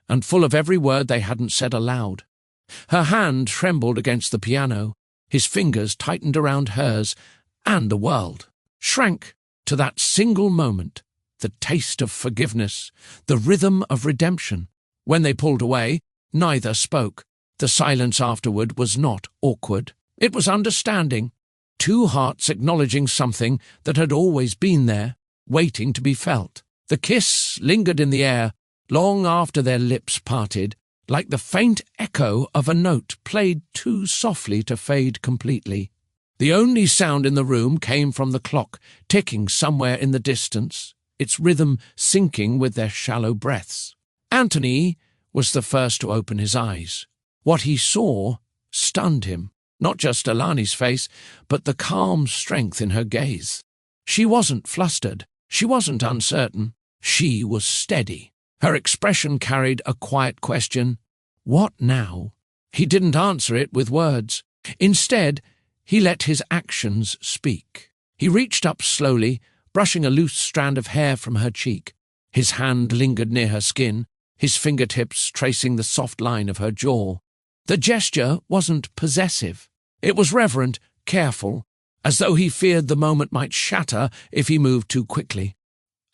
and full of every word they hadn't said aloud. Her hand trembled against the piano. His fingers tightened around hers, and the world shrank to that single moment, the taste of forgiveness, the rhythm of redemption. When they pulled away, neither spoke. The silence afterward was not awkward. It was understanding. Two hearts acknowledging something that had always been there, waiting to be felt. The kiss lingered in the air, long after their lips parted, like the faint echo of a note played too softly to fade completely. The only sound in the room came from the clock, ticking somewhere in the distance, its rhythm syncing with their shallow breaths. Anthony was the first to open his eyes. What he saw stunned him. Not just Alani's face, but the calm strength in her gaze. She wasn't flustered. She wasn't uncertain. She was steady. Her expression carried a quiet question. What now? He didn't answer it with words. Instead, he let his actions speak. He reached up slowly, brushing a loose strand of hair from her cheek. His hand lingered near her skin, his fingertips tracing the soft line of her jaw. The gesture wasn't possessive. It was reverent, careful, as though he feared the moment might shatter if he moved too quickly.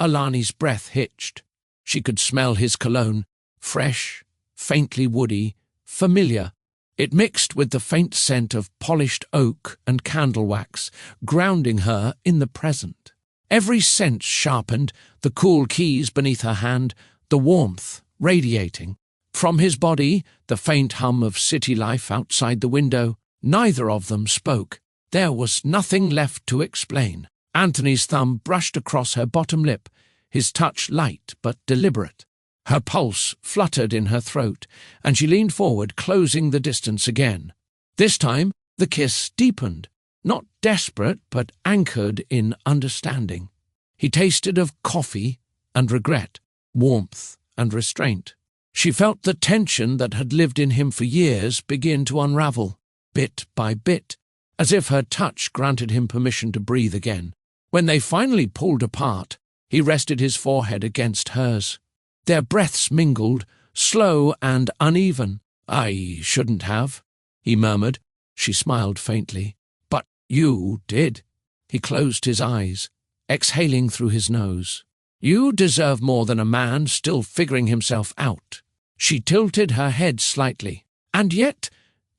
Alani's breath hitched. She could smell his cologne, fresh, faintly woody, familiar. It mixed with the faint scent of polished oak and candle wax, grounding her in the present. Every sense sharpened, the cool keys beneath her hand, the warmth radiating. From his body, the faint hum of city life outside the window. Neither of them spoke. There was nothing left to explain. Anthony's thumb brushed across her bottom lip, his touch light but deliberate. Her pulse fluttered in her throat, and she leaned forward, closing the distance again. This time, the kiss deepened, not desperate but anchored in understanding. He tasted of coffee and regret, warmth and restraint. She felt the tension that had lived in him for years begin to unravel, bit by bit, as if her touch granted him permission to breathe again. When they finally pulled apart, he rested his forehead against hers. Their breaths mingled, slow and uneven. "I shouldn't have," he murmured. She smiled faintly. "But you did." He closed his eyes, exhaling through his nose. "You deserve more than a man still figuring himself out." She tilted her head slightly. "And yet,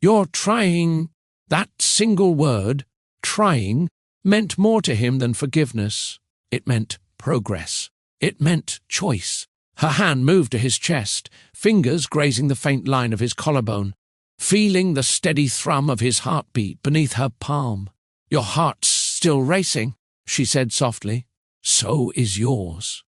you're trying." That single word, trying, meant more to him than forgiveness. It meant progress. It meant choice. Her hand moved to his chest, fingers grazing the faint line of his collarbone, feeling the steady thrum of his heartbeat beneath her palm. "Your heart's still racing," she said softly. "So is yours."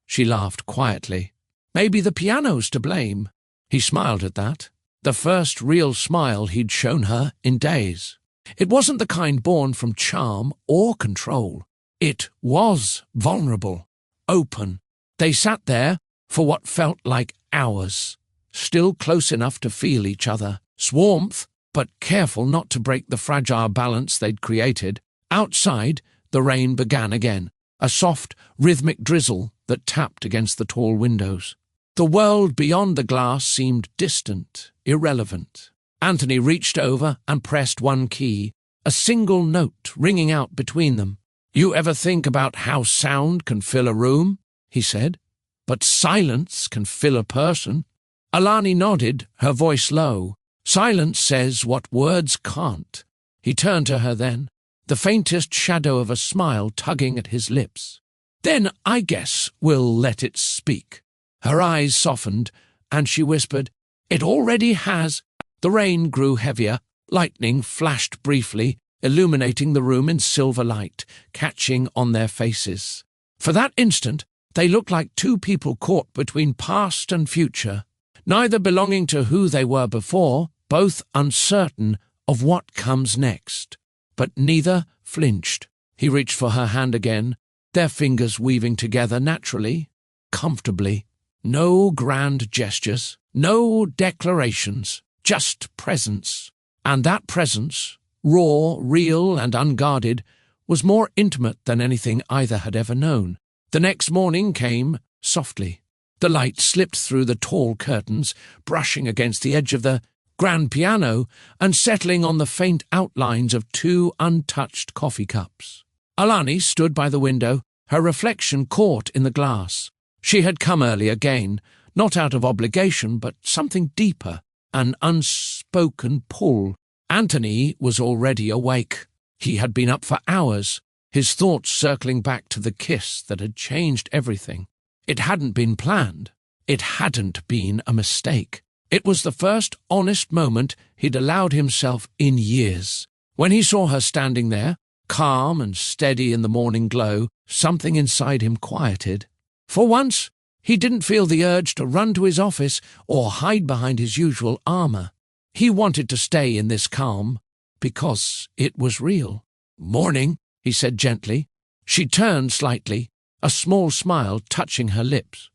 She laughed quietly. "Maybe the piano's to blame." He smiled at that. The first real smile he'd shown her in days. It wasn't the kind born from charm or control. It was vulnerable. open. They sat there for what felt like hours, still close enough to feel each other. Warmth, but careful not to break the fragile balance they'd created. Outside, the rain began again, a soft, rhythmic drizzle that tapped against the tall windows. The world beyond the glass seemed distant, irrelevant. Anthony reached over and pressed one key, a single note ringing out between them. "You ever think about how sound can fill a room?" he said. "But silence can fill a person." Alani nodded, her voice low. "Silence says what words can't." He turned to her then, the faintest shadow of a smile tugging at his lips. "Then I guess we'll let it speak." Her eyes softened, and she whispered, "It already has." The rain grew heavier. Lightning flashed briefly, illuminating the room in silver light, catching on their faces. For that instant, they looked like two people caught between past and future, neither belonging to who they were before, both uncertain of what comes next. But neither flinched. He reached for her hand again, their fingers weaving together naturally, comfortably. No grand gestures, no declarations, just presence. And that presence, raw, real, and unguarded, was more intimate than anything either had ever known. The next morning came softly. The light slipped through the tall curtains, brushing against the edge of the grand piano and settling on the faint outlines of two untouched coffee cups. Alani stood by the window, her reflection caught in the glass. She had come early again, not out of obligation, but something deeper, an unspoken pull. Anthony was already awake. He had been up for hours, his thoughts circling back to the kiss that had changed everything. It hadn't been planned. It hadn't been a mistake. It was the first honest moment he'd allowed himself in years. When he saw her standing there, calm and steady in the morning glow, something inside him quieted. For once, he didn't feel the urge to run to his office or hide behind his usual armor. He wanted to stay in this calm because it was real. "Morning," he said gently. She turned slightly, a small smile touching her lips.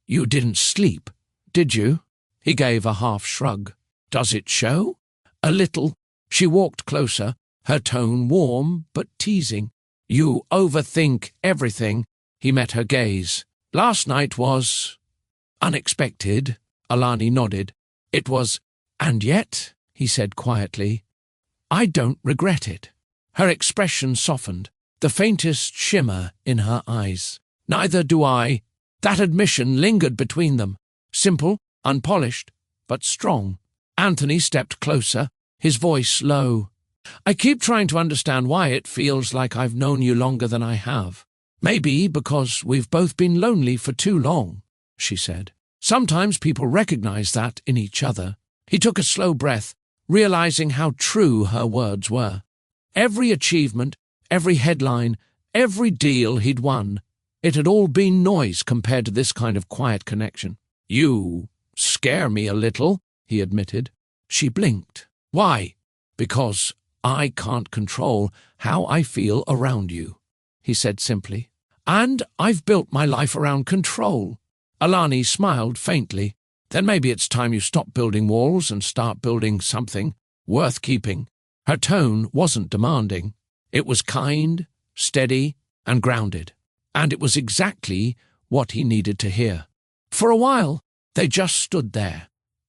"You didn't sleep, did you?" He gave a half shrug. "Does it show?" "A little." She walked closer, her tone warm but teasing. "You overthink everything." He met her gaze. "Last night was unexpected." Alani nodded. "It was, and yet," he said quietly, "I don't regret it." Her expression softened, the faintest shimmer in her eyes. "Neither do I." That admission lingered between them, simple, unpolished, but strong. Anthony stepped closer, his voice low. "I keep trying to understand why it feels like I've known you longer than I have. Maybe because we've both been lonely for too long," she said. "Sometimes people recognize that in each other." He took a slow breath, realizing how true her words were. Every achievement, every headline, every deal he'd won, it had all been noise compared to this kind of quiet connection. "You scare me a little," he admitted. She blinked. "Why?" "Because I can't control how I feel around you," he said simply. "And I've built my life around control." Alani smiled faintly. "Then maybe it's time you stop building walls and start building something worth keeping." Her tone wasn't demanding. It was kind, steady, and grounded. And it was exactly what he needed to hear. For a while, they just stood there.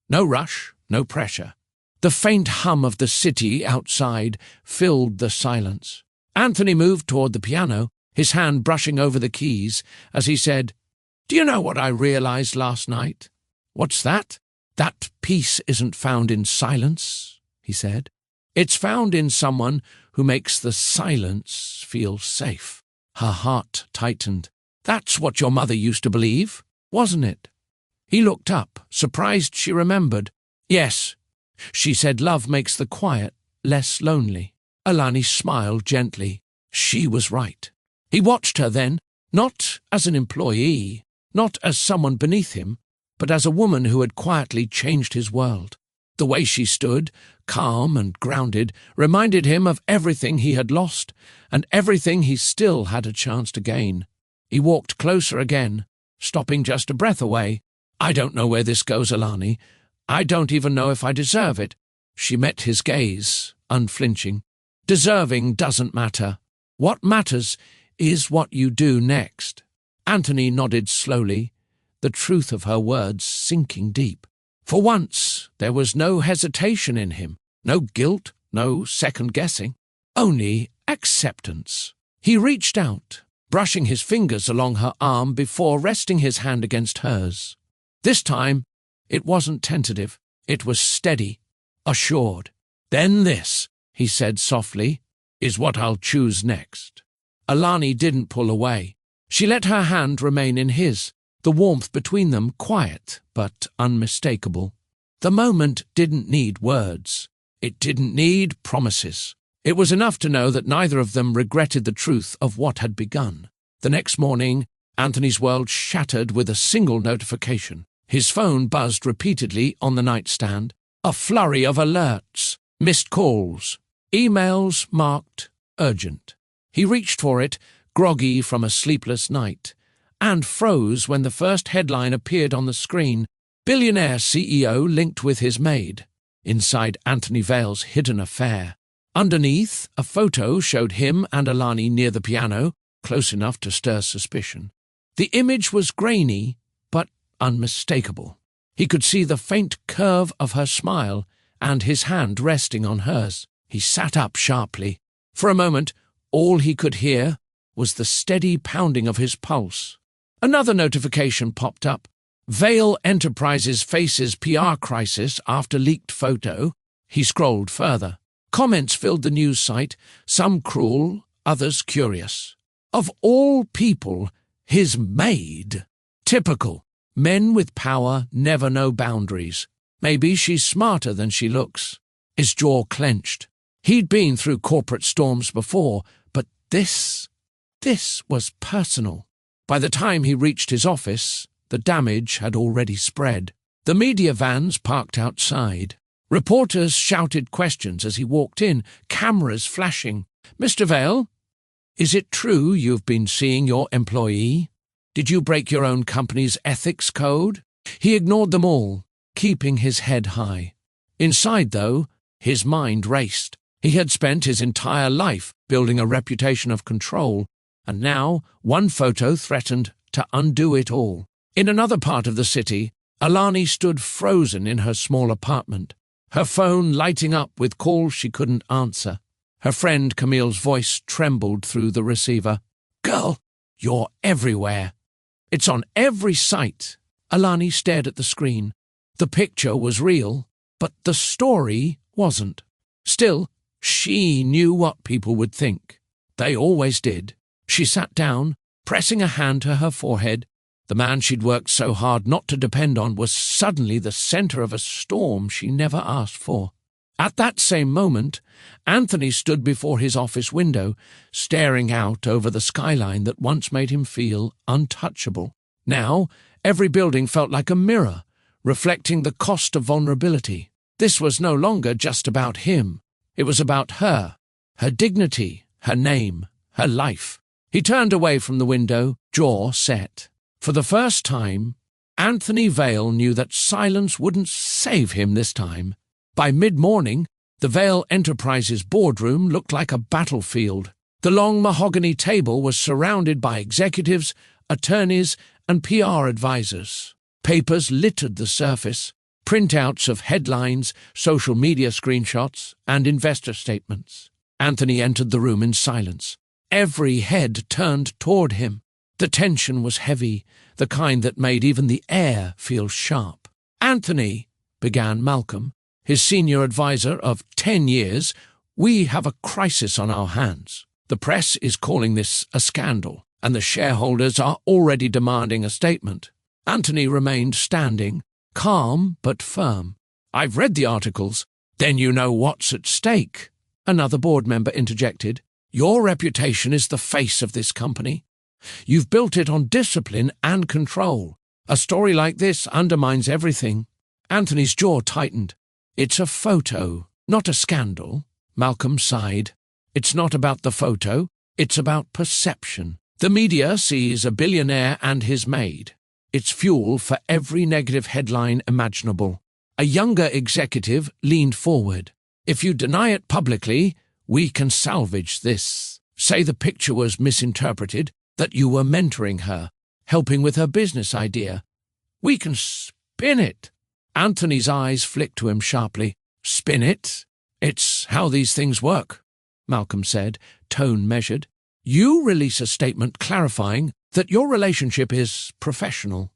No rush, no pressure. The faint hum of the city outside filled the silence. Anthony moved toward the piano, his hand brushing over the keys, as he said, "Do you know what I realized last night?" "What's that?" "That peace isn't found in silence," he said. "It's found in someone who makes the silence feel safe." Her heart tightened. "That's what your mother used to believe, wasn't it?" He looked up, surprised she remembered. "Yes," she said, "love makes the quiet less lonely." Alani smiled gently. She was right. He watched her then, not as an employee, not as someone beneath him, but as a woman who had quietly changed his world. The way she stood, calm and grounded, reminded him of everything he had lost and everything he still had a chance to gain. He walked closer again, stopping just a breath away. "I don't know where this goes, Alani. I don't even know if I deserve it." She met his gaze, unflinching. "Deserving doesn't matter. What matters is what you do next." Anthony nodded slowly, the truth of her words sinking deep. For once, there was no hesitation in him, no guilt, no second-guessing, only acceptance. He reached out, brushing his fingers along her arm before resting his hand against hers. This time, it wasn't tentative. It was steady, assured. "Then this," he said softly, "is what I'll choose next." Alani didn't pull away. She let her hand remain in his, the warmth between them quiet but unmistakable. The moment didn't need words. It didn't need promises. It was enough to know that neither of them regretted the truth of what had begun. The next morning, Anthony's world shattered with a single notification. His phone buzzed repeatedly on the nightstand, a flurry of alerts, missed calls, emails marked urgent. He reached for it, groggy from a sleepless night, and froze when the first headline appeared on the screen: Billionaire CEO linked with his maid. Inside Anthony Vale's hidden affair. Underneath, a photo showed him and Alani near the piano, close enough to stir suspicion. The image was grainy, but unmistakable. He could see the faint curve of her smile and his hand resting on hers. He sat up sharply. For a moment, all he could hear was the steady pounding of his pulse. Another notification popped up. Vale Enterprises faces PR crisis after leaked photo. He scrolled further. Comments filled the news site, some cruel, others curious. Of all people, his maid. Typical. Men with power never know boundaries. Maybe she's smarter than she looks. His jaw clenched. He'd been through corporate storms before, but this was personal. By the time he reached his office, the damage had already spread. The media vans parked outside. Reporters shouted questions as he walked in, cameras flashing. "Mr. Vale, is it true you've been seeing your employee? Did you break your own company's ethics code?" He ignored them all, keeping his head high. Inside, though, his mind raced. He had spent his entire life building a reputation of control, and now one photo threatened to undo it all. In another part of the city, Alani stood frozen in her small apartment, her phone lighting up with calls she couldn't answer. Her friend Camille's voice trembled through the receiver. "Girl, you're everywhere. It's on every site." Alani stared at the screen. The picture was real, but the story wasn't. Still, she knew what people would think. They always did. She sat down, pressing a hand to her forehead. The man she'd worked so hard not to depend on was suddenly the center of a storm she never asked for. At that same moment, Anthony stood before his office window, staring out over the skyline that once made him feel untouchable. Now, every building felt like a mirror, reflecting the cost of vulnerability. This was no longer just about him. It was about her, her dignity, her name, her life. He turned away from the window, jaw set. For the first time, Anthony Vale knew that silence wouldn't save him this time. By mid-morning, the Vale Enterprises boardroom looked like a battlefield. The long mahogany table was surrounded by executives, attorneys, and PR advisors. Papers littered the surface, printouts of headlines, social media screenshots, and investor statements. Anthony entered the room in silence. Every head turned toward him. The tension was heavy, the kind that made even the air feel sharp. "Anthony," began Malcolm, his senior advisor of 10 years, "we have a crisis on our hands. The press is calling this a scandal, and the shareholders are already demanding a statement." Anthony remained standing, calm but firm. "I've read the articles." "Then you know what's at stake," another board member interjected. "Your reputation is the face of this company. You've built it on discipline and control. A story like this undermines everything." Anthony's jaw tightened. "It's a photo, not a scandal." Malcolm sighed. "It's not about the photo, it's about perception. The media sees a billionaire and his maid. It's fuel for every negative headline imaginable. A younger executive leaned forward. If you deny it publicly, we can salvage this. Say the picture was misinterpreted, that you were mentoring her, helping with her business idea. We can spin it. Anthony's eyes flicked to him sharply. Spin it? It's how these things work, Malcolm said, tone measured. You release a statement clarifying that your relationship is professional.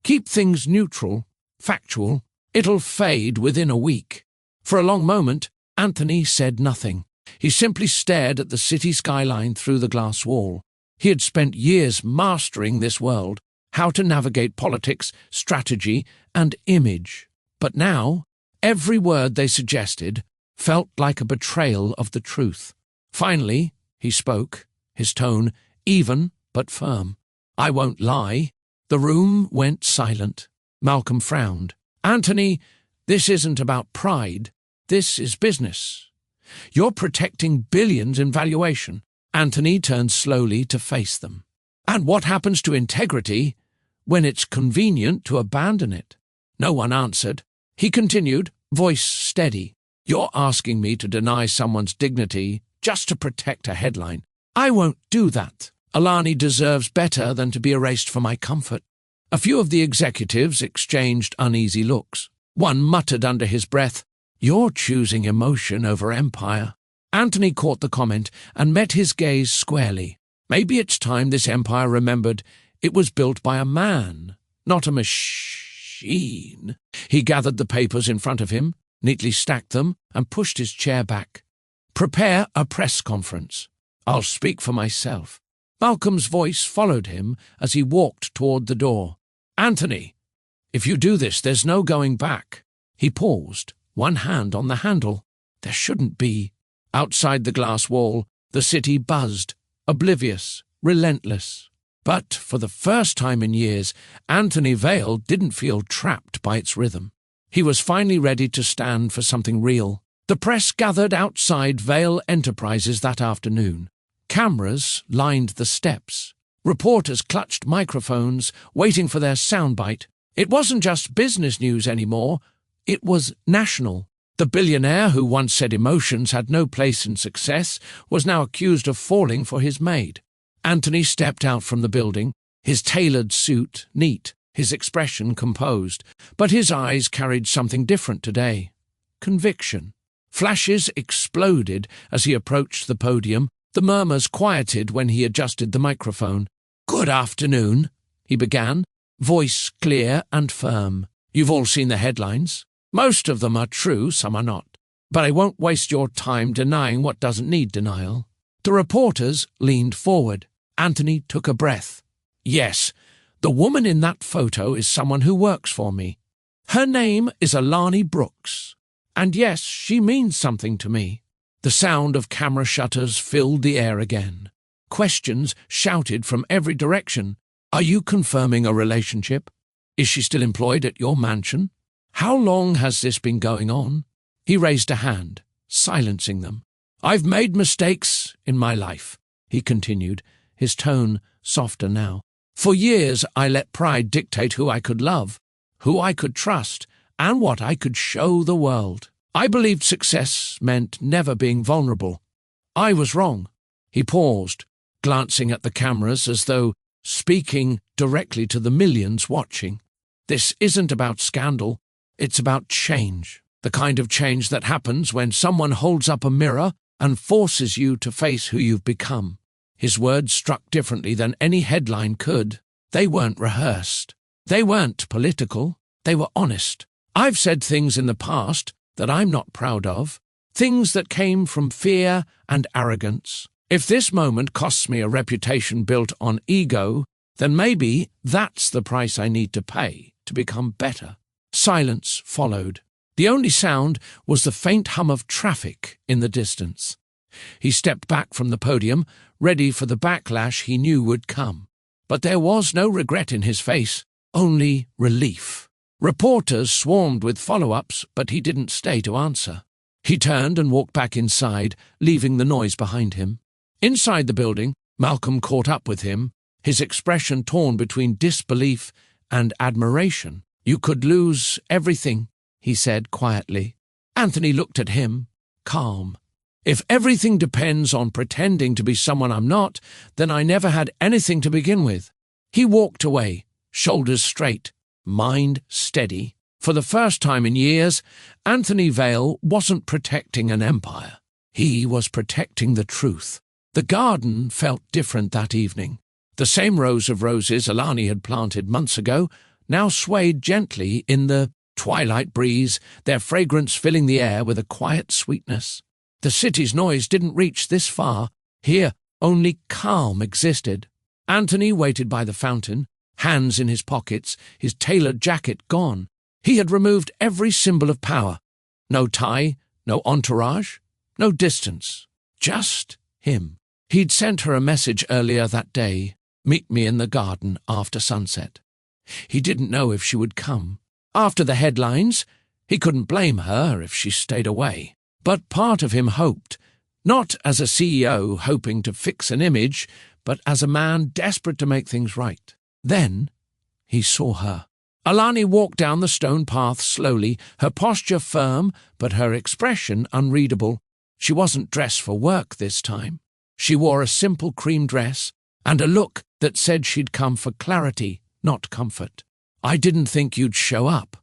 Keep things neutral, factual. It'll fade within a week. For a long moment, Anthony said nothing. He simply stared at the city skyline through the glass wall. He had spent years mastering this world, how to navigate politics, strategy, and image. But now, every word they suggested felt like a betrayal of the truth. Finally, he spoke, his tone even but firm. I won't lie. The room went silent. Malcolm frowned. Anthony, this isn't about pride. This is business. You're protecting billions in valuation. Anthony turned slowly to face them. And what happens to integrity when it's convenient to abandon it? No one answered. He continued, voice steady. You're asking me to deny someone's dignity just to protect a headline. I won't do that. Alani deserves better than to be erased for my comfort. A few of the executives exchanged uneasy looks. One muttered under his breath, You're choosing emotion over empire. Anthony caught the comment and met his gaze squarely. Maybe it's time this empire remembered it was built by a man, not a machine. He gathered the papers in front of him, neatly stacked them, and pushed his chair back. Prepare a press conference. I'll speak for myself. Malcolm's voice followed him as he walked toward the door. Anthony, if you do this, there's no going back. He paused, one hand on the handle. There shouldn't be. Outside the glass wall, the city buzzed, oblivious, relentless. But for the first time in years, Anthony Vale didn't feel trapped by its rhythm. He was finally ready to stand for something real. The press gathered outside Vale Enterprises that afternoon. Cameras lined the steps. Reporters clutched microphones, waiting for their soundbite. It wasn't just business news anymore. It was national. The billionaire who once said emotions had no place in success was now accused of falling for his maid. Anthony stepped out from the building, his tailored suit neat, his expression composed, but his eyes carried something different today. Conviction. Flashes exploded as he approached the podium. The murmurs quieted when he adjusted the microphone. Good afternoon, he began, voice clear and firm. You've all seen the headlines. Most of them are true, some are not. But I won't waste your time denying what doesn't need denial. The reporters leaned forward. Anthony took a breath. Yes, the woman in that photo is someone who works for me. Her name is Alani Brooks. And yes, she means something to me. The sound of camera shutters filled the air again. Questions shouted from every direction. Are you confirming a relationship? Is she still employed at your mansion? How long has this been going on? He raised a hand, silencing them. I've made mistakes in my life, he continued, his tone softer now. For years I let pride dictate who I could love, who I could trust, and what I could show the world. I believed success meant never being vulnerable. I was wrong. He paused, glancing at the cameras as though speaking directly to the millions watching. This isn't about scandal. It's about change, the kind of change that happens when someone holds up a mirror and forces you to face who you've become. His words struck differently than any headline could. They weren't rehearsed. They weren't political. They were honest. I've said things in the past that I'm not proud of, things that came from fear and arrogance. If this moment costs me a reputation built on ego, then maybe that's the price I need to pay to become better. Silence followed. The only sound was the faint hum of traffic in the distance. He stepped back from the podium, ready for the backlash he knew would come. But there was no regret in his face, only relief. Reporters swarmed with follow-ups, but he didn't stay to answer. He turned and walked back inside, leaving the noise behind him. Inside the building, Malcolm caught up with him, his expression torn between disbelief and admiration. "You could lose everything," he said quietly. Anthony looked at him, calm. "If everything depends on pretending to be someone I'm not, then I never had anything to begin with." He walked away, shoulders straight, mind steady. For the first time in years, Anthony Vale wasn't protecting an empire. He was protecting the truth. The garden felt different that evening. The same rows of roses Alani had planted months ago now swayed gently in the twilight breeze, their fragrance filling the air with a quiet sweetness. The city's noise didn't reach this far. Here, only calm existed. Anthony waited by the fountain, hands in his pockets, his tailored jacket gone. He had removed every symbol of power. No tie, no entourage, no distance. Just him. He'd sent her a message earlier that day, "Meet me in the garden after sunset." He didn't know if she would come. After the headlines, he couldn't blame her if she stayed away. But part of him hoped, not as a CEO hoping to fix an image, but as a man desperate to make things right. Then he saw her. Alani walked down the stone path slowly, her posture firm, but her expression unreadable. She wasn't dressed for work this time. She wore a simple cream dress and a look that said she'd come for clarity, not comfort. "I didn't think you'd show up,"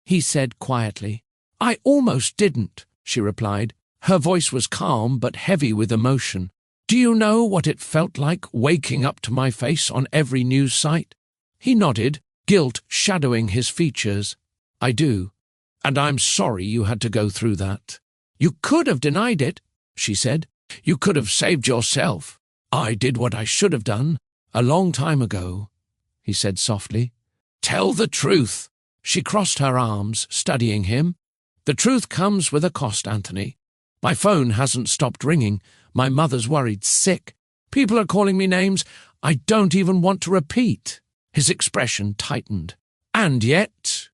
he said quietly. "I almost didn't," she replied. Her voice was calm but heavy with emotion. "Do you know what it felt like waking up to my face on every news site?" He nodded, guilt shadowing his features. "I do, and I'm sorry you had to go through that." "You could have denied it," she said. "You could have saved yourself." "I did what I should have done a long time ago," he said softly. "Tell the truth." She crossed her arms, studying him. "The truth comes with a cost, Anthony. My phone hasn't stopped ringing. My mother's worried sick. People are calling me names I don't even want to repeat." His expression tightened. "And yet,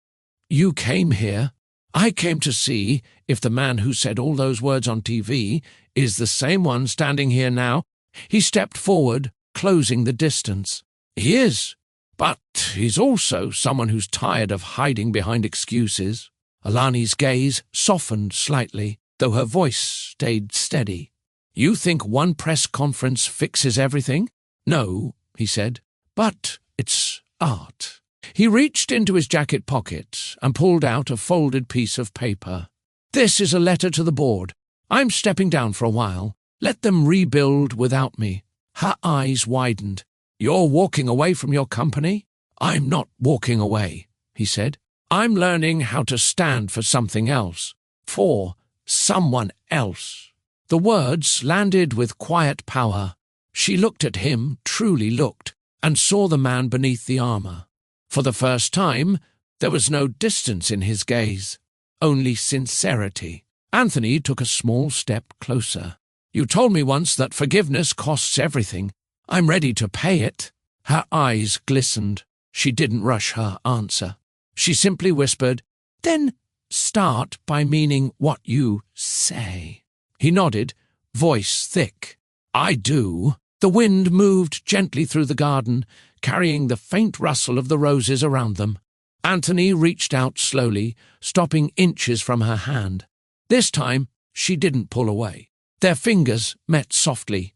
you came here. I came to see if the man who said all those words on TV is the same one standing here now." He stepped forward, closing the distance. "He is, but he's also someone who's tired of hiding behind excuses." Alani's gaze softened slightly, though her voice stayed steady. "You think one press conference fixes everything?" "No," he said, "but it's art." He reached into his jacket pocket and pulled out a folded piece of paper. "This is a letter to the board. I'm stepping down for a while. Let them rebuild without me." Her eyes widened. "You're walking away from your company?" "I'm not walking away," he said. "I'm learning how to stand for something else. For someone else." The words landed with quiet power. She looked at him, truly looked, and saw the man beneath the armor. For the first time, there was no distance in his gaze, only sincerity. Anthony took a small step closer. "You told me once that forgiveness costs everything. I'm ready to pay it." Her eyes glistened. She didn't rush her answer. She simply whispered, "Then start by meaning what you say." He nodded, voice thick. "I do." The wind moved gently through the garden, carrying the faint rustle of the roses around them. Anthony reached out slowly, stopping inches from her hand. This time, she didn't pull away. Their fingers met softly.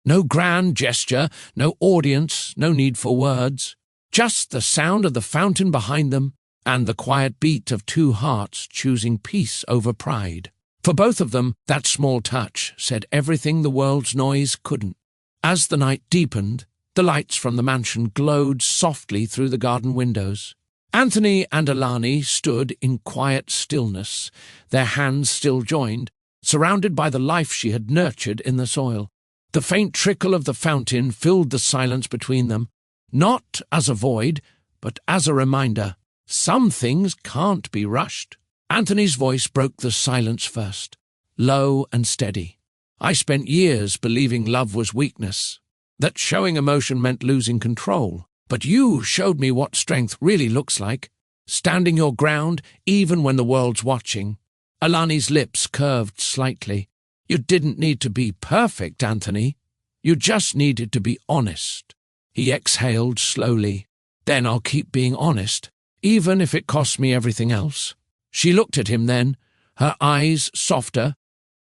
No grand gesture, no audience, no need for words. Just the sound of the fountain behind them and the quiet beat of two hearts choosing peace over pride. For both of them, that small touch said everything the world's noise couldn't. As the night deepened, the lights from the mansion glowed softly through the garden windows. Anthony and Alani stood in quiet stillness, their hands still joined, surrounded by the life she had nurtured in the soil. The faint trickle of the fountain filled the silence between them, not as a void, but as a reminder. Some things can't be rushed. Anthony's voice broke the silence first, low and steady. "I spent years believing love was weakness, that showing emotion meant losing control. But you showed me what strength really looks like, standing your ground even when the world's watching." Alani's lips curved slightly. "You didn't need to be perfect, Anthony." You just needed to be honest." He exhaled slowly. "Then I'll keep being honest, even if it costs me everything else." She looked at him then, her eyes softer,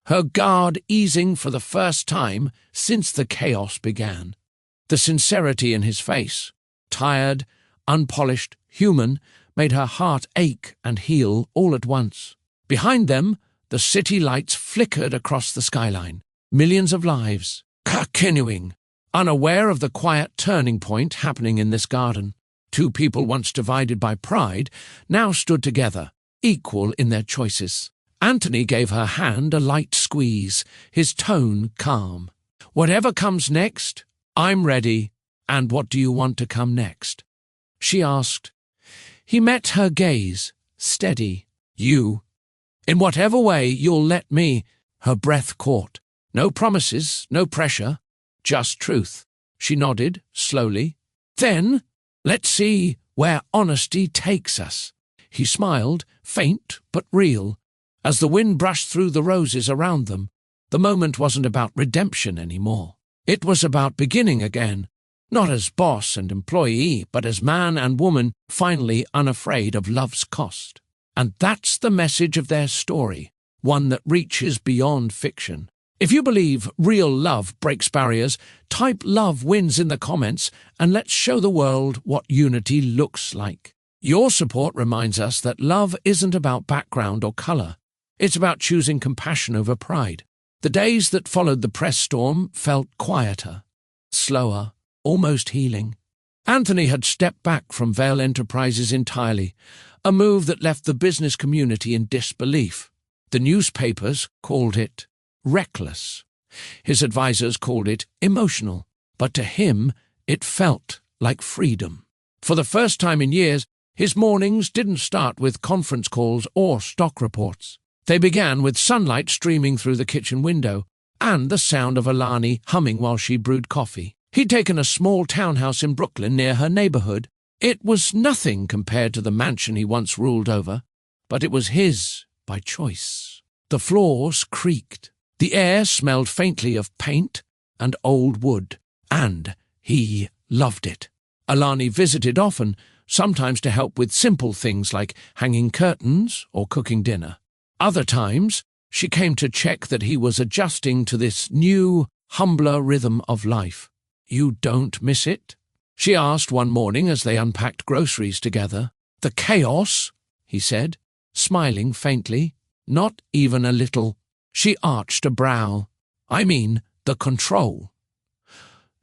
her guard easing for the first time since the chaos began. The sincerity in his face, tired, unpolished, human, made her heart ache and heal all at once. Behind them, the city lights flickered across the skyline. Millions of lives, continuing, unaware of the quiet turning point happening in this garden. Two people once divided by pride now stood together, equal in their choices. Anthony gave her hand a light squeeze, his tone calm. "Whatever comes next, I'm ready. And what do you want to come next?" she asked. He met her gaze, steady. "You. In whatever way you'll let me." Her breath caught. No promises, no pressure, just truth. She nodded, slowly. "Then, let's see where honesty takes us." He smiled, faint but real. As the wind brushed through the roses around them, the moment wasn't about redemption anymore. It was about beginning again, not as boss and employee, but as man and woman, finally unafraid of love's cost. And that's the message of their story, one that reaches beyond fiction. If you believe real love breaks barriers, type "love wins" in the comments and let's show the world what unity looks like. Your support reminds us that love isn't about background or color. It's about choosing compassion over pride. The days that followed the press storm felt quieter, slower, almost healing. Anthony had stepped back from Vale Enterprises entirely, a move that left the business community in disbelief. The newspapers called it reckless. His advisors called it emotional. But to him, it felt like freedom. For the first time in years, his mornings didn't start with conference calls or stock reports. They began with sunlight streaming through the kitchen window and the sound of Alani humming while she brewed coffee. He'd taken a small townhouse in Brooklyn near her neighborhood. It was nothing compared to the mansion he once ruled over, but it was his by choice. The floors creaked. The air smelled faintly of paint and old wood, and he loved it. Alani visited often, sometimes to help with simple things like hanging curtains or cooking dinner. Other times, she came to check that he was adjusting to this new, humbler rhythm of life. "You don't miss it?" she asked one morning as they unpacked groceries together. "The chaos," he said, smiling faintly. "Not even a little." She arched a brow. "I mean, the control."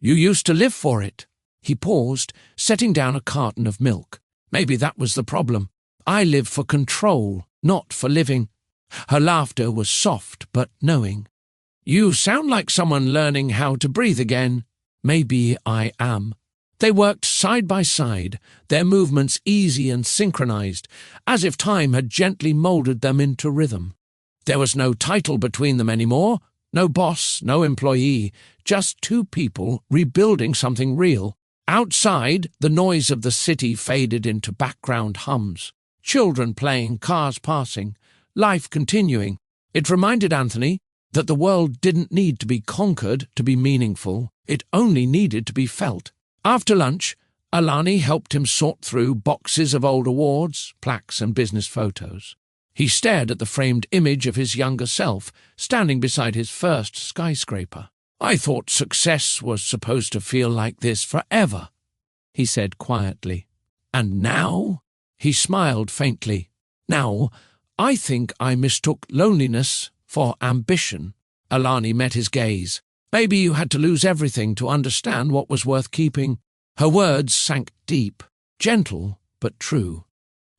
"You used to live for it." He paused, setting down a carton of milk. "Maybe that was the problem. I live for control, not for living." Her laughter was soft but knowing. "You sound like someone learning how to breathe again." "Maybe I am." They worked side by side, their movements easy and synchronized, as if time had gently molded them into rhythm. There was no title between them anymore, no boss, no employee, just two people rebuilding something real. Outside, the noise of the city faded into background hums. Children playing, cars passing, life continuing. It reminded Anthony that the world didn't need to be conquered to be meaningful. It only needed to be felt. After lunch, Alani helped him sort through boxes of old awards, plaques and business photos. He stared at the framed image of his younger self, standing beside his first skyscraper. "I thought success was supposed to feel like this forever," he said quietly. "And now?" He smiled faintly. "Now, I think I mistook loneliness for ambition." Alani met his gaze. "Maybe you had to lose everything to understand what was worth keeping." Her words sank deep, gentle but true.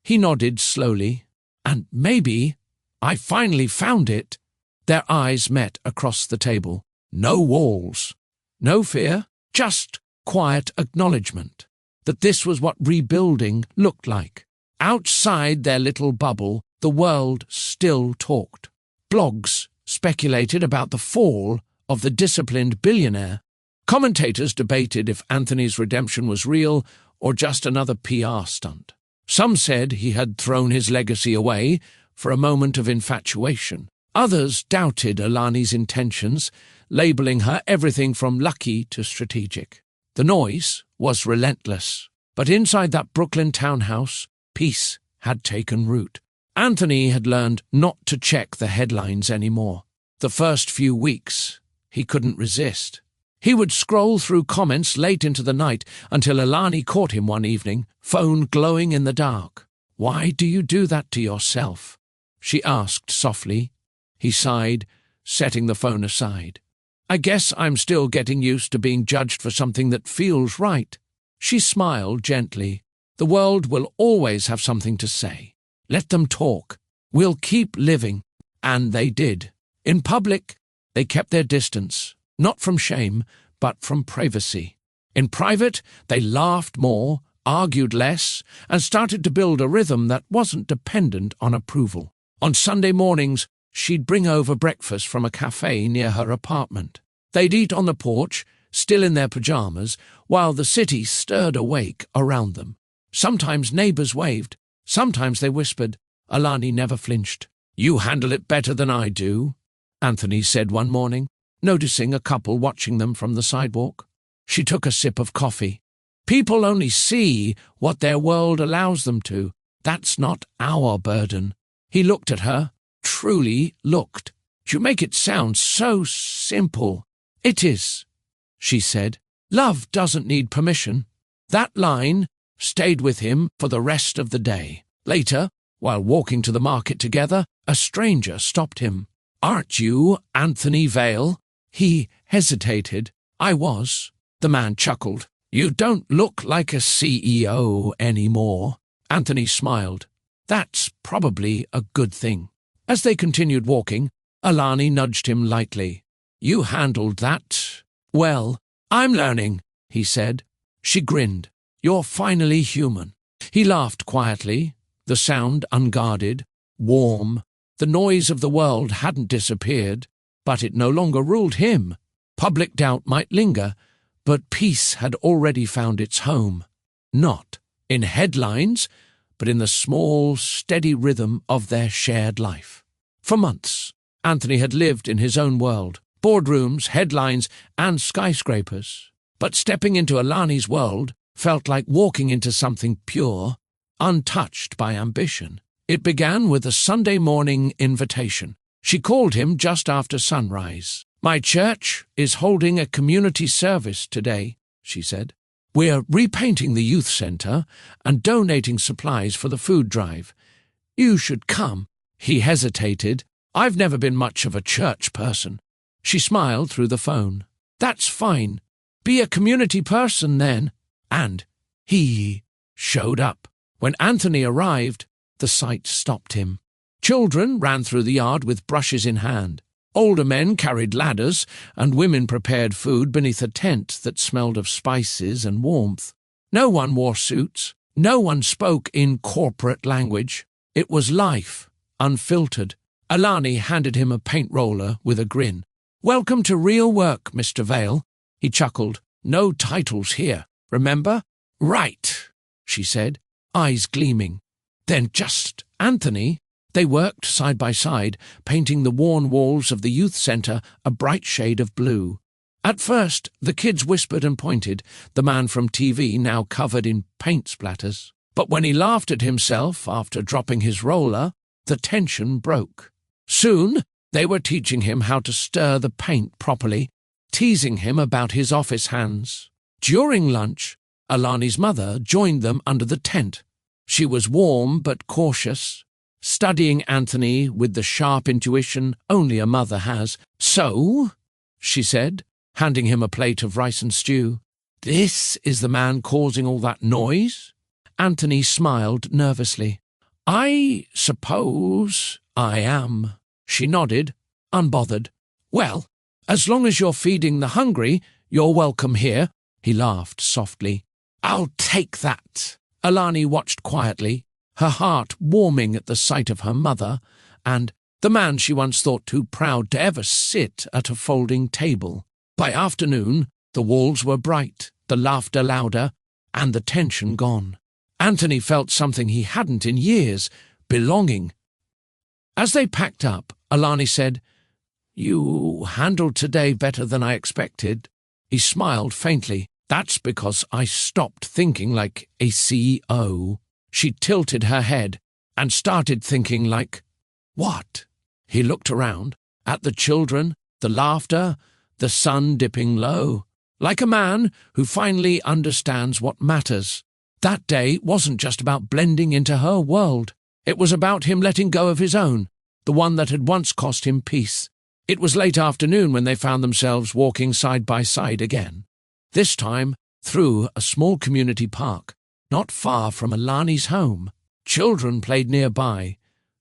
He nodded slowly. "And maybe I finally found it." Their eyes met across the table. No walls, no fear, just quiet acknowledgement that this was what rebuilding looked like. Outside their little bubble, the world still talked. Blogs speculated about the fall of the disciplined billionaire. Commentators debated if Anthony's redemption was real or just another PR stunt. Some said he had thrown his legacy away for a moment of infatuation. Others doubted Alani's intentions, labelling her everything from lucky to strategic. The noise was relentless, but inside that Brooklyn townhouse, peace had taken root. Anthony had learned not to check the headlines anymore. The first few weeks, he couldn't resist. He would scroll through comments late into the night until Alani caught him one evening, phone glowing in the dark. "Why do you do that to yourself?" she asked softly. He sighed, setting the phone aside. "I guess I'm still getting used to being judged for something that feels right." She smiled gently. "The world will always have something to say. Let them talk. We'll keep living." And they did. In public, they kept their distance, not from shame, but from privacy. In private, they laughed more, argued less, and started to build a rhythm that wasn't dependent on approval. On Sunday mornings, she'd bring over breakfast from a cafe near her apartment. They'd eat on the porch, still in their pajamas, while the city stirred awake around them. Sometimes neighbors waved, sometimes they whispered. Alani never flinched. "You handle it better than I do," Anthony said one morning, noticing a couple watching them from the sidewalk. She took a sip of coffee. "People only see what their world allows them to. That's not our burden." He looked at her, truly looked. "You make it sound so simple." "It is," she said. "Love doesn't need permission." That line stayed with him for the rest of the day. Later, while walking to the market together, a stranger stopped him. "Aren't you Anthony Vale?" He hesitated. "I was." The man chuckled. "You don't look like a CEO anymore." Anthony smiled. "That's probably a good thing." As they continued walking, Alani nudged him lightly. "You handled that well." "I'm learning," he said. She grinned. "You're finally human." He laughed quietly, the sound unguarded, warm. The noise of the world hadn't disappeared, but it no longer ruled him. Public doubt might linger, but peace had already found its home. Not in headlines, but in the small, steady rhythm of their shared life. For months, Anthony had lived in his own world, boardrooms, headlines, and skyscrapers. But stepping into Alani's world felt like walking into something pure, untouched by ambition. It began with a Sunday morning invitation. She called him just after sunrise. "My church is holding a community service today," she said. "We're repainting the youth center and donating supplies for the food drive. You should come." He hesitated. "I've never been much of a church person." She smiled through the phone. "That's fine. Be a community person then." And he showed up. When Anthony arrived, the sight stopped him. Children ran through the yard with brushes in hand. Older men carried ladders, and women prepared food beneath a tent that smelled of spices and warmth. No one wore suits. No one spoke in corporate language. It was life, unfiltered. Alani handed him a paint roller with a grin. "Welcome to real work, Mr. Vale." He chuckled. "No titles here, remember?" "Right," she said, eyes gleaming. Then just Anthony. They worked side by side, painting the worn walls of the youth center a bright shade of blue. At first, the kids whispered and pointed, the man from TV now covered in paint splatters. But when he laughed at himself after dropping his roller, the tension broke. Soon, they were teaching him how to stir the paint properly, teasing him about his office hands. During lunch, Alani's mother joined them under the tent. She was warm but cautious, studying Anthony with the sharp intuition only a mother has. "So," she said, handing him a plate of rice and stew, "this is the man causing all that noise?" Anthony smiled nervously. "I suppose I am." She nodded, unbothered. "Well, as long as you're feeding the hungry, you're welcome here." He laughed softly. "I'll take that." Alani watched quietly, her heart warming at the sight of her mother and the man she once thought too proud to ever sit at a folding table. By afternoon, the walls were bright, the laughter louder, and the tension gone. Anthony felt something he hadn't in years, belonging. As they packed up, Alani said, "You handled today better than I expected." He smiled faintly. "That's because I stopped thinking like a CEO." She tilted her head and started thinking like, "What?" He looked around, at the children, the laughter, the sun dipping low, like a man who finally understands what matters. That day wasn't just about blending into her world. It was about him letting go of his own, the one that had once cost him peace. It was late afternoon when they found themselves walking side by side again, this time through a small community park, not far from Alani's home. Children played nearby,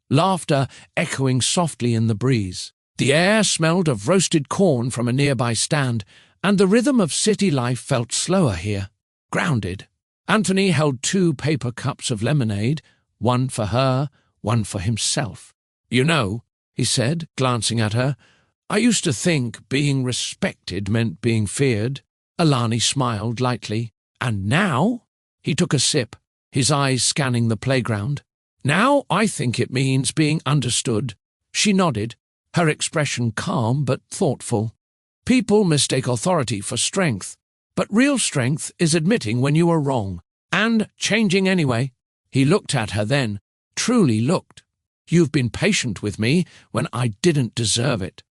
laughter echoing softly in the breeze. The air smelled of roasted corn from a nearby stand, and the rhythm of city life felt slower here, grounded. Anthony held 2 paper cups of lemonade, one for her, one for himself. "You know," he said, glancing at her, "I used to think being respected meant being feared." Alani smiled lightly. "And now?" He took a sip, his eyes scanning the playground. "Now I think it means being understood." She nodded, her expression calm but thoughtful. "People mistake authority for strength, but real strength is admitting when you are wrong, and changing anyway." He looked at her then, truly looked. "You've been patient with me when I didn't deserve it."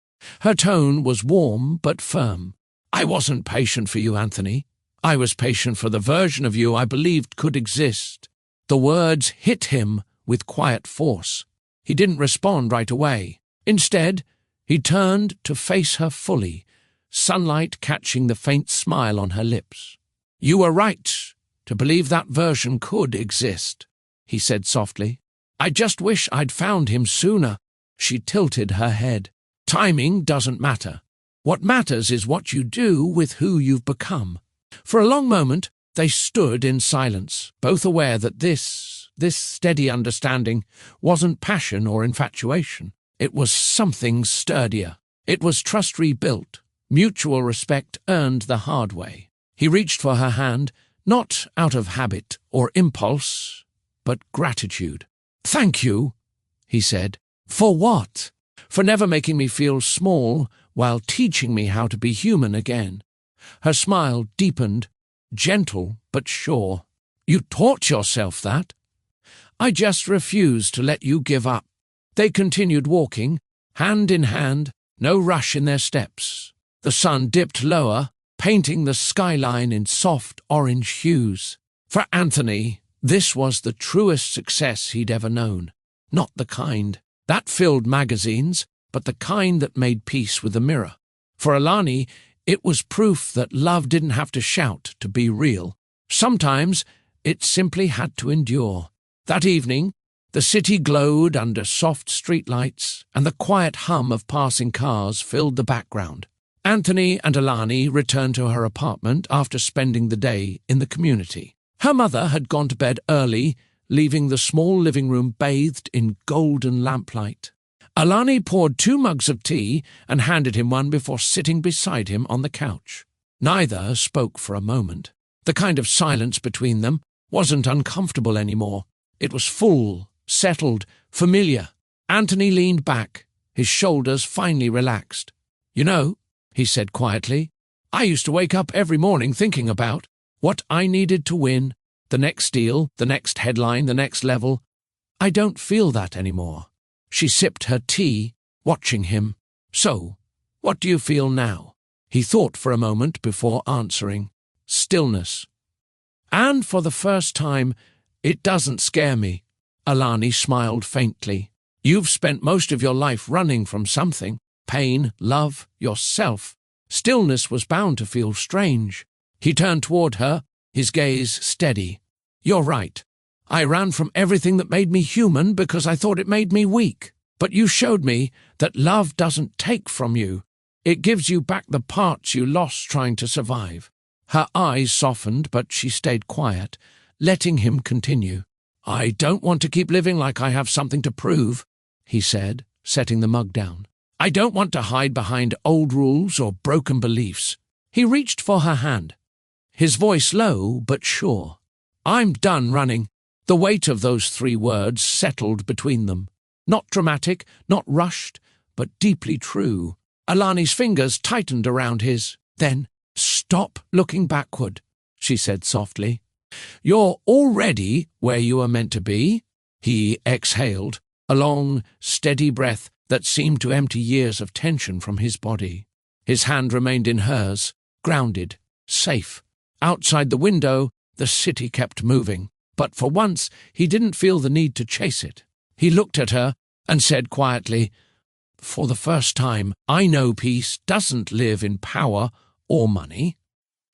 Her tone was warm but firm. "I wasn't patient for you, Anthony. I was patient for the version of you I believed could exist." The words hit him with quiet force. He didn't respond right away. Instead, he turned to face her fully, sunlight catching the faint smile on her lips. "You were right to believe that version could exist," he said softly. "I just wish I'd found him sooner." She tilted her head. "Timing doesn't matter. What matters is what you do with who you've become." For a long moment, they stood in silence, both aware that this steady understanding wasn't passion or infatuation. It was something sturdier. It was trust rebuilt, mutual respect earned the hard way. He reached for her hand, not out of habit or impulse, but gratitude. "Thank you," he said. "For what?" "For never making me feel small while teaching me how to be human again." Her smile deepened, gentle but sure. "You taught yourself that." "I just refuse to let you give up." They continued walking, hand in hand, no rush in their steps. The sun dipped lower, painting the skyline in soft orange hues. For Anthony, this was the truest success he'd ever known. Not the kind that filled magazines, but the kind that made peace with the mirror. For Alani, it was proof that love didn't have to shout to be real. Sometimes it simply had to endure. That evening, the city glowed under soft streetlights, and the quiet hum of passing cars filled the background. Anthony and Alani returned to her apartment after spending the day in the community. Her mother had gone to bed early, leaving the small living room bathed in golden lamplight. Alani poured 2 mugs of tea and handed him one before sitting beside him on the couch. Neither spoke for a moment. The kind of silence between them wasn't uncomfortable anymore. It was full, settled, familiar. Anthony leaned back, his shoulders finely relaxed. "You know," he said quietly, "I used to wake up every morning thinking about what I needed to win, the next deal, the next headline, the next level. I don't feel that anymore." She sipped her tea, watching him. "So, what do you feel now?" He thought for a moment before answering. "Stillness. And for the first time, it doesn't scare me." Alani smiled faintly. "You've spent most of your life running from something. Pain, love, yourself. Stillness was bound to feel strange." He turned toward her, his gaze steady. "You're right. I ran from everything that made me human because I thought it made me weak. But you showed me that love doesn't take from you. It gives you back the parts you lost trying to survive." Her eyes softened, but she stayed quiet, letting him continue. "I don't want to keep living like I have something to prove," he said, setting the mug down. "I don't want to hide behind old rules or broken beliefs." He reached for her hand, his voice low but sure. "I'm done running." The weight of those 3 words settled between them. Not dramatic, not rushed, but deeply true. Alani's fingers tightened around his. Then, "Stop looking backward," she said softly. "You're already where you are meant to be." He exhaled, a long, steady breath that seemed to empty years of tension from his body. His hand remained in hers, grounded, safe. Outside the window, the city kept moving, but for once he didn't feel the need to chase it. He looked at her and said quietly, "For the first time, I know peace doesn't live in power or money.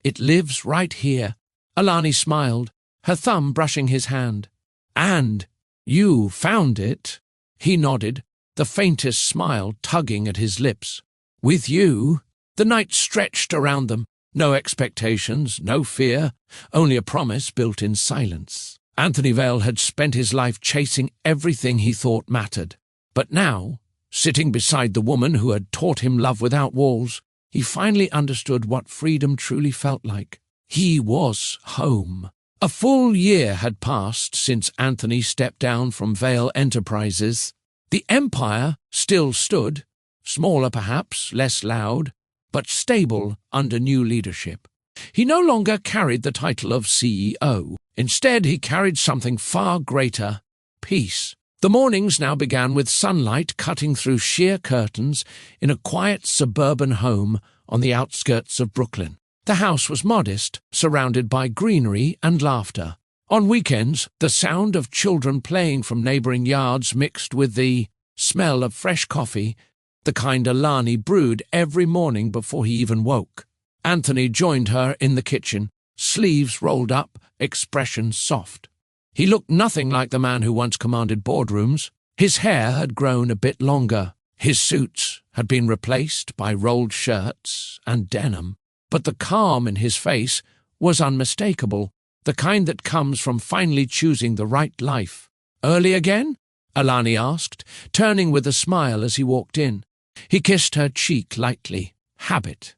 It lives right here." Alani smiled, her thumb brushing his hand. "And you found it?" He nodded, the faintest smile tugging at his lips. "With you?" The night stretched around them. No expectations, no fear, only a promise built in silence. Anthony Vale had spent his life chasing everything he thought mattered. But now, sitting beside the woman who had taught him love without walls, he finally understood what freedom truly felt like. He was home. A full year had passed since Anthony stepped down from Vale Enterprises. The empire still stood, smaller perhaps, less loud, but stable under new leadership. He no longer carried the title of CEO. Instead, he carried something far greater: peace. The mornings now began with sunlight cutting through sheer curtains in a quiet suburban home on the outskirts of Brooklyn. The house was modest, surrounded by greenery and laughter. On weekends, the sound of children playing from neighboring yards mixed with the smell of fresh coffee, the kind Alani brewed every morning before he even woke. Anthony joined her in the kitchen, sleeves rolled up, expression soft. He looked nothing like the man who once commanded boardrooms. His hair had grown a bit longer. His suits had been replaced by rolled shirts and denim. But the calm in his face was unmistakable, the kind that comes from finally choosing the right life. "Early again?" Alani asked, turning with a smile as he walked in. He kissed her cheek lightly. "Habit.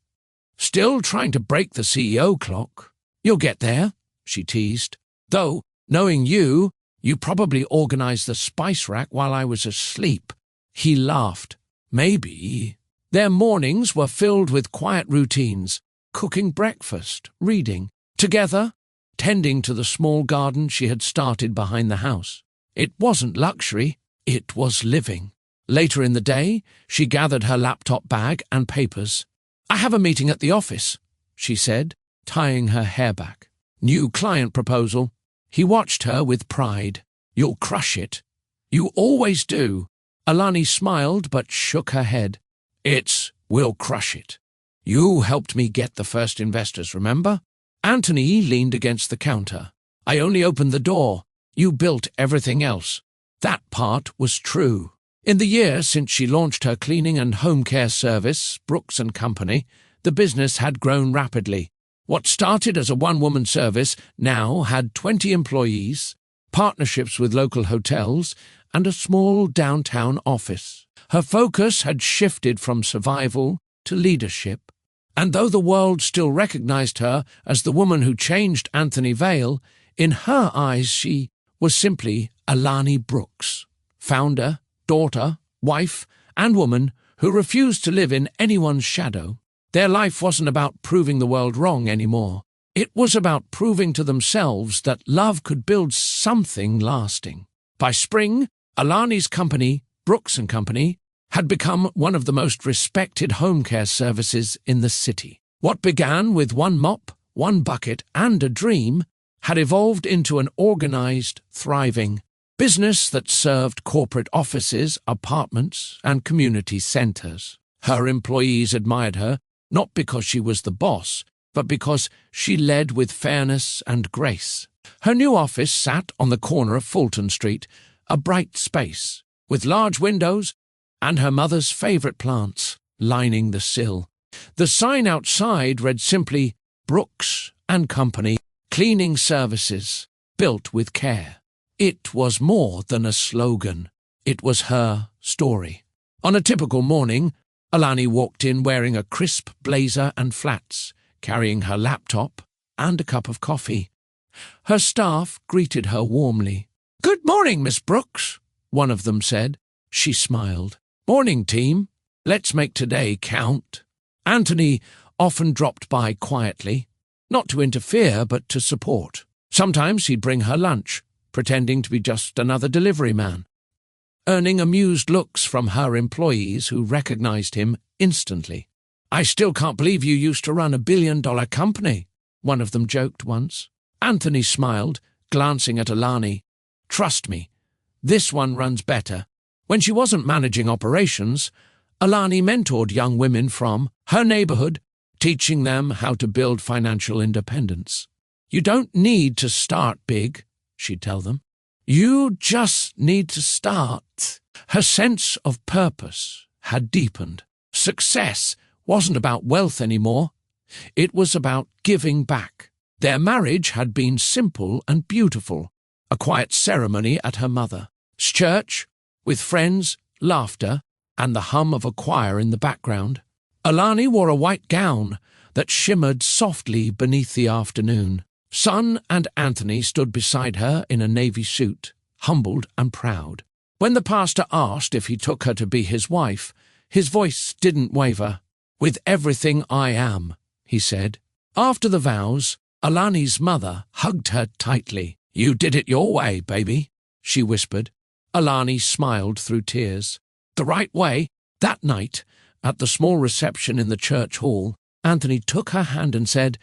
Still trying to break the CEO clock." "You'll get there," she teased. "Though, knowing you probably organized the spice rack while I was asleep." He laughed. "Maybe." Their mornings were filled with quiet routines, cooking breakfast, reading, together, tending to the small garden she had started behind the house. It wasn't luxury, it was living. Later in the day, she gathered her laptop bag and papers. "I have a meeting at the office," she said, tying her hair back. "New client proposal." He watched her with pride. "You'll crush it. You always do." Alani smiled but shook her head. "We'll crush it. You helped me get the first investors, remember?" Anthony leaned against the counter. "I only opened the door. You built everything else." That part was true. In the year since she launched her cleaning and home care service, Brooks & Company, the business had grown rapidly. What started as a one-woman service now had 20 employees, partnerships with local hotels, and a small downtown office. Her focus had shifted from survival to leadership. And though the world still recognized her as the woman who changed Anthony Vale, in her eyes she was simply Alani Brooks, founder, daughter, wife, and woman who refused to live in anyone's shadow. Their life wasn't about proving the world wrong anymore. It was about proving to themselves that love could build something lasting. By spring, Alani's company, Brooks & Company, had become one of the most respected home care services in the city. What began with one mop, one bucket, and a dream had evolved into an organized, thriving business that served corporate offices, apartments, and community centers. Her employees admired her, not because she was the boss, but because she led with fairness and grace. Her new office sat on the corner of Fulton Street, a bright space, with large windows and her mother's favorite plants lining the sill. The sign outside read simply, "Brooks & Company, Cleaning Services, built with care." It was more than a slogan. It was her story. On a typical morning, Alani walked in wearing a crisp blazer and flats, carrying her laptop and a cup of coffee. Her staff greeted her warmly. "Good morning, Miss Brooks," one of them said. She smiled. "Morning, team," Let's make today count. Anthony often dropped by quietly, not to interfere but to support. Sometimes he'd bring her lunch, pretending to be just another delivery man, earning amused looks from her employees who recognized him instantly. "I still can't believe you used to run a $1 billion company," one of them joked once. Anthony smiled, glancing at Alani. "Trust me, this one runs better." When she wasn't managing operations, Alani mentored young women from her neighborhood, teaching them how to build financial independence. "You don't need to start big," she'd tell them. "You just need to start." Her sense of purpose had deepened. Success wasn't about wealth anymore. It was about giving back. Their marriage had been simple and beautiful, a quiet ceremony at her mother's church, with friends, laughter, and the hum of a choir in the background. Alani wore a white gown that shimmered softly beneath the afternoon. Son and Anthony stood beside her in a navy suit, humbled and proud. When the pastor asked if he took her to be his wife, his voice didn't waver. "With everything I am," he said. After the vows, Alani's mother hugged her tightly. "You did it your way, baby," she whispered. Alani smiled through tears. The right way. That night, at the small reception in the church hall, Anthony took her hand and said,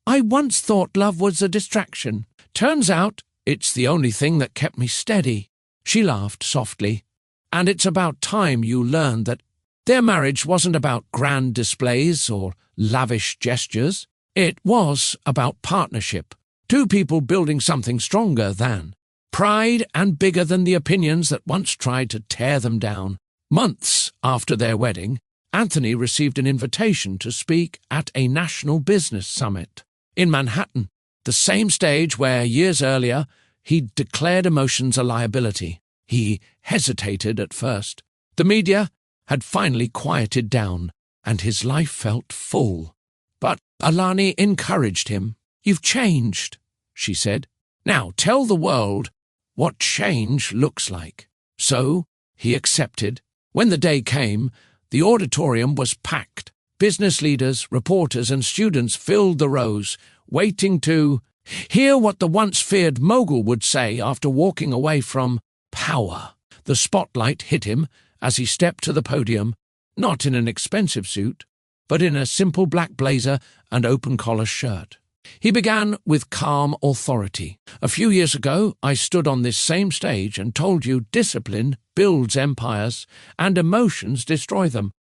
"I once thought love was a distraction. Turns out it's the only thing that kept me steady." She laughed softly. "And it's about time you learned that." Their marriage wasn't about grand displays or lavish gestures. It was about partnership. Two people building something stronger than pride and bigger than the opinions that once tried to tear them down. Months after their wedding, Anthony received an invitation to speak at a national business summit in Manhattan, the same stage where years earlier he'd declared emotions a liability. He hesitated at first. The media had finally quieted down, and his life felt full. But Alani encouraged him. "You've changed," she said. "Now tell the world what change looks like." So he accepted. When the day came, the auditorium was packed. Business leaders, reporters, and students filled the rows, waiting to hear what the once feared mogul would say after walking away from power. The spotlight hit him as he stepped to the podium, not in an expensive suit, but in a simple black blazer and open-collar shirt. He began with calm authority. "A few years ago, I stood on this same stage and told you discipline builds empires and emotions destroy them."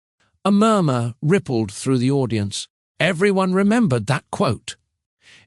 A murmur rippled through the audience. Everyone remembered that quote.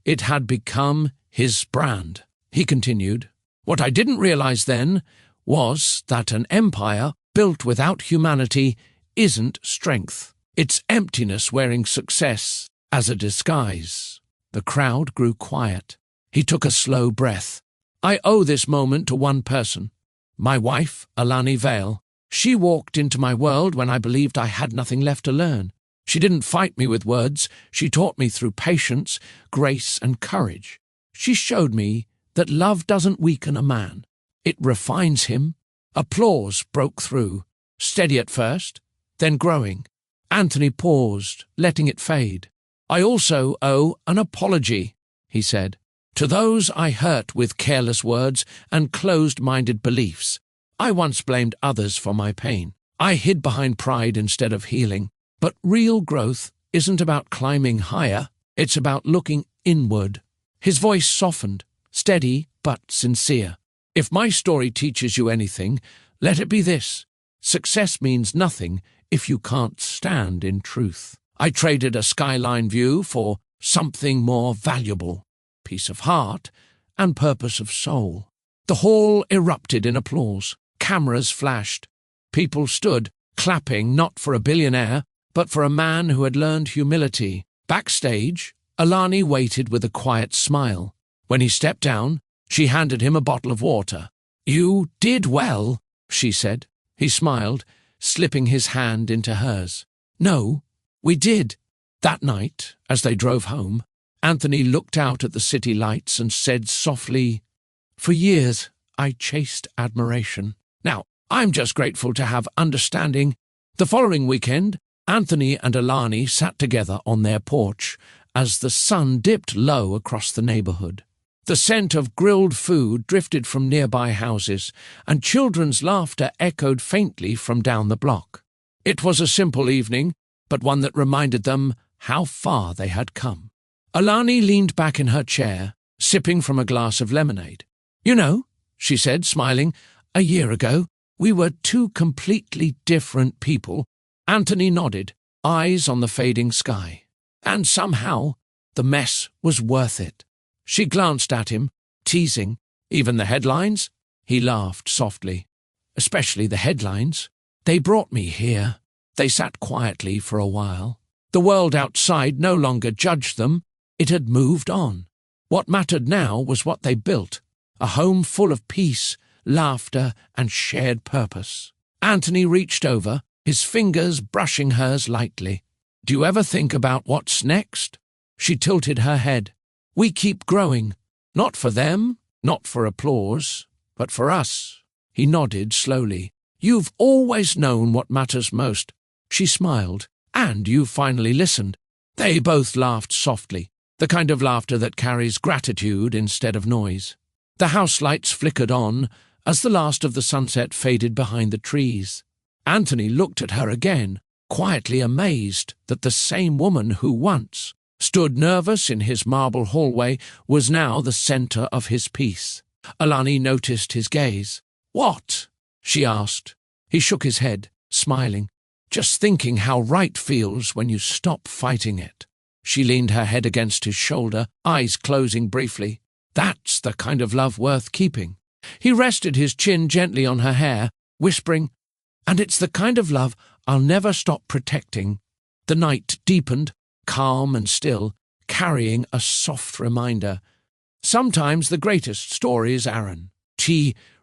It had become his brand. He continued, "What I didn't realize then was that an empire built without humanity isn't strength. It's emptiness wearing success as a disguise." The crowd grew quiet. He took a slow breath. "I owe this moment to one person. My wife, Alani Vale. She walked into my world when I believed I had nothing left to learn. She didn't fight me with words. She taught me through patience, grace, and courage. She showed me that love doesn't weaken a man. It refines him." Applause broke through, steady at first, then growing. Anthony paused, letting it fade. "I also owe an apology," he said, "to those I hurt with careless words and closed-minded beliefs. I once blamed others for my pain. I hid behind pride instead of healing. But real growth isn't about climbing higher. It's about looking inward." His voice softened, steady but sincere. "If my story teaches you anything, let it be this. Success means nothing if you can't stand in truth. I traded a skyline view for something more valuable, peace of heart and purpose of soul." The hall erupted in applause. Cameras flashed. People stood, clapping not for a billionaire, but for a man who had learned humility. Backstage, Alani waited with a quiet smile. When he stepped down, she handed him a bottle of water. "You did well," she said. He smiled, slipping his hand into hers. "No, we did." That night, as they drove home, Anthony looked out at the city lights and said softly, "For years I chased admiration. Now I'm just grateful to have understanding The following weekend, Anthony and Alani sat together on their porch as the sun dipped low across the neighborhood. The scent of grilled food drifted from nearby houses, and children's laughter echoed faintly from down the block. It was a simple evening, but one that reminded them how far they had come. Alani leaned back in her chair, sipping from a glass of lemonade. "You know," she said, smiling, "a year ago, we were two completely different people." Anthony nodded, eyes on the fading sky. "And somehow, the mess was worth it." She glanced at him, teasing. "Even the headlines?" He laughed softly. "Especially the headlines. They brought me here." They sat quietly for a while. The world outside no longer judged them. It had moved on. What mattered now was what they built, a home full of peace, laughter, and shared purpose. Anthony reached over, his fingers brushing hers lightly. "Do you ever think about what's next?" She tilted her head. "We keep growing, not for them, not for applause, but for us." He nodded slowly. "You've always known what matters most." She smiled. "And you finally listened." They both laughed softly, the kind of laughter that carries gratitude instead of noise. The house lights flickered on as the last of the sunset faded behind the trees. Anthony looked at her again, quietly amazed that the same woman who once stood nervous in his marble hallway was now the center of his peace. Alani noticed his gaze. "What?" she asked. He shook his head, smiling. "Just thinking how right feels when you stop fighting it." She leaned her head against his shoulder, eyes closing briefly. "That's the kind of love worth keeping." He rested his chin gently on her hair, whispering, "And it's the kind of love I'll never stop protecting." The night deepened, calm and still, carrying a soft reminder. Sometimes the greatest stories, Aaron.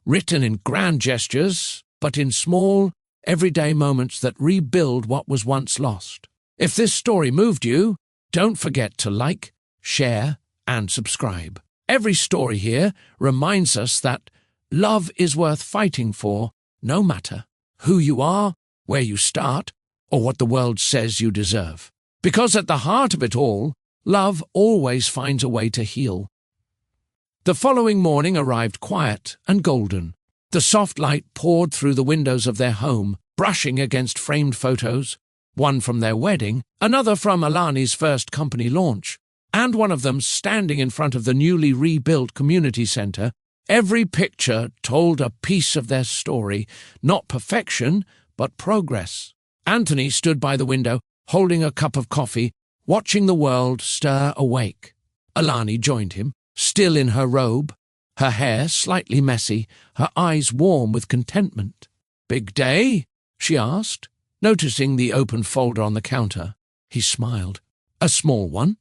Written in grand gestures, but in small, everyday moments that rebuild what was once lost. If this story moved you, don't forget to like, share, and subscribe. Every story here reminds us that love is worth fighting for, no matter who you are, where you start, or what the world says you deserve. Because at the heart of it all, love always finds a way to heal. The following morning arrived quiet and golden. The soft light poured through the windows of their home, brushing against framed photos, one from their wedding, another from Alani's first company launch, and one of them standing in front of the newly rebuilt community center. Every picture told a piece of their story, not perfection, but progress. Anthony stood by the window, holding a cup of coffee, watching the world stir awake. Alani joined him, still in her robe, her hair slightly messy, her eyes warm with contentment. "Big day?" she asked, noticing the open folder on the counter. He smiled. "A small one.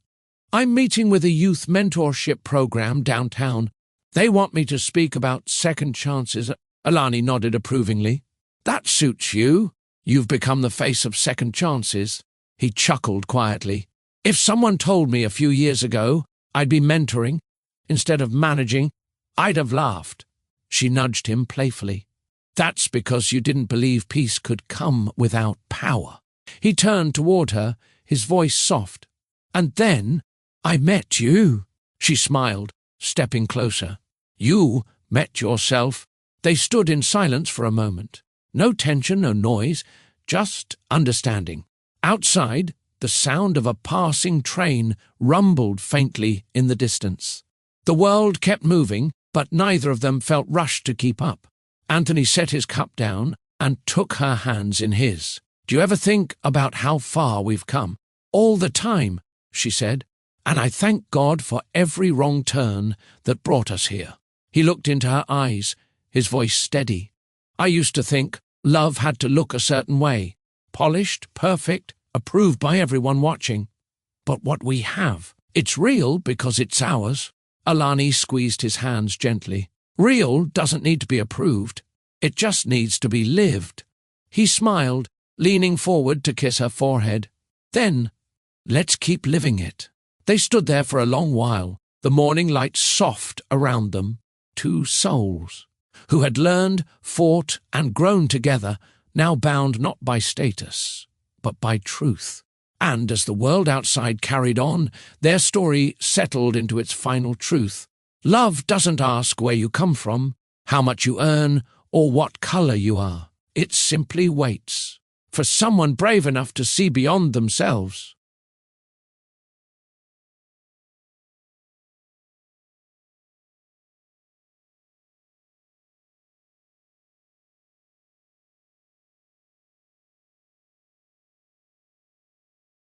I'm meeting with a youth mentorship program downtown. They want me to speak about second chances." Alani nodded approvingly. "That suits you. You've become the face of second chances." He chuckled quietly. "If someone told me a few years ago I'd be mentoring instead of managing, I'd have laughed." She nudged him playfully. "That's because you didn't believe peace could come without power." He turned toward her, his voice soft. "And then I met you." She smiled, stepping closer. "You met yourself." They stood in silence for a moment. No tension, no noise, just understanding. Outside, the sound of a passing train rumbled faintly in the distance. The world kept moving, but neither of them felt rushed to keep up. Anthony set his cup down and took her hands in his. "Do you ever think about how far we've come?" "All the time," she said, "and I thank God for every wrong turn that brought us here." He looked into her eyes, his voice steady. "I used to think love had to look a certain way, polished, perfect, approved by everyone watching. But what we have, it's real because it's ours." Alani squeezed his hands gently. "Real doesn't need to be approved. It just needs to be lived." He smiled, leaning forward to kiss her forehead. "Then, let's keep living it." They stood there for a long while, the morning light soft around them. Two souls, who had learned, fought, and grown together, now bound not by status, but by truth. And as the world outside carried on, their story settled into its final truth. Love doesn't ask where you come from, how much you earn, or what color you are. It simply waits for someone brave enough to see beyond themselves.